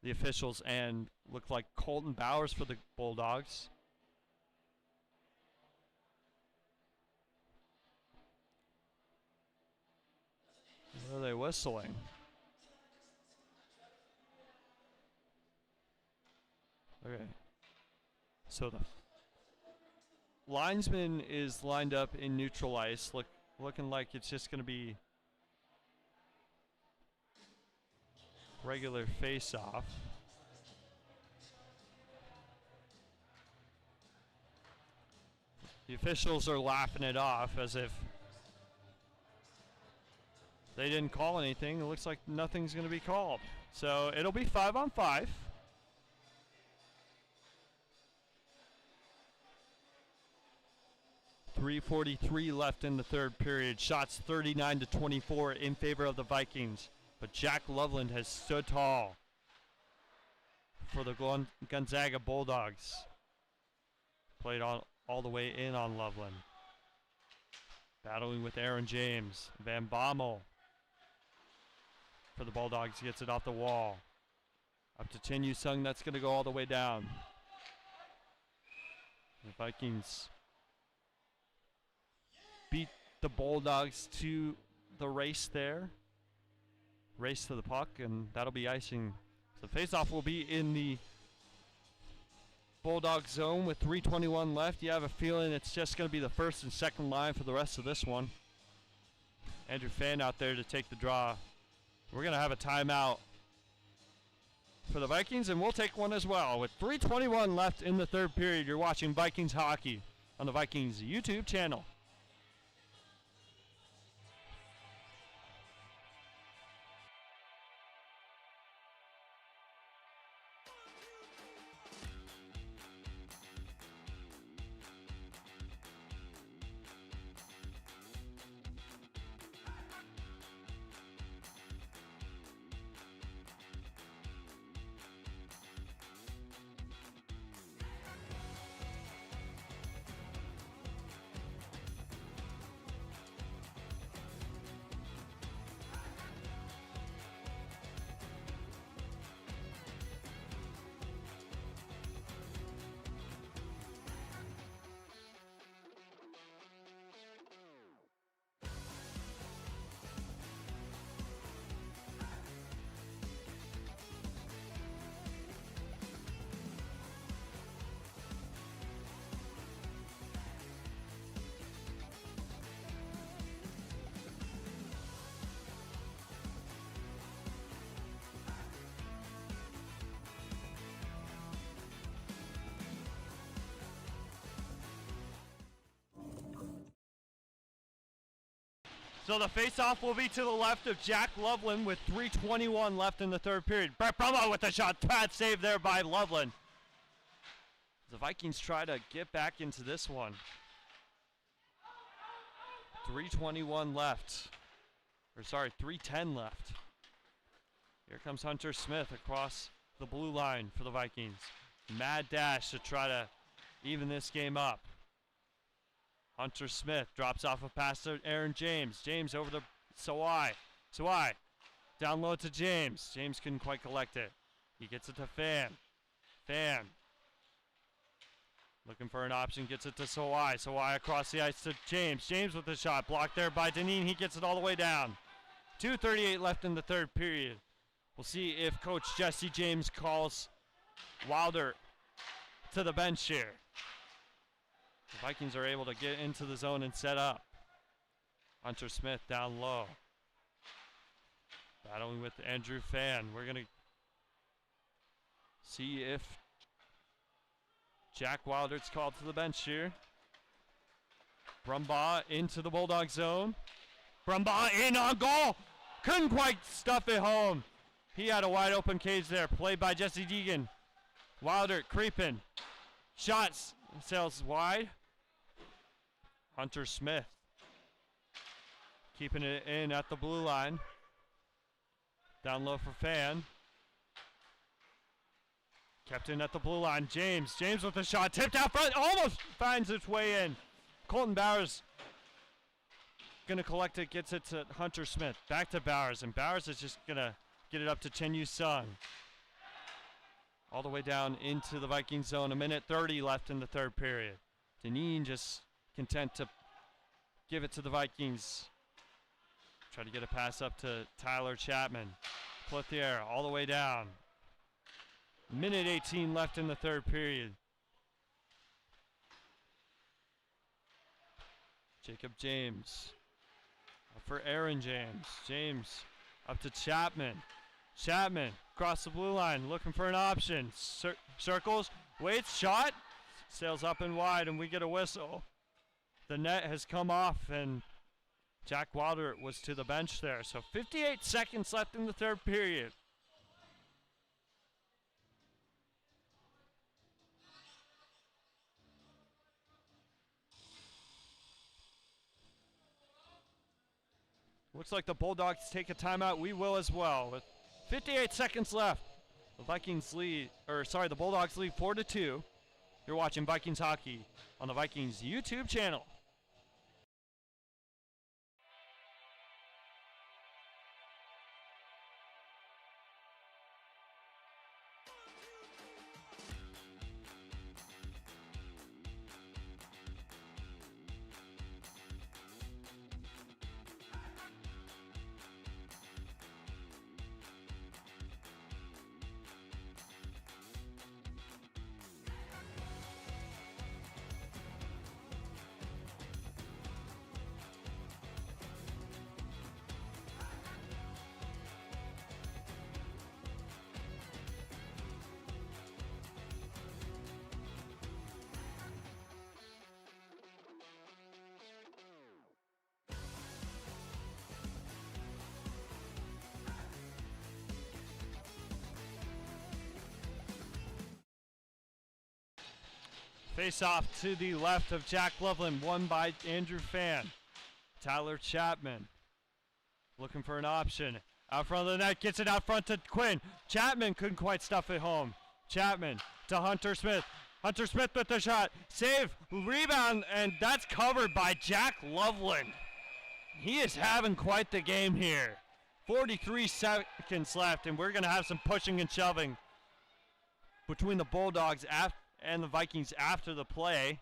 the officials and looked like Colton Bowers for the Bulldogs. What are they whistling? Okay. So the linesman is lined up in neutral ice, looking like it's just going to be regular face-off. The officials are laughing it off as if they didn't call anything. It looks like nothing's going to be called. So it'll be 5-on-5. .343 left in the third period. Shots 39-24 in favor of the Vikings. But Jack Loveland has stood tall for the Gonzaga Bulldogs. Played all the way in on Loveland. Battling with Aaron James. Van Bommel for the Bulldogs gets it off the wall. Up to Tin Yu-Sung. That's going to go all the way down. The Vikings beat the Bulldogs to the race there. Race to the puck, and that'll be icing. So faceoff will be in the Bulldog zone with 3:21 left. You have a feeling it's just going to be the first and second line for the rest of this one. Andrew Fan out there to take the draw. We're going to have a timeout for the Vikings, and we'll take one as well. With 3:21 left in the third period, you're watching Vikings hockey on the Vikings YouTube channel. So the face-off will be to the left of Jack Loveland with 3:21 left in the third period. Brett Brumbaugh with the shot. Bad save there by Loveland. The Vikings try to get back into this one. 3:21 left. Or sorry, 3:10 left. Here comes Hunter Smith across the blue line for the Vikings. Mad dash to try to even this game up. Hunter Smith drops off a pass to Aaron James. James over to Sawai. Sawai down low to James. James couldn't quite collect it. He gets it to Fan. Fan looking for an option, gets it to Sawai. Sawai across the ice to James. James with the shot, blocked there by Deneen. He gets it all the way down. 2:38 left in the third period. We'll see if Coach Jesse James calls Wilder to the bench here. The Vikings are able to get into the zone and set up. Hunter Smith down low. Battling with Andrew Fan. We're going to see if Jack Wilder's called to the bench here. Brumbaugh into the Bulldog zone. Brumbaugh in on goal. Couldn't quite stuff it home. He had a wide open cage there. Played by Jesse Deegan. Wilder creeping. Shots. Sails wide. Hunter Smith keeping it in at the blue line. Down low for Fan. Kept in at the blue line. James. James with the shot. Tipped out front. Almost finds its way in. Colton Bowers going to collect it. Gets it to Hunter Smith. Back to Bowers. And Bowers is just going to get it up to Chen Yu Sung. All the way down into the Viking zone. 1:30 left in the third period. Deneen just content to give it to the Vikings. Try to get a pass up to Tyler Chapman. Clothier all the way down. 1:18 left in the third period. Jacob James. Up for Aaron James. James up to Chapman. Chapman across the blue line looking for an option. Circles. Waits. Shot. Sails up and wide and we get a whistle. The net has come off and Jack Wilder was to the bench there. So 58 seconds left in the third period. Looks like the Bulldogs take a timeout. We will as well. With 58 seconds left, the Bulldogs lead 4-2. You're watching Vikings hockey on the Vikings YouTube channel. Face off to the left of Jack Loveland, won by Andrew Fan. Tyler Chapman looking for an option. Out front of the net, gets it out front to Quinn. Chapman couldn't quite stuff it home. Chapman to Hunter Smith. Hunter Smith with the shot. Save, rebound, and that's covered by Jack Loveland. He is having quite the game here. 43 seconds left, and we're going to have some pushing and shoving between the Bulldogs and the Vikings after the play.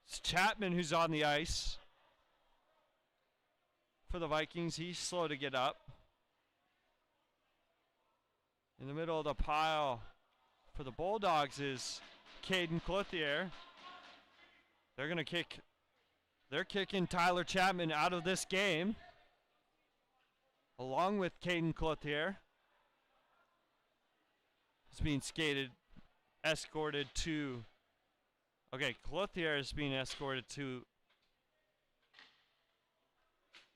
It's Chapman who's on the ice for the Vikings. He's slow to get up. In the middle of the pile for the Bulldogs is Caden Clothier. They're kicking Tyler Chapman out of this game, along with Caden Clothier. Is being escorted to. Okay, Clothier is being escorted to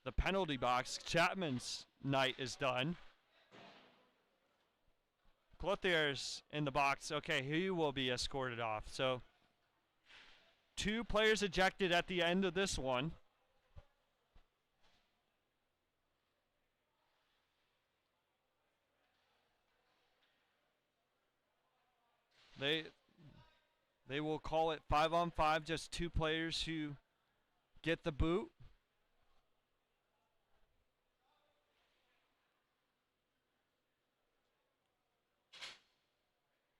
the penalty box. Chapman's night is done. Clothier's in the box. Okay, he will be escorted off. So 2 players ejected at the end of this one. They will call it 5-on-5, just 2 players who get the boot.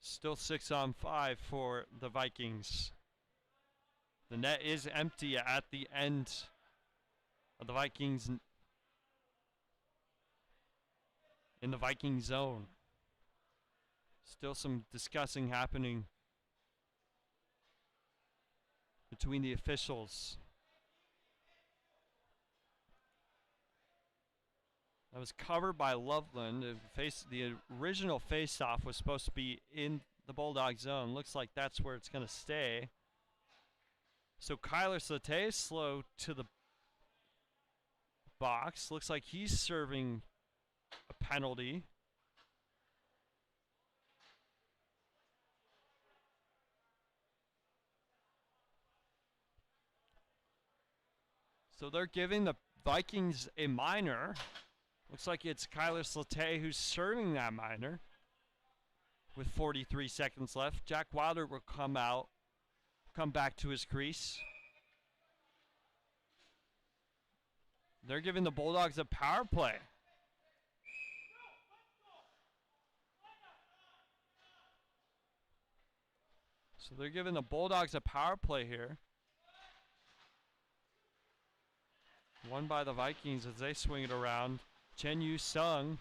Still 6-on-5 for the Vikings. The net is empty at the end of the Vikings in the Viking zone. Still some discussing happening between the officials. That was covered by Loveland. The original face-off was supposed to be in the Bulldog zone. Looks like that's where it's going to stay. So Kyler Slate is slow to the box. Looks like he's serving a penalty. So they're giving the Vikings a minor. Looks like it's Kyler Slate who's serving that minor with 43 seconds left. Jack Wilder will come back to his crease. They're giving the Bulldogs a power play. So they're giving the Bulldogs a power play here. Won by the Vikings as they swing it around. Chen Yu Sung,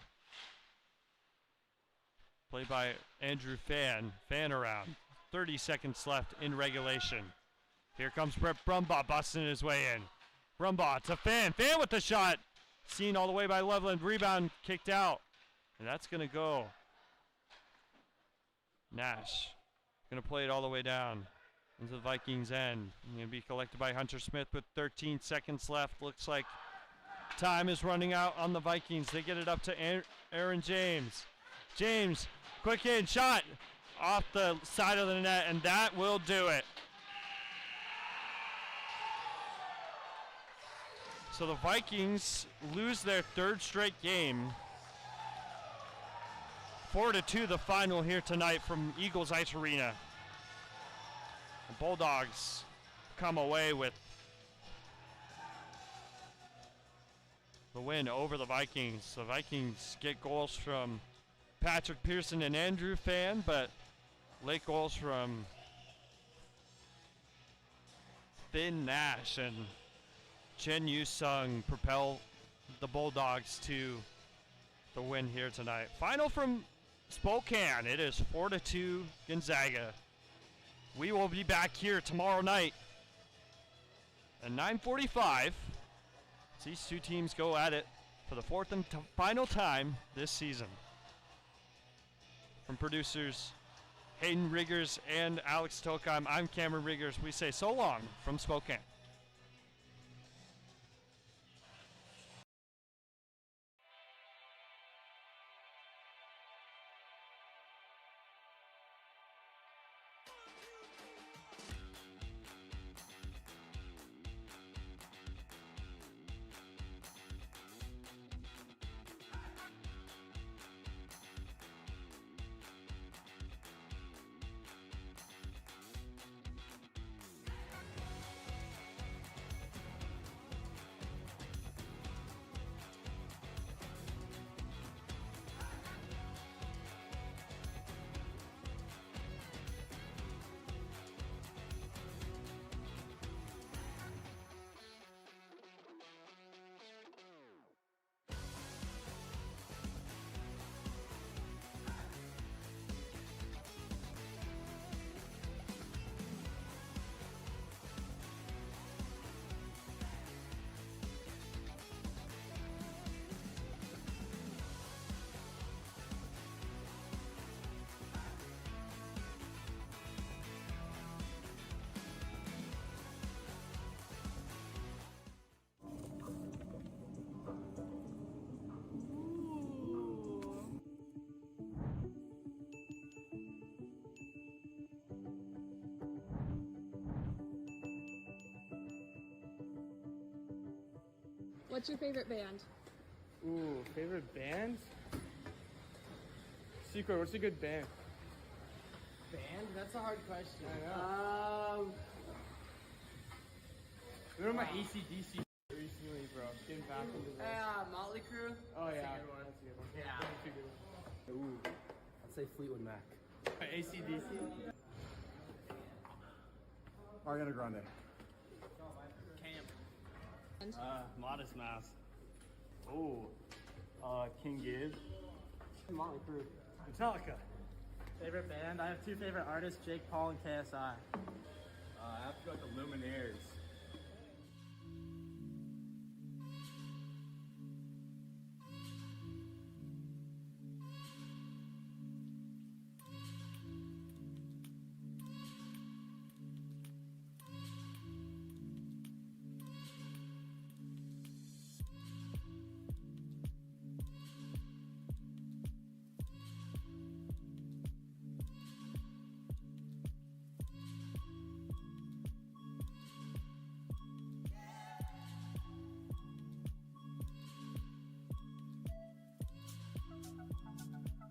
played by Andrew Fan. Fan around. 30 seconds left in regulation. Here comes Brett Brumbaugh busting his way in. Brumbaugh to Fan. Fan with the shot. Seen all the way by Loveland. Rebound kicked out. And that's going to go. Nash going to play it all the way down into the Vikings end. Going to be collected by Hunter Smith with 13 seconds left. Looks like time is running out on the Vikings. They get it up to Aaron James. James, quick in, shot off the side of the net, and that will do it. So the Vikings lose their 3rd straight game. 4-2 the final here tonight from Eagles Ice Arena. The Bulldogs come away with the win over the Vikings. The Vikings get goals from Patrick Pearson and Andrew Fan, but late goals from Finn Nash and Chen Yu Sung propel the Bulldogs to the win here tonight. Final from Spokane. It is 4-2 Gonzaga. We will be back here tomorrow night at 9:45. These 2 teams go at it for the 4th and final time this season. From producers Hayden Riggers and Alex Tokheim, I'm Cameron Riggers. We say so long from Spokane. What's your favorite band? Ooh, favorite band? Secret, what's a good band? Band? That's a hard question. I remember my ACDC recently, bro. Getting back into this. Motley Crue. Oh That's yeah, a good one. that's a good one. Yeah. That's a good one. Ooh, I'd say Fleetwood Mac. ACDC. Ariana Grande. Modest Mouse. Oh, King Gibbs. Motley Crue. Metallica. Favorite band? I have two favorite artists, Jake Paul and KSI. I have to go with the Lumineers.